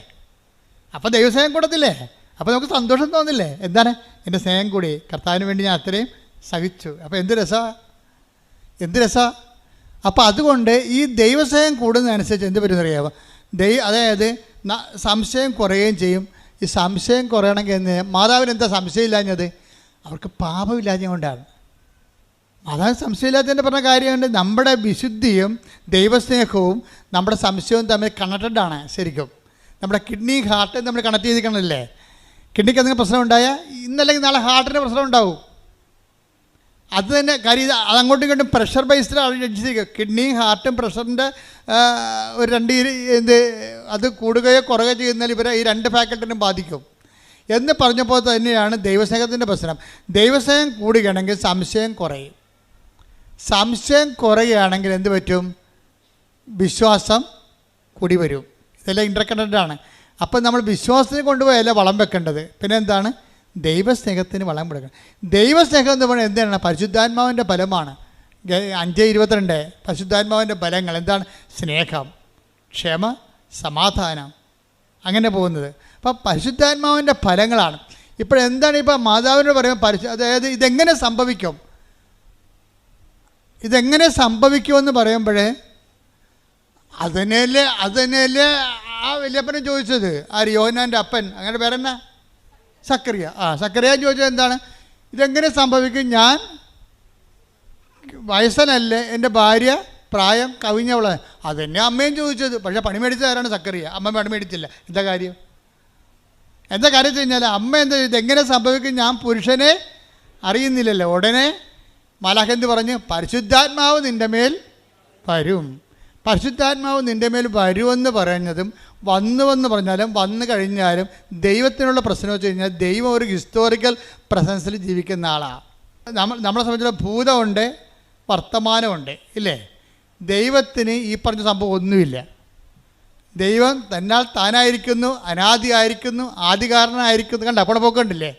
[SPEAKER 1] അപ്പം ദൈവസ്നേഹം കൂടത്തില്ലേ? അപ്പോൾ നമുക്ക് സന്തോഷം തോന്നില്ലേ? എന്താണ് എൻ്റെ സ്നേഹം കൂടി, കർത്താവിന് വേണ്ടി ഞാൻ അത്രയും സഹിച്ചു. അപ്പോൾ എന്ത് രസമാണ്. അപ്പോൾ അതുകൊണ്ട് ഈ ദൈവസ്നേഹം കൂടുന്നതനുസരിച്ച് എന്ത് പറ്റുമെന്നറിയാമോ? അതായത് സംശയം കുറയുകയും ചെയ്യും. ഈ സംശയം കുറയണമെങ്കിൽ മാതാവിന് എന്താ സംശയമില്ലാഞ്ഞത്? അവർക്ക് പാപമില്ലാഞ്ഞ കൊണ്ടാണ്. മാതാവിന് സംശയമില്ലാത്തതിൻ്റെ പറഞ്ഞ കാര്യമുണ്ട്. നമ്മുടെ വിശുദ്ധിയും ദൈവസ്നേഹവും നമ്മുടെ സംശയവും തമ്മിൽ കണക്റ്റഡാണ്. ശരിക്കും നമ്മുടെ കിഡ്നി ഹാർട്ട് നമ്മൾ കണക്ട് ചെയ്തിരിക്കണമല്ലേ? കിഡ്നിക്ക് എന്തെങ്കിലും പ്രശ്നം ഉണ്ടായാൽ ഇന്നല്ലെങ്കിൽ നാളെ ഹാർട്ടിന് പ്രശ്നം ഉണ്ടാവും. അത് തന്നെ കാര്യം. ഇത് അതങ്ങോട്ടും ഇങ്ങോട്ടും പ്രഷർ ബേസ്ഡ് അടിച്ചിരിക്കുക. കിഡ്നിയും ഹാർട്ടും പ്രഷറിൻ്റെ ഒരു അത് കൂടുകയോ കുറയുകയോ ചെയ്യുന്നതിൽ ഇവരെ ഈ 2 ഫാക്കൽറ്റിനും ബാധിക്കും എന്ന് പറഞ്ഞപ്പോൾ തന്നെയാണ് ദൈവസ്നേഹത്തിൻ്റെ പ്രശ്നം. ദൈവസ്നേഹം കൂടുകയാണെങ്കിൽ സംശയം കുറയും. സംശയം കുറയുകയാണെങ്കിൽ എന്ത് പറ്റും? വിശ്വാസം കൂടി വരും. ഇതെല്ലാം ഇൻ്റർകണക്റ്റഡാണ്. അപ്പം നമ്മൾ വിശ്വാസത്തിന് കൊണ്ടുപോയല്ല വളം വെക്കേണ്ടത്. പിന്നെ എന്താണ്? ദൈവസ്നേഹത്തിന് വളം കൊടുക്കണം. ദൈവസ്നേഹം എന്ന് പറയുന്നത് എന്താണ്? പരിശുദ്ധാത്മാവിൻ്റെ ഫലമാണ്. 5:22 പരിശുദ്ധാത്മാവിൻ്റെ ഫലങ്ങൾ എന്താണ്? സ്നേഹം, ക്ഷമ, സമാധാനം, അങ്ങനെ പോകുന്നത്. അപ്പം പരിശുദ്ധാത്മാവിൻ്റെ ഫലങ്ങളാണ്. ഇപ്പോഴെന്താണ് ഇപ്പം മാതാവിനോട് പറയുമ്പോൾ അതായത് ഇതെങ്ങനെ സംഭവിക്കും, ഇതെങ്ങനെ സംഭവിക്കുമെന്ന് പറയുമ്പോഴേ അതിനല്ലേ ആ വല്യപ്പനെ ചോദിച്ചത്. ആര്? യോഹന്നാൻ്റെ അപ്പൻ. അങ്ങനെ പേരെന്നാ? സക്കറിയ. സക്കറിയ ചോദിച്ചത് എന്താണ്? ഇതെങ്ങനെ സംഭവിക്കും? ഞാൻ വയസ്സനല്ലേ, എൻ്റെ ഭാര്യ പ്രായം കവിഞ്ഞവളെ. അതെന്നെ അമ്മയും ചോദിച്ചത്. പക്ഷേ പണി മേടിച്ചത് ആരാണ്? സക്കറിയ. അമ്മ പണി മേടിച്ചില്ല. എന്താ കാര്യം വെച്ച് കഴിഞ്ഞാൽ അമ്മ എന്താ ഇതെങ്ങനെ സംഭവിക്കും? ഞാൻ പുരുഷനെ അറിയുന്നില്ലല്ലോ. ഉടനെ മാലാഖ് പറഞ്ഞു? പരിശുദ്ധാത്മാവ് നിൻ്റെ മേൽ വരും. പരിശുദ്ധാത്മാവ് നിൻ്റെ മേൽ വരുമെന്ന് പറയുന്നതും വന്നുവെന്ന് പറഞ്ഞാലും വന്നു കഴിഞ്ഞാലും ദൈവത്തിനുള്ള പ്രശ്നം വെച്ച് കഴിഞ്ഞാൽ ദൈവം ഒരു ഹിസ്റ്റോറിക്കൽ പ്രസൻസിൽ ജീവിക്കുന്ന ആളാണ്. നമ്മളെ സംബന്ധിച്ചുള്ള ഭൂതമുണ്ട്, വർത്തമാനമുണ്ട്, ഇല്ലേ? ദൈവത്തിന് ഈ പറഞ്ഞ സംഭവം ഒന്നുമില്ല. ദൈവം തന്നാൽ താനായിരിക്കുന്നു, അനാദിയായിരിക്കുന്നു, ആദികാരണനായിരിക്കുന്നു. കണ്ട അപ്പോൾ പോക്കണ്ടില്ലേ?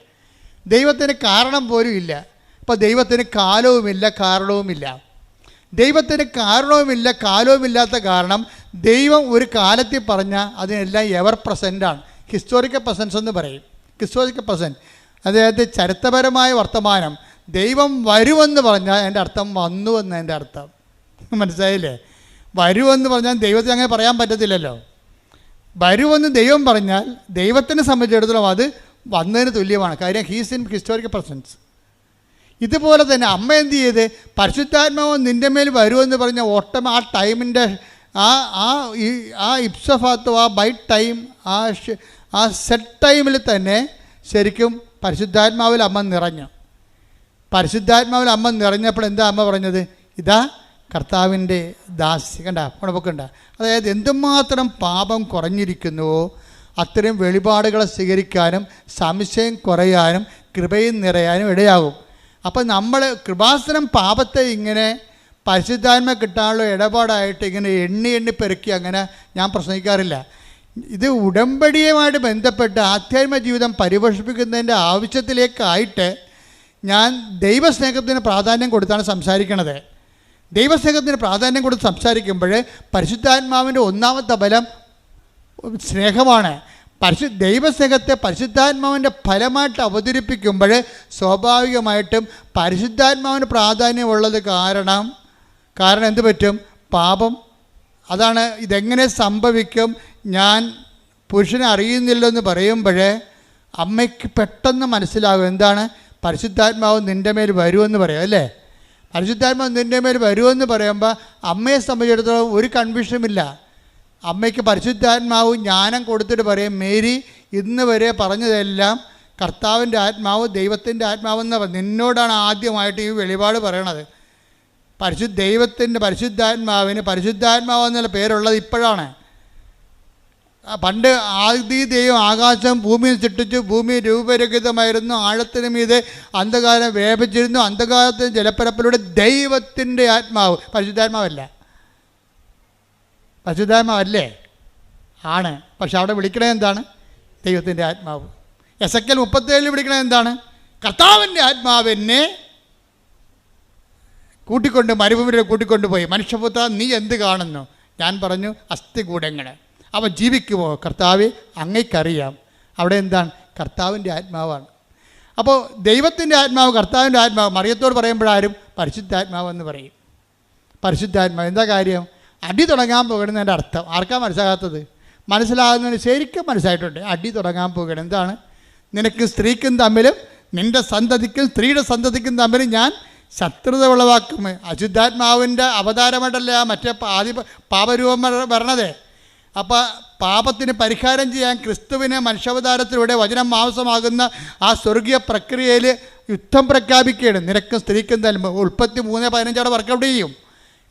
[SPEAKER 1] ദൈവത്തിന് കാരണം പോലും ഇല്ല. അപ്പോൾ ദൈവത്തിന് കാലവുമില്ല, കാരണവുമില്ല. ദൈവത്തിന് കാരണവുമില്ല, കാലവുമില്ലാത്ത കാരണം ദൈവം ഒരു കാലത്തിൽ പറഞ്ഞാൽ അതിനെല്ലാം എവർ പ്രസൻ്റാണ്. ഹിസ്റ്റോറിക്കൽ പ്രസൻസ് എന്ന് പറയും. ഹിസ്റ്റോറിക്കൽ പ്രസൻറ്റ് അതായത് ചരിത്രപരമായ വർത്തമാനം. ദൈവം വരുമെന്ന് പറഞ്ഞാൽ എൻ്റെ അർത്ഥം വന്നുവെന്ന് എൻ്റെ അർത്ഥം. മനസ്സിലായില്ലേ? വരുമെന്ന് പറഞ്ഞാൽ ദൈവത്തിന് അങ്ങനെ പറയാൻ പറ്റത്തില്ലല്ലോ. വരുമെന്ന് ദൈവം പറഞ്ഞാൽ ദൈവത്തിനെ സംബന്ധിച്ചിടത്തോളം അത് വന്നതിന് തുല്യമാണ്. കാര്യം ഹീസ് ഇൻ ഹിസ്റ്റോറിക്കൽ പ്രസൻസ്. ഇതുപോലെ തന്നെ അമ്മ എന്ത് ചെയ്ത്? പരിശുദ്ധാത്മാവ് നിൻ്റെ മേൽ വരുമെന്ന് പറഞ്ഞ ഓട്ടം ആ ടൈമിൻ്റെ ആ ഇപ്സഫാത്തോ ആ ബൈ ടൈം ആ സെറ്റ് ടൈമിൽ തന്നെ ശരിക്കും പരിശുദ്ധാത്മാവിൽ അമ്മ നിറഞ്ഞു. പരിശുദ്ധാത്മാവിൽ അമ്മ നിറഞ്ഞപ്പോൾ എന്താ അമ്മ പറഞ്ഞത്? ഇതാ കർത്താവിൻ്റെ ദാസി. കണ്ട ഉണപ്പൊക്കണ്ട. അതായത് എന്തുമാത്രം പാപം കുറഞ്ഞിരിക്കുന്നുവോ അത്രയും വെളിപാടുകളെ സ്വീകരിക്കാനും സംശയം കുറയാനും കൃപയും നിറയാനും ഇടയാകും. അപ്പം നമ്മൾ കൃപാസനം പാപത്തെ ഇങ്ങനെ പരിശുദ്ധാത്മ കിട്ടാനുള്ള ഇടപാടായിട്ട് ഇങ്ങനെ എണ്ണി പെരുക്കി അങ്ങനെ ഞാൻ പ്രസംഗിക്കാറില്ല. ഇത് ഉടമ്പടിയുമായിട്ട് ബന്ധപ്പെട്ട് ആധ്യാത്മിക ജീവിതം പരിപോഷിപ്പിക്കുന്നതിൻ്റെ ആവശ്യത്തിലേക്കായിട്ട് ഞാൻ ദൈവസ്നേഹത്തിന് പ്രാധാന്യം കൊടുത്താണ് സംസാരിക്കണത്. ദൈവസ്നേഹത്തിന് പ്രാധാന്യം കൊടുത്ത് സംസാരിക്കുമ്പോൾ പരിശുദ്ധാത്മാവിൻ്റെ ഒന്നാമത്തെ ബലം സ്നേഹമാണ്. ദൈവസ്നേഹത്തെ പരിശുദ്ധാത്മാവിൻ്റെ ഫലമായിട്ട് അവതരിപ്പിക്കുമ്പോൾ സ്വാഭാവികമായിട്ടും പരിശുദ്ധാത്മാവിന് പ്രാധാന്യമുള്ളത് കാരണം എന്ത് പറ്റും? പാപം. അതാണ് ഇതെങ്ങനെ സംഭവിക്കും? ഞാൻ പുരുഷനെ അറിയുന്നില്ലെന്ന് പറയുമ്പോൾ അമ്മയ്ക്ക് പെട്ടെന്ന് മനസ്സിലാകും എന്താണ് പരിശുദ്ധാത്മാവ് നിൻ്റെ മേൽ വരുമെന്ന് പറയാം, അല്ലേ? പരിശുദ്ധാത്മാവ് നിൻ്റെ മേൽ വരുമെന്ന് പറയുമ്പോൾ അമ്മയെ സംബന്ധിച്ചിടത്തോളം ഒരു കൺഫ്യൂഷനുമില്ല. അമ്മയ്ക്ക് പരിശുദ്ധാത്മാവ് ജ്ഞാനം കൊടുത്തിട്ട് പറയും, മേരി ഇന്ന് വരെ പറഞ്ഞതെല്ലാം കർത്താവിൻ്റെ ആത്മാവ് ദൈവത്തിൻ്റെ ആത്മാവെന്ന് നിന്നോടാണ് ആദ്യമായിട്ട് ഈ വെളിപാട് പറയണത്. പരിശുദ്ധാത്മാവിന് പരിശുദ്ധാത്മാവ് എന്നുള്ള പേരുള്ളത് ഇപ്പോഴാണ്. പണ്ട് ആദി ദൈവം ആകാശം ഭൂമിയിൽ സൃഷ്ടിച്ചു, ഭൂമി രൂപരഹിതമായിരുന്നു, ആഴത്തിന് മീതെ അന്ധകാരം വ്യാപിച്ചിരുന്നു, അന്ധകാരത്തിന് ജലപ്പരപ്പിലൂടെ ദൈവത്തിൻ്റെ ആത്മാവ്. പരിശുദ്ധാത്മാവല്ലേ? ആണ്. പക്ഷെ അവിടെ വിളിക്കണത് എന്താണ്? ദൈവത്തിൻ്റെ ആത്മാവ്. എസെക്കിയേൽ 37 വിളിക്കണത് എന്താണ്? കർത്താവിൻ്റെ ആത്മാവ് എന്നെ മരുഭൂമിയിലേക്ക് കൂട്ടിക്കൊണ്ടുപോയി. മനുഷ്യപുത്ര നീ എന്ത് കാണുന്നു? ഞാൻ പറഞ്ഞു അസ്ഥികൂടങ്ങൾ. അവ ജീവിക്കുമോ? കർത്താവെ അങ്ങയ്ക്കറിയാം. അവിടെ എന്താണ്? കർത്താവിൻ്റെ ആത്മാവാണ്. അപ്പോൾ ദൈവത്തിൻ്റെ ആത്മാവ്, കർത്താവിൻ്റെ ആത്മാവ്. മറിയത്തോട് പറയുമ്പോഴാരും പരിശുദ്ധാത്മാവെന്ന് പറയും. പരിശുദ്ധാത്മാവ് എന്താ കാര്യം? അടി തുടങ്ങാൻ പോകണമെന്നതിൻ്റെ അർത്ഥം ആർക്കാ മനസ്സിലാകാത്തത്? മനസ്സിലാകുന്നതിന് ശരിക്കും മനസ്സിലായിട്ടുണ്ട്. അടി തുടങ്ങാൻ പോകണം. എന്താണ്? നിനക്ക് സ്ത്രീക്കും തമ്മിലും നിൻ്റെ സന്തതിക്കും സ്ത്രീയുടെ സന്തതിക്കും തമ്മിലും ഞാൻ ശത്രുത ഉളവാക്കും. അശുദ്ധാത്മാവിൻ്റെ അവതാരമായിട്ടല്ല മറ്റേ പാപരൂപം വരണത്. അപ്പോൾ പാപത്തിന് പരിഹാരം ചെയ്യാൻ ക്രിസ്തുവിനെ മനുഷ്യാവതാരത്തിലൂടെ വചനം മാംസമാകുന്ന ആ സ്വർഗീയ പ്രക്രിയയിൽ യുദ്ധം പ്രഖ്യാപിക്കുകയാണ്. നിനക്കും സ്ത്രീക്കും തമ്മിൽ ഉൽപ്പത്തി 3:15 വർക്കൗട്ട് ചെയ്യും.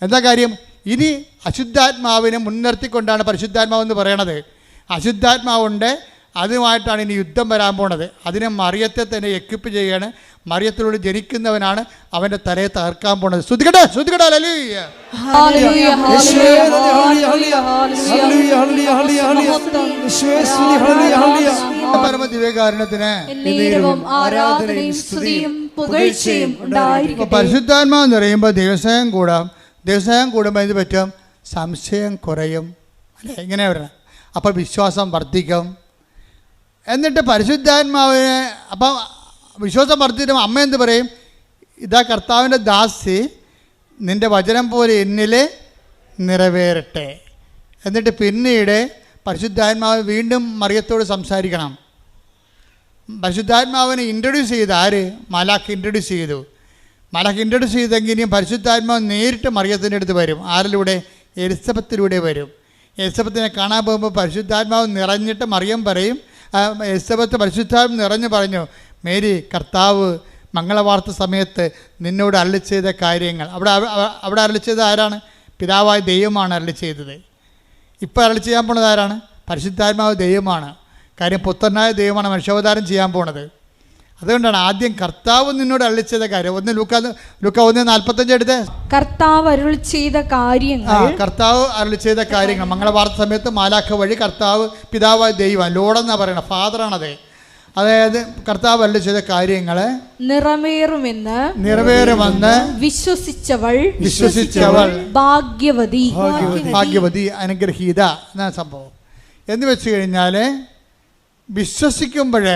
[SPEAKER 1] എന്താ കാര്യം? ഇനി അശുദ്ധാത്മാവിനെ മുൻനിർത്തിക്കൊണ്ടാണ് പരിശുദ്ധാത്മാവെന്ന് പറയണത്. അശുദ്ധാത്മാവുണ്ട്, അതുമായിട്ടാണ് ഇനി യുദ്ധം വരാൻ പോണത്. അതിനെ മറിയത്തെ തന്നെ എക്വിപ്പ് ചെയ്യാണ്. മറിയത്തിലൂടെ ജനിക്കുന്നവനാണ് അവൻ്റെ തലയെ തകർക്കാൻ പോണത്. ശ്രുതികട്ടെ ശ്രുതികട്ടെ. ഹല്ലേലൂയ.
[SPEAKER 2] ഹല്ലേലൂയ, ഹല്ലേലൂയ,
[SPEAKER 1] പരമദിവ്യകാരുണ്യത്തിന്
[SPEAKER 2] എന്നേരവും ആരാധനയും സ്തുതിയും പുകഴ്ചയും ഉണ്ടായിരിക്കട്ടെ.
[SPEAKER 1] പരിശുദ്ധാത്മാവ് എന്ന് പറയുമ്പോൾ ദൈവസ്നേഹം കൂടാം. ദൈവസ്നേഹം കൂടുമ്പോൾ എന്ത് പറ്റും? സംശയം കുറയും, അല്ലേ? ഇങ്ങനെ വരണം. അപ്പോൾ വിശ്വാസം വർദ്ധിക്കും. എന്നിട്ട് പരിശുദ്ധാത്മാവിനെ അപ്പം വിശ്വാസം വർദ്ധിക്കുമ്പോൾ അമ്മ എന്ത് പറയും? ഇതാ കർത്താവിൻ്റെ ദാസി, നിൻ്റെ വചനം പോലെ എന്നിൽ നിറവേറട്ടെ. എന്നിട്ട് പിന്നീട് പരിശുദ്ധാത്മാവ് വീണ്ടും മറിയത്തോട് സംസാരിക്കണം. പരിശുദ്ധാത്മാവിനെ ഇൻട്രൊഡ്യൂസ് ചെയ്ത് ആര്? മാലാഖ് ഇൻട്രൊഡ്യൂസ് ചെയ്തു. മാലാഖ് ഇൻട്രൊഡ്യൂസ് ചെയ്തെങ്കിലും പരിശുദ്ധാത്മാവ് നേരിട്ട് മറിയത്തിൻ്റെ അടുത്ത് വരും. ആരിലൂടെ? എലിസബത്തിലൂടെ വരും. എലിസബത്തിനെ കാണാൻ പോകുമ്പോൾ പരിശുദ്ധാത്മാവ് നിറഞ്ഞിട്ട് മറിയം പറയും, എലിസബത്ത് പരിശുദ്ധാത്മാവ് നിറഞ്ഞു പറഞ്ഞു, മേരി, കർത്താവ് മംഗളവാർത്ത സമയത്ത് നിന്നോട് അരുളി ചെയ്ത കാര്യങ്ങൾ. അവിടെ അരുളി ചെയ്ത ആരാണ്? പിതാവായ ദൈവമാണ് അരുളി ചെയ്തത്. ഇപ്പോൾ അരുളി ചെയ്യാൻ പോണത് ആരാണ്? പരിശുദ്ധാത്മാവ് ദൈവമാണ്. കാര്യം പുത്രനായ ദൈവമാണ് മനുഷ്യാവതാരം ചെയ്യാൻ പോണത്. അതുകൊണ്ടാണ് ആദ്യം കർത്താവ് നിന്നോട് അരുളി ചെയ്ത കാര്യം. ലൂക്ക 1:45 എടുത്ത്.
[SPEAKER 2] കർത്താവ് അരുളി ചെയ്ത കാര്യങ്ങൾ.
[SPEAKER 1] കർത്താവ് അരുളി ചെയ്ത കാര്യങ്ങൾ. മംഗളവാർത്ത സമയത്ത് മാലാഖ വഴി കർത്താവ് പിതാവായ ദൈവം, ലോഡെന്നാണ് പറയണത്, ഫാദറാണത്. അതായത് കർത്താവ് അരുളി ചെയ്ത കാര്യങ്ങൾ നിറവേറുമെന്ന് വിശ്വസിച്ചവൾ ഭാഗ്യവതി അനുഗ്രഹീത എന്നാണ് സംഭവം. എന്ന് വെച്ച് കഴിഞ്ഞാൽ വിശ്വസിക്കുമ്പോൾ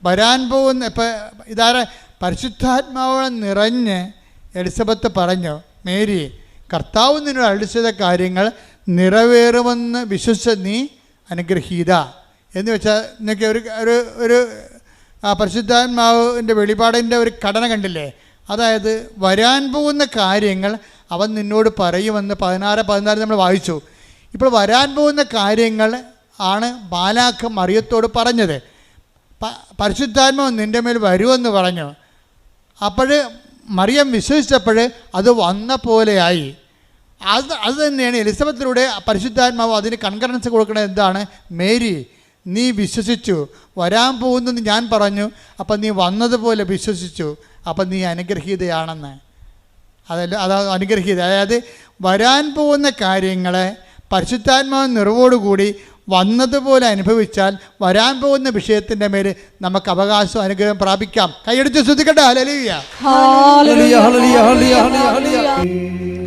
[SPEAKER 1] വരാൻ പോകുന്ന ഇപ്പം ഇതാരെ പരിശുദ്ധാത്മാവ് നിറഞ്ഞ് എലിസബത്ത് പറഞ്ഞു, മേരി, കർത്താവ് നിന്നോട് അരുളി ചെയ്ത കാര്യങ്ങൾ നിറവേറുമെന്ന് വിശ്വസിച്ച നീ അനുഗ്രഹീത. എന്ന് വെച്ചാൽ നിങ്ങൾക്ക് ഒരു പരിശുദ്ധാത്മാവിൻ്റെ വെളിപാടിൻ്റെ ഒരു ഘടന കണ്ടില്ലേ? അതായത് വരാൻ പോകുന്ന കാര്യങ്ങൾ അവൻ നിന്നോട് പറയുമെന്ന് 16 നമ്മൾ വായിച്ചു. ഇപ്പോൾ വരാൻ പോകുന്ന കാര്യങ്ങൾ ആണ് മാലാഖ് മറിയത്തോട് പറഞ്ഞത്. പരിശുദ്ധാത്മാവ് നിൻ്റെ മേൽ വരുമെന്ന് പറഞ്ഞു. അപ്പോൾ മറിയം വിശ്വസിച്ചപ്പോൾ അത് വന്ന പോലെയായി. അത് തന്നെയാണ് എലിസബത്തിലൂടെ പരിശുദ്ധാത്മാവ് അതിന് കൺകറൻസ് കൊടുക്കുന്നത്. എന്താണ്? മേരി, നീ വിശ്വസിച്ചു, വരാൻ പോകുന്നെന്ന് ഞാൻ പറഞ്ഞു, അപ്പം നീ വന്നതുപോലെ വിശ്വസിച്ചു, അപ്പം നീ അനുഗ്രഹീതയാണെന്ന്. അത് അനുഗ്രഹീത. അതായത് വരാൻ പോകുന്ന കാര്യങ്ങളെ പരിശുദ്ധാത്മാവ് നിറവോടുകൂടി വന്നതുപോലെ അനുഭവിച്ചാൽ വരാൻ പോകുന്ന വിഷയത്തിൻ്റെ മേൽ നമുക്ക് അവകാശം അനുഗ്രഹം പ്രാപിക്കാം. കൈയടിച്ച് ശ്രദ്ധിക്കട്ടെ. ഹല്ലേലൂയ.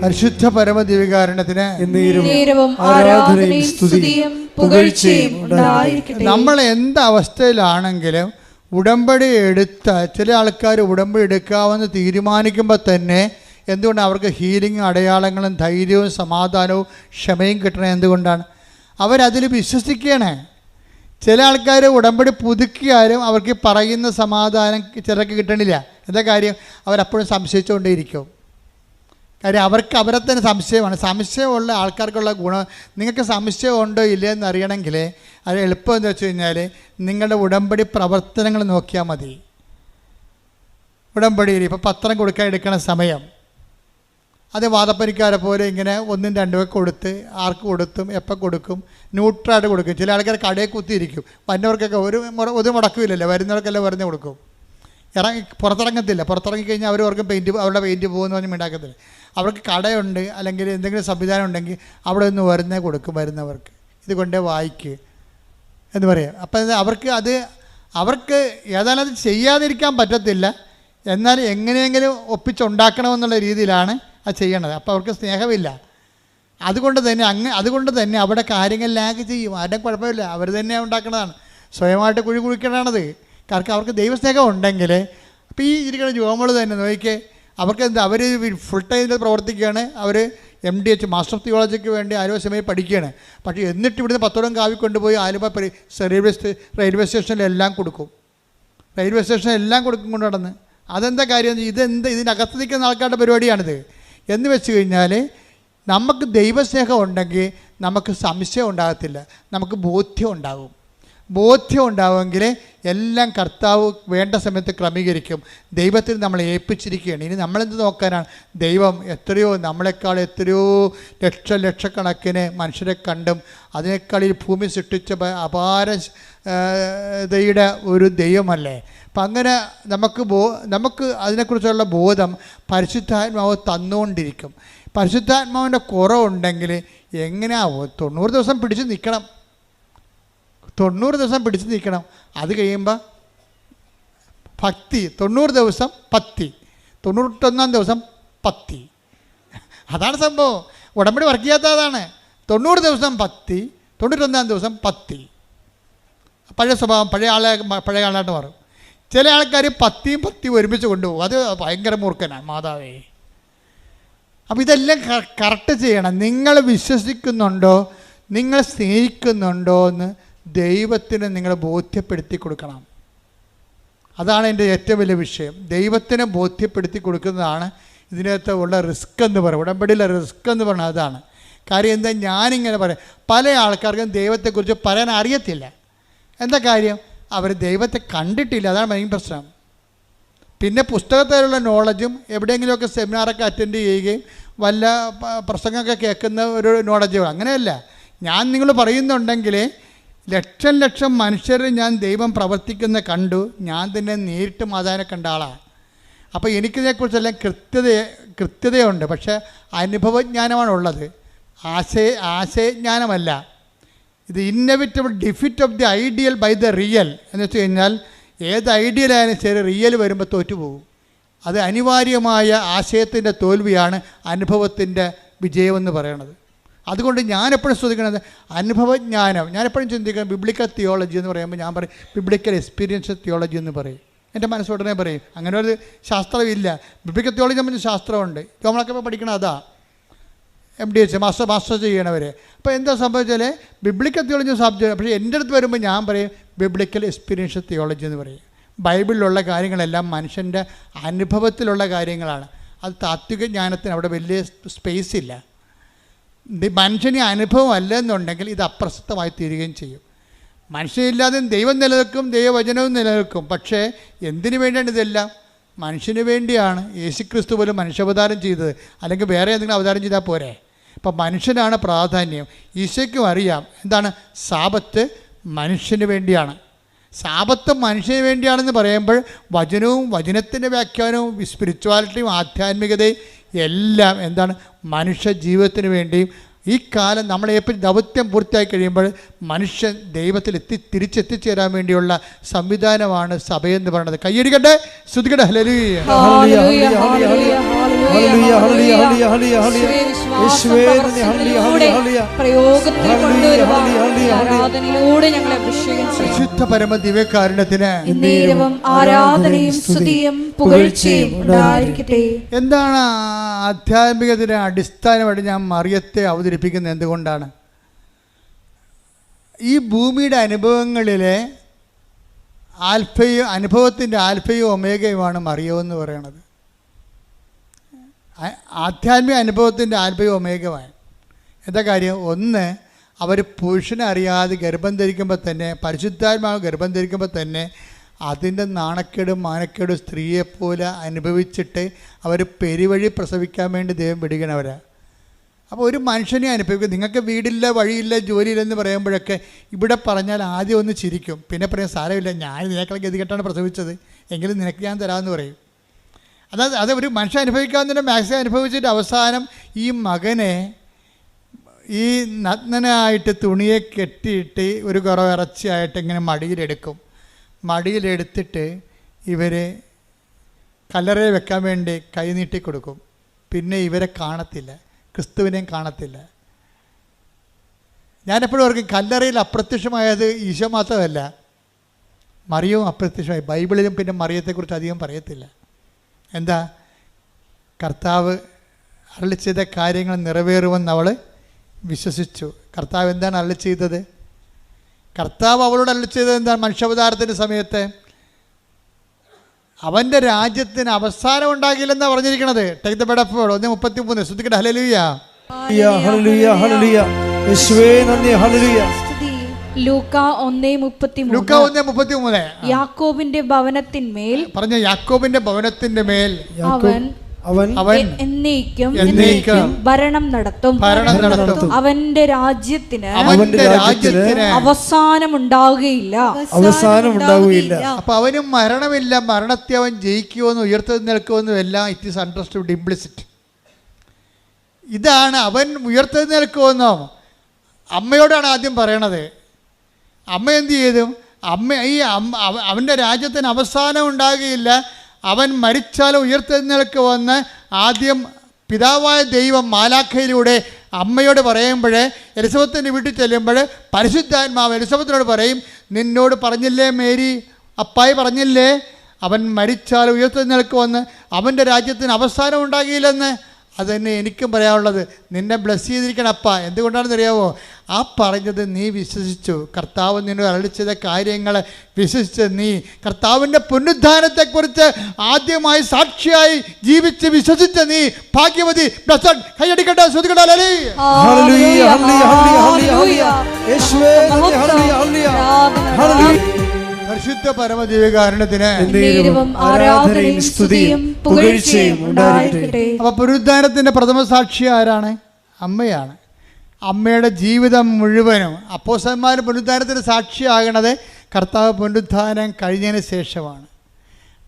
[SPEAKER 1] പരിശുദ്ധ പരമദിവ്യകാരുണ്യത്തിന് നമ്മൾ എന്ത് അവസ്ഥയിലാണെങ്കിലും ഉടമ്പടി എടുത്ത ചില ആൾക്കാർ ഉടമ്പടി എടുക്കാമെന്ന് തീരുമാനിക്കുമ്പോൾ തന്നെ എന്തുകൊണ്ട് അവർക്ക് ഹീലിംഗും അടയാളങ്ങളും ധൈര്യവും സമാധാനവും ക്ഷമയും കിട്ടണത്? എന്തുകൊണ്ടാണ്? അവരതിൽ വിശ്വസിക്കുകയാണ്. ചില ആൾക്കാർ ഉടമ്പടി പുതുക്കിയാലും അവർക്ക് പറയുന്ന സമാധാനം ചിലർക്ക് കിട്ടണില്ല. എന്താ കാര്യം? അവരപ്പോഴും സംശയിച്ചുകൊണ്ടേയിരിക്കും. കാര്യം അവർക്ക് അവരെ തന്നെ സംശയമാണ്. സംശയമുള്ള ആൾക്കാർക്കുള്ള ഗുണം, നിങ്ങൾക്ക് സംശയം ഉണ്ടോ ഇല്ലയോ എന്ന് അറിയണമെങ്കിൽ അത് എളുപ്പം എന്ന് വെച്ച് കഴിഞ്ഞാൽ നിങ്ങളുടെ ഉടമ്പടി പ്രവർത്തനങ്ങൾ നോക്കിയാൽ മതി. ഉടമ്പടിയിൽ ഇപ്പോൾ പത്രം കൊടുക്കാൻ എടുക്കണ സമയം അത് വാദപ്പനിക്കാരെ പോലെ ഇങ്ങനെ 1, 2 കൊടുത്ത് ആർക്ക് കൊടുത്തും എപ്പോൾ കൊടുക്കും, ന്യൂട്രായിട്ട് കൊടുക്കും. ചില ആൾക്കാർ കടയിൽ കുത്തിയിരിക്കും. വന്നവർക്കൊക്കെ ഒരു മുടക്കമില്ലല്ലോ, വരുന്നവർക്കെല്ലാം വെറുതെ കൊടുക്കും. പുറത്തിറങ്ങത്തില്ല. പുറത്തിറങ്ങിക്കഴിഞ്ഞാൽ അവർക്ക് അവരുടെ പെയിൻറ്റ് പോകുമെന്ന് പറഞ്ഞ് ഉണ്ടാക്കത്തില്ല. അവർക്ക് കടയുണ്ട് അല്ലെങ്കിൽ എന്തെങ്കിലും സംവിധാനം ഉണ്ടെങ്കിൽ അവിടെ നിന്ന് വരുന്നേ കൊടുക്കും. വരുന്നവർക്ക് ഇത് കൊണ്ടേ വായിക്ക് എന്ന് പറയാം. അപ്പം അവർക്ക് ഏതായാലും അത് ചെയ്യാതിരിക്കാൻ പറ്റത്തില്ല. എന്നാൽ എങ്ങനെയെങ്കിലും ഒപ്പിച്ചുണ്ടാക്കണമെന്നുള്ള രീതിയിലാണ് അത് ചെയ്യണത്. അപ്പോൾ അവർക്ക് സ്നേഹമില്ല. അതുകൊണ്ട് തന്നെ അവിടെ കാര്യങ്ങൾ ലാഗ് ചെയ്യും. ആരുടെ കുഴപ്പമില്ല, അവർ തന്നെ ഉണ്ടാക്കണതാണ്. സ്വയമായിട്ട് കുഴി കുഴിക്കണതാണത്. കാരണം അവർക്ക് ദൈവസ്നേഹം ഉണ്ടെങ്കിൽ അപ്പോൾ ഈ ഇരിക്കുന്ന ജോമകൾ തന്നെ നോക്കിക്കേ, അവർക്ക് അവർ ഫുൾ ടൈമിൽ പ്രവർത്തിക്കുകയാണ്. അവർ MDH മാസ്റ്റർ ഓഫ് തിയോളജിക്ക് വേണ്ടി ആലുവ പഠിക്കുകയാണ്. പക്ഷേ എന്നിട്ട് ഇവിടുന്ന് 10 കാവി കൊണ്ടുപോയി ആലുവ റെയിൽവേ സ്റ്റേഷനിലെല്ലാം കൊടുക്കും. റെയിൽവേ സ്റ്റേഷനിലെല്ലാം കൊടുക്കും കൊണ്ട് നടന്ന്. അതെന്താ കാര്യം? ഇതിനകത്ത് നിൽക്കുന്ന ആൾക്കാരുടെ പരിപാടിയാണിത്. എന്ന് വെച്ച് കഴിഞ്ഞാൽ നമുക്ക് ദൈവസ്നേഹം ഉണ്ടെങ്കിൽ നമുക്ക് സംശയം ഉണ്ടാകത്തില്ല, നമുക്ക് ബോധ്യം ഉണ്ടാകും. ബോധ്യം ഉണ്ടാവുമെങ്കിൽ എല്ലാം കർത്താവ് വേണ്ട സമയത്ത് ക്രമീകരിക്കും. ദൈവത്തിൽ നമ്മളെ ഏൽപ്പിച്ചിരിക്കുകയാണ്. ഇനി നമ്മളെന്ത് നോക്കാനാണ്? ദൈവം എത്രയോ നമ്മളെക്കാൾ എത്രയോ ലക്ഷക്കണക്കിന് മനുഷ്യരെ കണ്ടും അതിനേക്കാൾ ഈ ഭൂമി സൃഷ്ടിച്ച അപാരതയുടെ ഒരു ദൈവമല്ലേ. അപ്പം അങ്ങനെ നമുക്ക് അതിനെക്കുറിച്ചുള്ള ബോധം പരിശുദ്ധാത്മാവ് തന്നുകൊണ്ടിരിക്കും. പരിശുദ്ധാത്മാവിൻ്റെ കുറവുണ്ടെങ്കിൽ എങ്ങനെയാവോ? 90 ദിവസം പിടിച്ച് നിൽക്കണം. 90 ദിവസം പിടിച്ച് നിൽക്കണം. അത് കഴിയുമ്പോൾ ഭക്തി, 90 ദിവസം പത്തി, 91 ദിവസം പത്തി. അതാണ് സംഭവം. ഉടമ്പടി വർക്ക് ചെയ്യാത്ത അതാണ്. 90 ദിവസം പത്തി, 91 ദിവസം പത്തി. പഴയ സ്വഭാവം പഴയ ആളായിട്ട് മാറും. ചില ആൾക്കാർ പത്തിയും ഒരുമിച്ച് കൊണ്ടുപോകും. അത് ഭയങ്കര മൂർഖനാണ് മാതാവേ. അപ്പോൾ ഇതെല്ലാം കറക്റ്റ് ചെയ്യണം. നിങ്ങൾ വിശ്വസിക്കുന്നുണ്ടോ, നിങ്ങൾ സ്നേഹിക്കുന്നുണ്ടോ എന്ന് ദൈവത്തിന് നിങ്ങൾ ബോധ്യപ്പെടുത്തി കൊടുക്കണം. അതാണ് എൻ്റെ ഏറ്റവും വലിയ വിഷയം. ദൈവത്തിന് ബോധ്യപ്പെടുത്തി കൊടുക്കുന്നതാണ് ഇതിനകത്ത് ഉള്ള റിസ്ക് എന്ന് പറയും. ഉടമ്പടിയിലെ റിസ്ക് എന്ന് പറഞ്ഞാൽ അതാണ്. കാര്യം എന്താ, ഞാനിങ്ങനെ പറയാം, പല ആൾക്കാർക്കും ദൈവത്തെക്കുറിച്ച് പറയാൻ അറിയത്തില്ല. എന്താ കാര്യം? അവർ ദൈവത്തെ കണ്ടിട്ടില്ല. അതാണ് മെയിൻ പ്രശ്നം. പിന്നെ പുസ്തകത്തിലുള്ള നോളജും എവിടെയെങ്കിലുമൊക്കെ സെമിനാറൊക്കെ അറ്റൻഡ് ചെയ്യുകയും വല്ല പ്രസംഗമൊക്കെ കേൾക്കുന്ന ഒരു നോളജ്. അങ്ങനെയല്ല. ഞാൻ നിങ്ങൾ പറയുന്നുണ്ടെങ്കിൽ ലക്ഷം മനുഷ്യർ ഞാൻ ദൈവം പ്രവർത്തിക്കുന്ന കണ്ടു. ഞാൻ തന്നെ നേരിട്ട് മാതാവിനെ കണ്ട ആളാണ്. അപ്പോൾ എനിക്കിതിനെക്കുറിച്ചെല്ലാം കൃത്യതയുണ്ട്. പക്ഷേ അനുഭവജ്ഞാനമാണുള്ളത്, ആശയജ്ഞാനമല്ല. ഇത് inevitable defeat of the ideal by the real എന്ന് വെച്ച് കഴിഞ്ഞാൽ ഏത് ഐഡിയലായാലും ശരി, റിയൽ വരുമ്പോൾ തോറ്റുപോകും. അത് അനിവാര്യമായ ആശയത്തിൻ്റെ തോൽവിയാണ് അനുഭവത്തിൻ്റെ വിജയമെന്ന് പറയണത്. അതുകൊണ്ട് ഞാനെപ്പോഴും ശ്രദ്ധിക്കുന്നത് അനുഭവജ്ഞാനം. ഞാനെപ്പോഴും ചിന്തിക്കുന്നത് ബിബ്ലിക്കൽ തിയോളജി എന്ന് പറയുമ്പോൾ ഞാൻ പറയും ബിബ്ലിക്കൽ എക്സ്പീരിയൻസ് തിയോളജി എന്ന് പറയും. എൻ്റെ മനസ്സുടനെ പറയും. അങ്ങനെ ഒരു ശാസ്ത്രമില്ല. ബിബ്ലിക്കൽ തിയോളജി നമ്മൾ ശാസ്ത്രമുണ്ട്. നമ്മളൊക്കെ ഇപ്പോൾ പഠിക്കണം അതാ MDH മാസ്റ്റർ ചെയ്യണവർ. അപ്പോൾ എന്താ സംഭവിച്ചാൽ ബിബ്ലിക്കൽ തിയോളജി സബ്ജക്റ്റ്. പക്ഷേ എൻ്റെ അടുത്ത് വരുമ്പോൾ ഞാൻ പറയും ബിബ്ലിക്കൽ എക്സ്പീരിയൻസ് തിയോളജി എന്ന് പറയും. ബൈബിളിലുള്ള കാര്യങ്ങളെല്ലാം മനുഷ്യൻ്റെ അനുഭവത്തിലുള്ള കാര്യങ്ങളാണ്. അത് താത്വിക ജ്ഞാനത്തിന് അവിടെ വലിയ സ്പേസ് ഇല്ല. മനുഷ്യന് അനുഭവം അല്ലെന്നുണ്ടെങ്കിൽ ഇത് അപ്രസക്തമായി തീരുകയും ചെയ്യും. മനുഷ്യനില്ലാതെ ദൈവം നിലനിൽക്കും, ദൈവവചനവും നിലനിൽക്കും. പക്ഷേ എന്തിനു വേണ്ടിയാണ് ഇതെല്ലാം? മനുഷ്യന് വേണ്ടിയാണ്. യേശുക്രിസ്തു പോലും മനുഷ്യാവതാരം ചെയ്തത്. അല്ലെങ്കിൽ വേറെ എന്തെങ്കിലും അവതാരം ചെയ്താൽ പോരെ? അപ്പം മനുഷ്യനാണ് പ്രാധാന്യം. ഈശോയ്ക്കും അറിയാം എന്താണ് സാബത്ത് മനുഷ്യന് വേണ്ടിയാണ്. സാബത്ത് മനുഷ്യന് വേണ്ടിയാണെന്ന് പറയുമ്പോൾ വചനവും വചനത്തിൻ്റെ വ്യാഖ്യാനവും സ്പിരിച്വാലിറ്റിയും ആധ്യാത്മികതയും എല്ലാം എന്താണ് മനുഷ്യ ജീവിതത്തിന് വേണ്ടിയും. ഈ കാലം നമ്മളെപ്പോഴും ദൗത്യം പൂർത്തിയായി കഴിയുമ്പോൾ മനുഷ്യൻ ദൈവത്തിൽ തിരിച്ചെത്തിച്ചേരാൻ വേണ്ടിയുള്ള സംവിധാനമാണ് സഭയെന്ന് പറയുന്നത്. കയ്യടിക്കട്ടെ, സ്തുതിക്കട്ടെ. ഹല്ലേലൂയ. വിശുദ്ധ പരമ ദിവ്യകാരുണ്യത്തിന്
[SPEAKER 2] ആരാധനയും സ്തുതിയും പുകഴ്ചയും ഉണ്ടായിരിക്കട്ടെ.
[SPEAKER 1] എന്താണ് ആധ്യാത്മികത്തിന് അടിസ്ഥാനമായിട്ട് ഞാൻ മറിയത്തെ അവതരിപ്പിക്കുന്നത്? എന്തുകൊണ്ടാണ്? ഈ ഭൂമിയുടെ അനുഭവങ്ങളിലെ അനുഭവത്തിൻ്റെ ആൽഫയും ഒമേഗയുമാണ് മറിയമെന്ന് പറയണത്. ആധ്യാത്മിക അനുഭവത്തിൻ്റെ ആൽഫയും ഒമേഗയാണ്. എന്താ കാര്യം? ഒന്ന്, അവർ പുരുഷനെ അറിയാതെ ഗർഭം ധരിക്കുമ്പോൾ തന്നെ, പരിശുദ്ധാത്മാവ് ഗർഭം ധരിക്കുമ്പോൾ തന്നെ അതിൻ്റെ നാണക്കേടും മാനക്കേടും സ്ത്രീയെപ്പോലെ അനുഭവിച്ചിട്ട് അവർ പെരുവഴി പ്രസവിക്കാൻ വേണ്ടി ദൈവം വിടുകണവരാണ്. അപ്പോൾ ഒരു മനുഷ്യനെ അനുഭവിക്കും. നിങ്ങൾക്ക് വീടില്ല, വഴിയില്ല, ജോലിയില്ലെന്ന് പറയുമ്പോഴൊക്കെ ഇവിടെ പറഞ്ഞാൽ ആദ്യം ഒന്ന് ചിരിക്കും. പിന്നെ പറയും സാരമില്ല, ഞാൻ നിനക്കളെ ഗതികെട്ടാണ് പ്രസവിച്ചത്, എങ്കിലും നിനക്ക് ഞാൻ തരാമെന്ന് പറയും. അത് ഒരു മനുഷ്യൻ അനുഭവിക്കാവുന്നതിൻ്റെ മാക്സിമം അനുഭവിച്ചിട്ട് അവസാനം ഈ മകനെ ഈ നഗ്നനായിട്ട് തുണിയെ കെട്ടിയിട്ട് ഒരു കുറവ് ഇറച്ചിയായിട്ട് ഇങ്ങനെ മടിയിലെടുക്കും. മടിയിലെടുത്തിട്ട് ഇവർ കല്ലറയിൽ വെക്കാൻ വേണ്ടി കൈ നീട്ടി കൊടുക്കും. പിന്നെ ഇവരെ കാണത്തില്ല, ക്രിസ്തുവിനെയും കാണത്തില്ല. ഞാനെപ്പോഴും ഓർക്കും കല്ലറയിൽ അപ്രത്യക്ഷമായത് ഈശോ മാത്രമല്ല, മറിയവും അപ്രത്യക്ഷമായി. ബൈബിളിലും പിന്നെ മറിയത്തെക്കുറിച്ച് അധികം പറയത്തില്ല. എന്താ? കർത്താവ് അരുളി ചെയ്ത കാര്യങ്ങൾ നിറവേറുമെന്ന് അവൾ വിശ്വസിച്ചു. കർത്താവ് എന്താണ് അരുളി ചെയ്തത്? കർത്താവ് അവളോട് അരുളി ചെയ്തത് എന്താണ്? മനുഷ്യാവതാരത്തിൻ്റെ സമയത്ത് അവൻ്റെ രാജ്യത്തിന് അവസാനം ഉണ്ടാകില്ലെന്നാണ് പറഞ്ഞിരിക്കണത്. Take the word of 1:33. ശ്രദ്ധിക്കട്ടെ. ഹല്ലേലൂയ.
[SPEAKER 3] ഹല്ലേലൂയ, ഹല്ലേലൂയ. യേശുവേ നന്ദി. ഹല്ലേലൂയ.
[SPEAKER 2] ലൂക്ക 1:33.
[SPEAKER 1] ലൂക്ക 1:33.
[SPEAKER 2] യാക്കോബിന്റെ ഭവനത്തിന്മേൽ
[SPEAKER 1] പറഞ്ഞ യാക്കോബിന്റെ ഭവനത്തിന്റെ മേൽ
[SPEAKER 2] അവൻ
[SPEAKER 1] അവൻ
[SPEAKER 2] എന്നേക്കും
[SPEAKER 1] എന്നേക്കും
[SPEAKER 2] ഭരണം നടത്തും. അവന്റെ രാജ്യത്തിന് അവസാനം ഉണ്ടാവുകയില്ല.
[SPEAKER 1] അപ്പൊ അവനും മരണമില്ല, മരണത്തെ അവൻ ജയിക്കുമെന്നും ഉയർത്തെഴുന്നേൽക്കുമെന്നും എല്ലാം ഇറ്റ് ഈസ് അണ്ടർസ്റ്റുഡ് ഇംപ്ലിസിറ്റ്. ഇതാണ് അവൻ ഉയർത്തെഴുന്നേൽക്കുമെന്നോ അമ്മയോടാണ് ആദ്യം പറയണത്. അമ്മ എന്ത് ചെയ്തു? അവൻ്റെ രാജ്യത്തിന് അവസാനം ഉണ്ടാകുകയില്ല, അവൻ മരിച്ചാലും ഉയർത്തെഴുന്നേൽക്കുമെന്ന് ആദ്യം പിതാവായ ദൈവം മാലാഖയിലൂടെ അമ്മയോട് പറയുമ്പോൾ, എലിസബത്തിൻ്റെ വീട്ടിൽ ചെല്ലുമ്പോൾ പരിശുദ്ധാത്മാവ് എലിസബത്തിനോട് പറയും, നിന്നോട് പറഞ്ഞില്ലേ മേരി, അപ്പായി പറഞ്ഞില്ലേ അവൻ മരിച്ചാലും ഉയർത്തെഴുന്നേൽക്കുമെന്ന്, അവൻ്റെ രാജ്യത്തിന് അവസാനം ഉണ്ടാകില്ലെന്ന്. അതുതന്നെ എനിക്കും പറയാനുള്ളത്. നിന്നെ ബ്ലസ് ചെയ്തിരിക്കണം അപ്പ. എന്തുകൊണ്ടാണെന്ന് അറിയാമോ? ആ പറഞ്ഞത് നീ വിശ്വസിച്ചു. കർത്താവ് നിന്നോട് അരുളി ചെയ്ത കാര്യങ്ങൾ വിശ്വസിച്ച് നീ കർത്താവിൻ്റെ പുനരുദ്ധാനത്തെക്കുറിച്ച് ആദ്യമായി സാക്ഷിയായി ജീവിച്ച് വിശ്വസിച്ച നീ ഭാഗ്യവതി. ബ്ലസ്സഡ്. കൈയടിക്കട്ടെ, ശ്രുതികട്ടെ.
[SPEAKER 3] ഹല്ലേലൂയ, ഹല്ലേലൂയ, യേശുവേ നന്ദി. ഹല്ലേലൂയ, ഹല്ലേലൂയ.
[SPEAKER 1] പരിശുദ്ധ പരമദിവ്യകാരുണ്യത്തിന്
[SPEAKER 2] ആരാധനയും സ്തുതിയും പുകഴ്ചയും ഉണ്ടായിരിക്കട്ടെ.
[SPEAKER 1] അപ്പോൾ പുനരുദ്ധാനത്തിൻ്റെ പ്രഥമ സാക്ഷി ആരാണ്? അമ്മയാണ്. അമ്മയുടെ ജീവിതം മുഴുവനും അപ്പോസ്തലന്മാർ പുനരുദ്ധാനത്തിന് സാക്ഷിയാകണത് കർത്താവ് പുനരുദ്ധാനം കഴിഞ്ഞതിന് ശേഷമാണ്.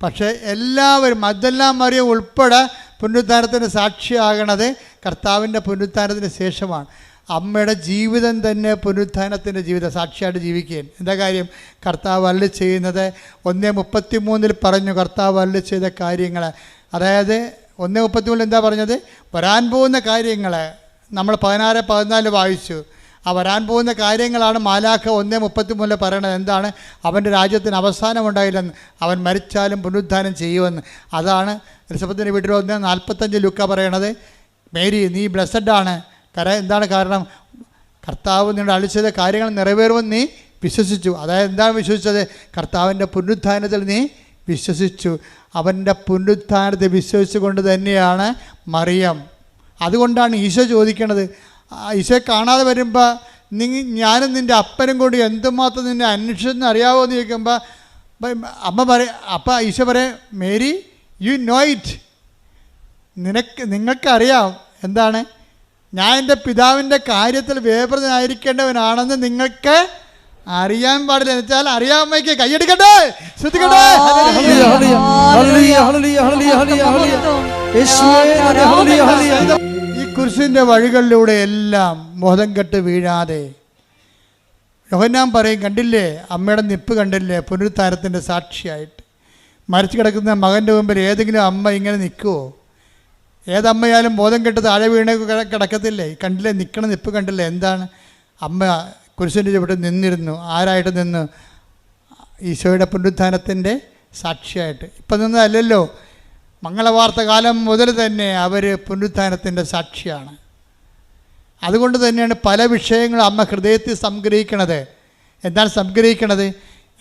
[SPEAKER 1] പക്ഷേ എല്ലാവരും മഗ്ദലേന മറിയം ഉൾപ്പെടെ പുനരുദ്ധാനത്തിന് സാക്ഷിയാകണത് കർത്താവിൻ്റെ പുനരുദ്ധാനത്തിന് ശേഷമാണ്. അമ്മയുടെ ജീവിതം തന്നെ പുനരുദ്ധാനത്തിൻ്റെ ജീവിതം സാക്ഷിയായിട്ട് ജീവിക്കുകയും. എന്താ കാര്യം? കർത്താവ് അരുളി ചെയ്യുന്നത് 1:33 പറഞ്ഞു. കർത്താവ് അരുളി ചെയ്ത കാര്യങ്ങൾ, അതായത് 1:33 എന്താ പറഞ്ഞത്? വരാൻ പോകുന്ന കാര്യങ്ങൾ നമ്മൾ 16-14 വായിച്ചു. ആ വരാൻ പോകുന്ന കാര്യങ്ങളാണ് മാലാഖ 1:33 പറയണത്. എന്താണ്? അവൻ്റെ രാജ്യത്തിന് അവസാനം ഉണ്ടായില്ലെന്ന്, അവൻ മരിച്ചാലും പുനരുദ്ധാനം ചെയ്യുമെന്ന്. അതാണ് എലിസബത്തിൻ്റെ വീട്ടിൽ 1:45 ലൂക്ക പറയണത്. മേരി, നീ ബ്ലെസ്സഡ്. എന്താണ് കാരണം? കർത്താവ് നിങ്ങളുടെ അരുളി ചെയ്ത കാര്യങ്ങൾ നിറവേറുമെന്ന് നീ വിശ്വസിച്ചു. അതായത് എന്താണ് വിശ്വസിച്ചത്? കർത്താവിൻ്റെ പുനരുദ്ധാനത്തിൽ നീ വിശ്വസിച്ചു. അവൻ്റെ പുനരുദ്ധാനത്തെ വിശ്വസിച്ചുകൊണ്ട് തന്നെയാണ് മറിയം. അതുകൊണ്ടാണ് ഈശോ ചോദിക്കണത്. ഈശോയെ കാണാതെ വരുമ്പോൾ ഞാനും നിൻ്റെ അപ്പനും കൂടി എന്തുമാത്രം നിന്നെ അന്വേഷിച്ചെന്ന് അറിയാമോ എന്ന് ചോദിക്കുമ്പോൾ അമ്മ പറയും, അപ്പം ഈശോ പറയും, മേരി യു നോ ഇറ്റ്. നിങ്ങൾക്കറിയാം. എന്താണ്? ഞാൻ എൻ്റെ പിതാവിൻ്റെ കാര്യത്തിൽ വേപൃതനായിരിക്കേണ്ടവനാണെന്ന് നിങ്ങൾക്ക് അറിയാൻ പാടില്ല. എന്ന് വെച്ചാൽ അറിയാമയ്ക്ക് കൈയടിക്കട്ടെ, ശ്രദ്ധിക്കട്ടെ. ഈ കുരിശിൻ്റെ വഴികളിലൂടെ എല്ലാം ബോധം കെട്ട് വീഴാതെ യോഹന്നാൻ പറയും, കണ്ടില്ലേ അമ്മയുടെ നിപ്പ് കണ്ടില്ലേ? പുനരുദ്ധാനത്തിൻ്റെ സാക്ഷിയായിട്ട് മരിച്ചു കിടക്കുന്ന മകൻ്റെ മുമ്പിൽ ഏതെങ്കിലും അമ്മ ഇങ്ങനെ നിൽക്കുമോ? ഏതമ്മയാലും ബോധം കെട്ട് താഴെ വീണ് കിടക്കത്തില്ലേ? കണ്ടില്ലേ? നിൽക്കണ നിപ്പ് കണ്ടില്ലേ? എന്താണ്? അമ്മ കുരിശിൻ്റെ ചുവട്ടിൽ നിന്നിരുന്നു. ആരായിട്ട് നിന്ന്? ഈശോയുടെ പുനരുദ്ധാനത്തിൻ്റെ സാക്ഷിയായിട്ട്. ഇപ്പം നിന്നതല്ലല്ലോ, മംഗളവാർത്ത കാലം മുതൽ തന്നെ അവർ പുനരുദ്ധാനത്തിൻ്റെ സാക്ഷിയാണ്. അതുകൊണ്ട് തന്നെയാണ് പല വിഷയങ്ങളും അമ്മ ഹൃദയത്തിൽ സംഗ്രഹിക്കണത്. എന്താണ് സംഗ്രഹിക്കണത്?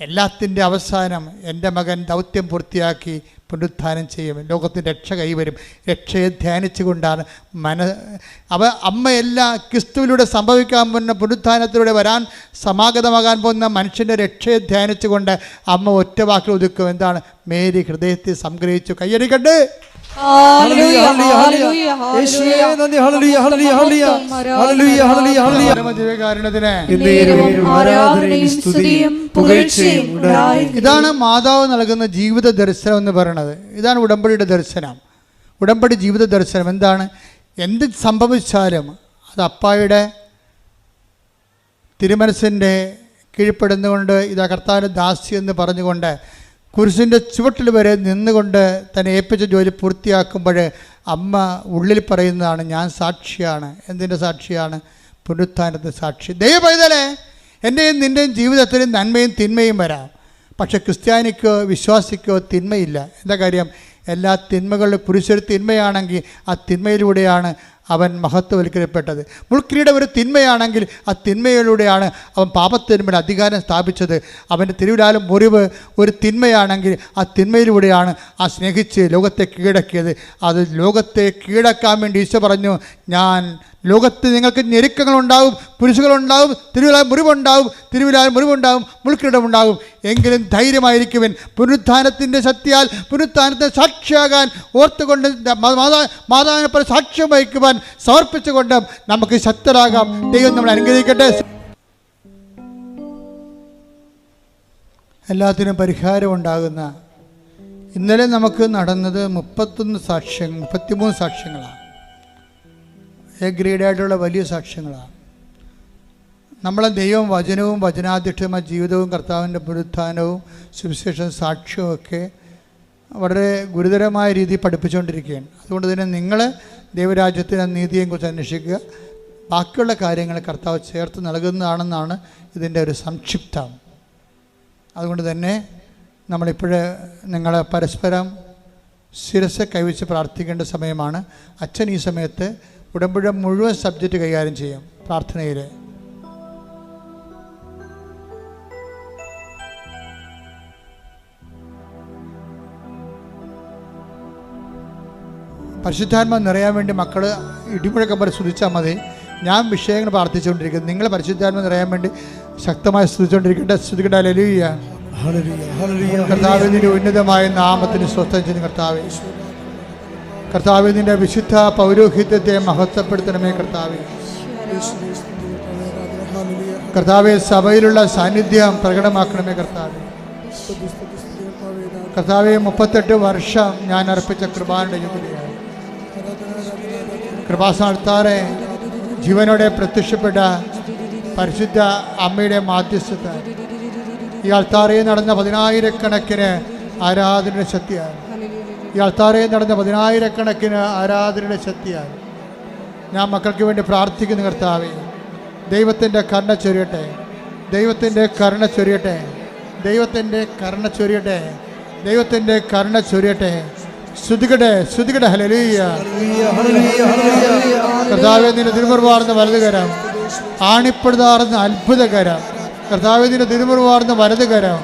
[SPEAKER 1] എല്ലാത്തിൻ്റെ അവസാനം എൻ്റെ മകൻ ദൗത്യം പൂർത്തിയാക്കി പുനരുദ്ധാനം ചെയ്യും, ലോകത്തിൻ്റെ രക്ഷ കൈവരും. രക്ഷയെ ധ്യാനിച്ചുകൊണ്ടാണ് അമ്മ എല്ലാ ക്രിസ്തുവിലൂടെ സംഭവിക്കാൻ പോകുന്ന പുനരുദ്ധാനത്തിലൂടെ വരാൻ സമാഗതമാകാൻ പോകുന്ന മനുഷ്യൻ്റെ രക്ഷയെ ധ്യാനിച്ചുകൊണ്ട് അമ്മ ഒറ്റ വാക്കിൽ ഒതുക്കും. എന്താണ്? മേരി ഹൃദയത്തിൽ സംഗ്രഹിച്ചു. കയ്യടിക്കട്ടെ. ഇതാണ് മാതാവ് നൽകുന്ന ജീവിത ദർശനം എന്ന് പറയുന്നത്. ഇതാണ് ഉടമ്പടിയുടെ ദർശനം. ഉടമ്പടി ജീവിത ദർശനം എന്താണ്? എന്ത് സംഭവിച്ചാലും അത് അപ്പായുടെ തിരുമനസ്സിൻ്റെ കീഴ്പ്പെടുന്നുകൊണ്ട് ഇതാ കർത്താവിൻ്റെ ദാസി എന്ന് പറഞ്ഞുകൊണ്ട് കുരിശിൻ്റെ ചുവട്ടിൽ വരെ നിന്നുകൊണ്ട് തന്നെ ഏൽപ്പിച്ച ജോലി പൂർത്തിയാക്കുമ്പോൾ അമ്മ ഉള്ളിൽ പറയുന്നതാണ്, ഞാൻ സാക്ഷിയാണ്. എന്തിൻ്റെ സാക്ഷിയാണ്? പുനരുത്ഥാനത്തിൻ്റെ സാക്ഷി. ദൈവപൈതലേ, എൻ്റെയും നിൻ്റെയും ജീവിതത്തിൽ നന്മയും തിന്മയും വരാം. പക്ഷേ ക്രിസ്ത്യാനിക്കോ വിശ്വാസിക്കോ തിന്മയില്ല. എന്താ കാര്യം? എല്ലാ തിന്മകളുടെ കുരിശൊരു തിന്മയാണെങ്കിൽ ആ തിന്മയിലൂടെയാണ് അവൻ മഹത്വവൽക്കരിക്കപ്പെട്ടത്. മുൾക്കിരീടം ഒരു തിന്മയാണെങ്കിൽ ആ തിന്മയിലൂടെയാണ് അവൻ പാപത്തിന്മേൽ അധികാരം സ്ഥാപിച്ചത്. അവൻ്റെ തിരുവിലാലും മുറിവ് ഒരു തിന്മയാണെങ്കിൽ ആ തിന്മയിലൂടെയാണ് ആ സ്നേഹിച്ച് ലോകത്തെ കീഴടക്കിയത്. അത് ലോകത്തെ കീഴടക്കാൻ വേണ്ടി ഈശോ പറഞ്ഞു, ഞാൻ ലോകത്ത് നിങ്ങൾക്ക് ഞെരുക്കങ്ങളുണ്ടാവും, പുരുഷകളുണ്ടാവും, തിരുവിലാൽ മുറിവുണ്ടാവും, മുൾക്കിരീടമുണ്ടാകും. എങ്കിലും ധൈര്യമായിരിക്കുവൻ. പുനരുത്ഥാനത്തിൻ്റെ ശക്തിയാൽ പുനരുത്ഥാനത്തിന് സാക്ഷിയാകാൻ ഓർത്തുകൊണ്ട് മാതാവിനെ പോലെ സാക്ഷ്യം വഹിക്കുവാൻ സമർപ്പിച്ചുകൊണ്ട് നമുക്ക് ശക്തരാകാം. ദൈവം നമ്മൾ അനുഗ്രഹിക്കട്ടെ. എല്ലാത്തിനും പരിഹാരമുണ്ടാകുന്ന ഇന്നലെ നമുക്ക് നടന്നത് 33 സാക്ഷ്യങ്ങളാണ്. ഗ്രേഡായിട്ടുള്ള വലിയ സാക്ഷ്യങ്ങളാണ്. നമ്മളെ ദൈവം വചനവും വചനാധിഷ്ഠിതമായ ജീവിതവും കർത്താവിൻ്റെ പുനരുത്ഥാനവും സുവിശേഷവും സാക്ഷ്യവും ഒക്കെ വളരെ ഗുരുതരമായ രീതിയിൽ പഠിപ്പിച്ചുകൊണ്ടിരിക്കുകയാണ്. അതുകൊണ്ട് തന്നെ നിങ്ങൾ ദൈവരാജ്യത്തിൻ്റെ നീതിയെക്കുറിച്ച് അന്വേഷിക്കുക. ബാക്കിയുള്ള കാര്യങ്ങൾ കർത്താവ് ചേർത്ത് നൽകുന്നതാണെന്നാണ് ഇതിൻ്റെ ഒരു സംക്ഷിപ്തം. അതുകൊണ്ട് തന്നെ നമ്മളിപ്പോഴേ നിങ്ങളെ പരസ്പരം ശിരസ് കൈവച്ച് പ്രാർത്ഥിക്കേണ്ട സമയമാണ്. അച്ഛൻ ഈ സമയത്ത് ഉടമ്പടി മുഴുവൻ സബ്ജക്റ്റ് കൈകാര്യം ചെയ്യും പ്രാർത്ഥനയിൽ. പരിശുദ്ധാത്മാവ് നിറയാൻ വേണ്ടി മക്കൾ ഇടിമുഴക്കം പോലെ സ്തുതിച്ചാൽ മതി. ഞാൻ വിഷയങ്ങൾ പ്രാർത്ഥിച്ചുകൊണ്ടിരിക്കുന്നത്, നിങ്ങൾ പരിശുദ്ധാത്മാവ് നിറയാൻ വേണ്ടി ശക്തമായി സ്തുതിച്ചുകൊണ്ടിരിക്കട്ടെ. സ്തുതിക്കട്ടെ. ഹല്ലേലൂയ. കർത്താവേ, നിന്റെ ഉന്നതമായ നാമത്തിന് സ്വസ്ഥം ചെയ്യുന്ന കർത്താവേ, കർത്താവേ, നിന്റെ വിശുദ്ധ പൗരോഹിത്യത്തെ മഹത്വപ്പെടുത്തണമേ കർത്താവേ. കർത്താവേ, സഭയിലുള്ള സാന്നിധ്യം പ്രകടമാക്കണമേ കർത്താവേ. കർത്താവേ, 38 വർഷം ഞാൻ അർപ്പിച്ച കൃപാന്റെ ജൂബിലിയാണ്. കൃപാസ്ഥാനത്താറെ ജീവനോടെ പ്രത്യക്ഷപ്പെട്ട പരിശുദ്ധ അമ്മയുടെ മാധ്യസ്ഥത ഈ അൾത്താറയിൽ നടന്ന 10,000-കണക്കിന് ആരാധനയുടെ ശക്തിയാണ്. ഈ അൾത്താറയിൽ നടന്ന 10,000-കണക്കിന് ആരാധനയുടെ ശക്തിയാണ്. ഞാൻ മക്കൾക്ക് വേണ്ടി പ്രാർത്ഥിക്കുന്ന കർത്താവേ, ദൈവത്തിൻ്റെ കരുണ ചൊരിയട്ടെ, ദൈവത്തിൻ്റെ കരുണ ചൊരിയട്ടെ, ദൈവത്തിൻ്റെ കരുണ ചൊരിയട്ടെ, ദൈവത്തിൻ്റെ കരുണ ചൊരിയട്ടെ. സ്തുതിക്കട്ടെ, സ്തുതിക്കട്ടെ. ഹല്ലേലൂയ. കർത്താവേ, നിന്റെ തിരുമുറിവാർന്ന വലതുകരം, ആണിപ്പെടുതാർന്ന അത്ഭുതകരം. കർത്താവേ, നിന്റെ തിരുമുറിവാർന്ന വലതുകരം,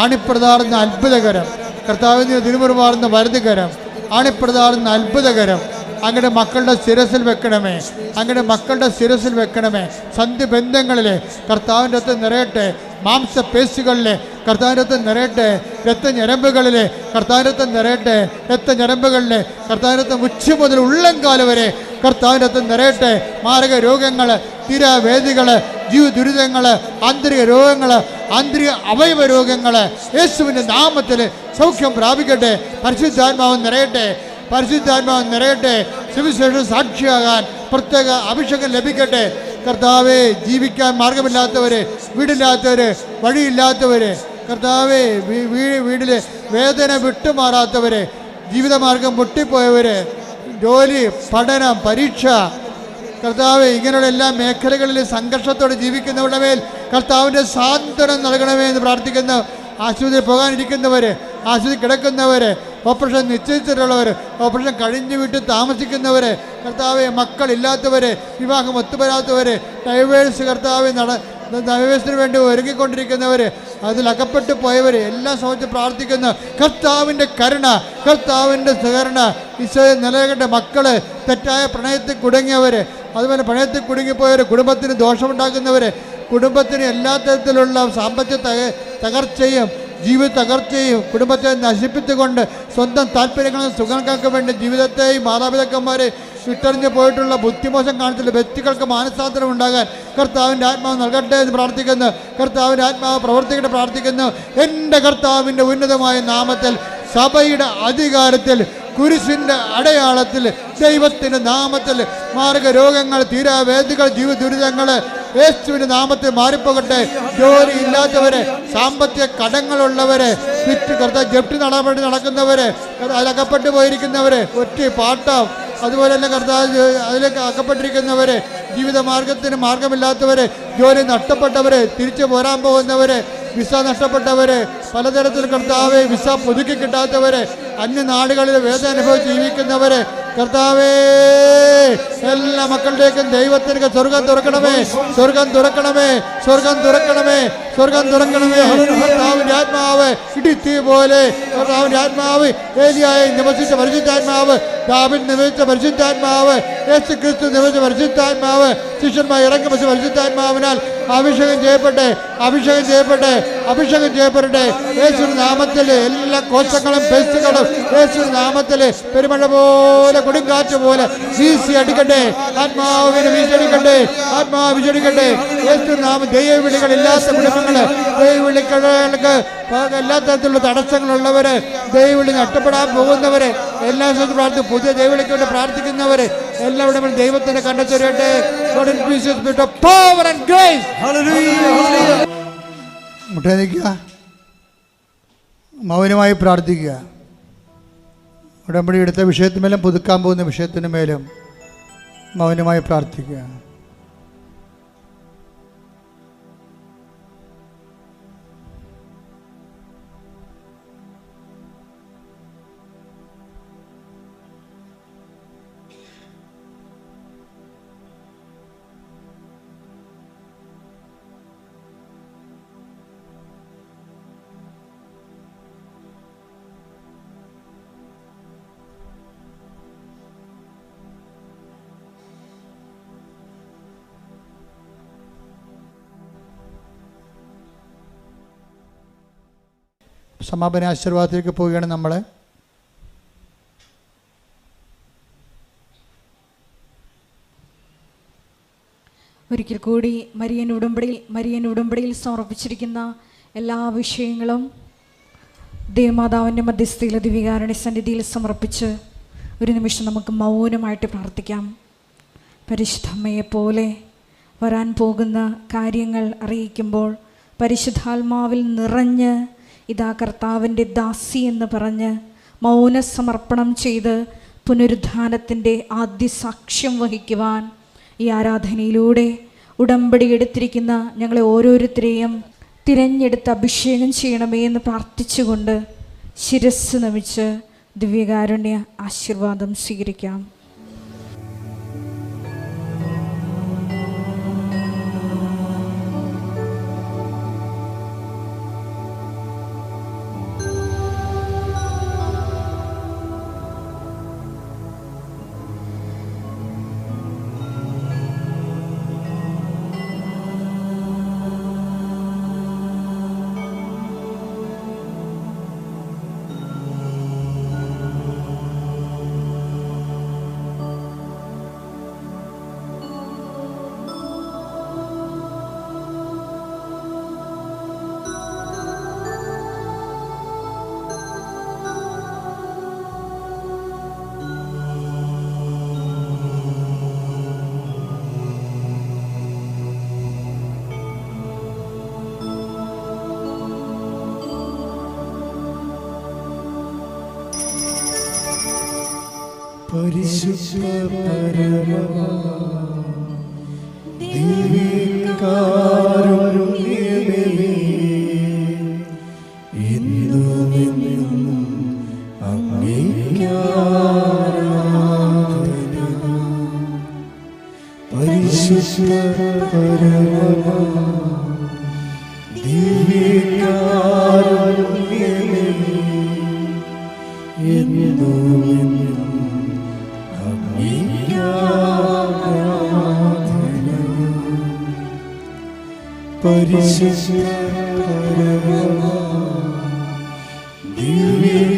[SPEAKER 1] ആണിപ്പെടുതാർന്ന അത്ഭുതകരം. കർത്താവേ, നിന്റെ തിരുമുറിവാർന്ന വലതുകരം, ആണിപ്പെടുതാർന്ന അത്ഭുതകരം അങ്ങയുടെ മക്കളുടെ ശിരസിൽ വെക്കണമേ, അങ്ങയുടെ മക്കളുടെ ശിരസിൽ വെക്കണമേ. സന്ധിബന്ധങ്ങളിലെ കർത്താവിൻ്റെ അകത്ത് നിറയട്ടെ, മാംസപേശികളിലെ കർത്താവിൻ്റെ അകത്ത് നിറയട്ടെ, രക്തഞരമ്പുകളിലെ കർത്താവിൻ്റെ അകത്ത് നിറയട്ടെ, രക്തഞരമ്പുകളിലെ കർത്താവിൻ്റെ അകത്ത് ഉച്ച മുതൽ ഉള്ളംകാലം വരെ കർത്താവിൻ്റെ അകത്ത് നിറയട്ടെ. മാരക രോഗങ്ങൾ, തീരാവേദികൾ, ജീവദുരിതങ്ങൾ, ആന്തരിക രോഗങ്ങൾ, ആന്തരിക അവയവ രോഗങ്ങൾ യേശുവിൻ്റെ നാമത്തിൽ സൗഖ്യം പ്രാപിക്കട്ടെ. പരിശുദ്ധാത്മാവ് നിറയട്ടെ, പരിശുദ്ധാത്മാവ് നിറയട്ടെ. സുവിശേഷം സാക്ഷിയാകാൻ പ്രത്യേക അഭിഷേകം ലഭിക്കട്ടെ. കർത്താവേ, ജീവിക്കാൻ മാർഗമില്ലാത്തവര്, വീടില്ലാത്തവര്, വഴിയില്ലാത്തവര്, കർത്താവേ, വീടിലെ വേദന വിട്ടുമാറാത്തവര്, ജീവിതമാർഗം പൊട്ടിപ്പോയവര്, ജോലി, പഠനം, പരീക്ഷ, കർത്താവേ, ഇങ്ങനെയുള്ള എല്ലാ മേഖലകളിൽ സംഘർഷത്തോടെ ജീവിക്കുന്നവരുടെ മേൽ കർത്താവിൻ്റെ സാന്ത്വനം നൽകണമേ എന്ന് പ്രാർത്ഥിക്കുന്നു. ആശുപത്രിയിൽ പോകാനിരിക്കുന്നവർ, ആശുപത്രി കിടക്കുന്നവർ, ഓപ്പറേഷൻ നിശ്ചയിച്ചിട്ടുള്ളവർ, ഓപ്പറേഷൻ കഴിഞ്ഞ് വീട്ടിൽ താമസിക്കുന്നവർ, കർത്താവെ, മക്കളില്ലാത്തവർ, വിവാഹം ഒത്തുവരാത്തവർ, ഡൈവേഴ്സ്, കർത്താവെ, ഡൈവേഴ്സിന് വേണ്ടി ഒരുങ്ങിക്കൊണ്ടിരിക്കുന്നവർ, അതിൽ അകപ്പെട്ടു പോയവർ എല്ലാം സംബന്ധിച്ച് പ്രാർത്ഥിക്കുന്നു. കർത്താവിൻ്റെ കരുണ, കർത്താവിൻ്റെ സഹകരണ ഈശോയെ നിലനിൽക്കേണ്ട മക്കൾ, തെറ്റായ പ്രണയത്തിൽ കുടുങ്ങിയവർ, അതുപോലെ പ്രണയത്തിൽ കുടുങ്ങിപ്പോയവർ, കുടുംബത്തിന് ദോഷമുണ്ടാക്കുന്നവർ, കുടുംബത്തിന് എല്ലാ തരത്തിലുള്ള സാമ്പത്തിക തകർച്ചയും ജീവിത തകർച്ചയും കുടുംബത്തെ നശിപ്പിച്ചുകൊണ്ട് സ്വന്തം താല്പര്യങ്ങളും സുഖങ്ങൾക്കൊക്കെ വേണ്ടി ജീവിതത്തെയും മാതാപിതാക്കന്മാരെ വിട്ടെറിഞ്ഞു പോയിട്ടുള്ള ബുദ്ധിമോശം കാണിച്ചുള്ള വ്യക്തികൾക്ക് മാനസാന്തരം ഉണ്ടാകാൻ കർത്താവിൻ്റെ ആത്മാവ് നൽകട്ടെ എന്ന് പ്രാർത്ഥിക്കുന്നു. കർത്താവിൻ്റെ ആത്മാവ് പ്രവർത്തിക്കട്ടെ പ്രാർത്ഥിക്കുന്നു. എൻ്റെ കർത്താവിൻ്റെ ഉന്നതമായ നാമത്തിൽ, സഭയുടെ അധികാരത്തിൽ, കുരിശിൻ്റെ അടയാളത്തിൽ, ദൈവത്തിൻ്റെ നാമത്തിൽ മാർഗരോഗങ്ങൾ, തീരാവേദികൾ, ജീവദുരിതങ്ങൾ യേശുവിൻ്റെ നാമത്തിൽ മാറിപ്പോകട്ടെ. ജോലി ഇല്ലാത്തവരെ, സാമ്പത്തിക കടങ്ങളുള്ളവരെ, ജപ്തി നടപടി നടക്കുന്നവരെ, അതിലകപ്പെട്ടു പോയിരിക്കുന്നവരെ, ഒറ്റ പാട്ടം, അതുപോലെ തന്നെ കർത്താവ് അതിലേക്ക് അകപ്പെട്ടിരിക്കുന്നവരെ, ജീവിതമാർഗത്തിന് മാർഗമില്ലാത്തവരെ, ജോലി നഷ്ടപ്പെട്ടവരെ, തിരിച്ചു പോരാൻ പോകുന്നവരെ, വിസ നഷ്ടപ്പെട്ടവരെ, പലതരത്തിൽ കർത്താവെ വിസ പുതുക്കി കിട്ടാത്തവരെ, അന്യനാടുകളിൽ വേദന അനുഭവിച്ച് ജീവിക്കുന്നവരെ, കർത്താവേ, മക്കളുടെയൊക്കെ ദൈവത്തിനൊക്കെ സ്വർഗം തുറക്കണമേ, സ്വർഗം തുറക്കണമേ, സ്വർഗം തുറക്കണമേ, സ്വർഗം തുറക്കണമേ. കർത്താവിന്റെ ആത്മാവ് ഇടിത്തീ പോലെ, കർത്താവിന്റെ ആത്മാവ് ഏലിയായി നിവസിച്ച പരിശുദ്ധാത്മാവ്, ദാവീദ് നിവസിച്ച പരിശുദ്ധാത്മാവ്, യേശു ക്രിസ്തു നിവസിച്ച പരിശുദ്ധാത്മാവ്, ശിഷ്യന്മാർ ഇറങ്ങി വെച്ച പരിശുദ്ധാത്മാവിനാൽ അഭിഷേകം ചെയ്യപ്പെട്ടെ, അഭിഷേകം ചെയ്യപ്പെട്ടെ, അഭിഷേകം ചെയ്യപ്പെടട്ടെ. യേശുവിന്റെ നാമത്തിൽ എല്ലാ കോശങ്ങളും പേശികളും യേശുവിന്റെ നാമത്തിൽ പെരുമഴ പോലെ കൊടുങ്കാറ്റ് പോലെ വീശി അടിക്കട്ടെ. ആത്മാവിനെ വീശടിക്കട്ടെ, ആത്മാവ് വീശടിക്കട്ടെ. യേശുവിന്റെ നാമം ദൈവവിളികളില്ലാത്ത കുടുംബങ്ങള്, ദൈവവിളികൾക്ക് എല്ലാ തരത്തിലുള്ള തടസ്സങ്ങളുള്ളവര്, ദൈവവിളി നഷ്ടപ്പെടാൻ പോകുന്നവര്, എല്ലാ സ്ഥലത്തും പ്രാർത്ഥിക്കും, പുതിയ ദൈവവിളിക്ക് വേണ്ടി പ്രാർത്ഥിക്കുന്നവര് എല്ലാവരും ദൈവത്തിനെ കണ്ടെത്തരട്ടെ. മുട്ടേക്കുക, മൗനമായി പ്രാർത്ഥിക്കുക. ഉടമ്പടി എടുത്ത വിഷയത്തിന്മേലും പുതുക്കാൻ പോകുന്ന വിഷയത്തിന് മേലും മൗനമായി പ്രാർത്ഥിക്കുക. സമാപന ആശീർവാദത്തിലേക്ക് പോവുകയാണ് നമ്മൾ.
[SPEAKER 2] ഒരിക്കൽ കൂടി മരിയൻ ഉടമ്പടിയിൽ സമർപ്പിച്ചിരിക്കുന്ന എല്ലാ വിഷയങ്ങളും ദേവമാതാവിൻ്റെ മധ്യസ്ഥയിലെ ദിവ്യകാരുണ്യ സന്നിധിയിൽ സമർപ്പിച്ച് ഒരു നിമിഷം നമുക്ക് മൗനമായിട്ട് പ്രാർത്ഥിക്കാം. പരിശുദ്ധ അമ്മയെപ്പോലെ വരാൻ പോകുന്ന കാര്യങ്ങൾ അറിയിക്കുമ്പോൾ പരിശുദ്ധാത്മാവിൽ നിറഞ്ഞ് ഇതാ കർത്താവിൻ്റെ ദാസി എന്ന് പറഞ്ഞ് മൗനസമർപ്പണം ചെയ്ത് പുനരുദ്ധാനത്തിൻ്റെ ആദ്യ സാക്ഷ്യം വഹിക്കുവാൻ ഈ ആരാധനയിലൂടെ ഉടമ്പടി എടുത്തിരിക്കുന്ന ഞങ്ങളെ ഓരോരുത്തരെയും തിരഞ്ഞെടുത്ത് അഭിഷേകം ചെയ്യണമേ എന്ന് പ്രാർത്ഥിച്ചുകൊണ്ട് ശിരസ്സ് നമിച്ച് ദിവ്യകാരുണ്യ ആശീർവാദം സ്വീകരിക്കാം.
[SPEAKER 3] പരിശുദ്ധ പരമ ദിവ്യകാരുണ്യമേ, എന്നും അങ്ങേയ്ക്ക് ആരാധന. പരിശുദ്ധ പരമ ദിവ്യകാരുണ്യമേ, എന്നും പരിശുദ്ധ പരമ ദിവ്യ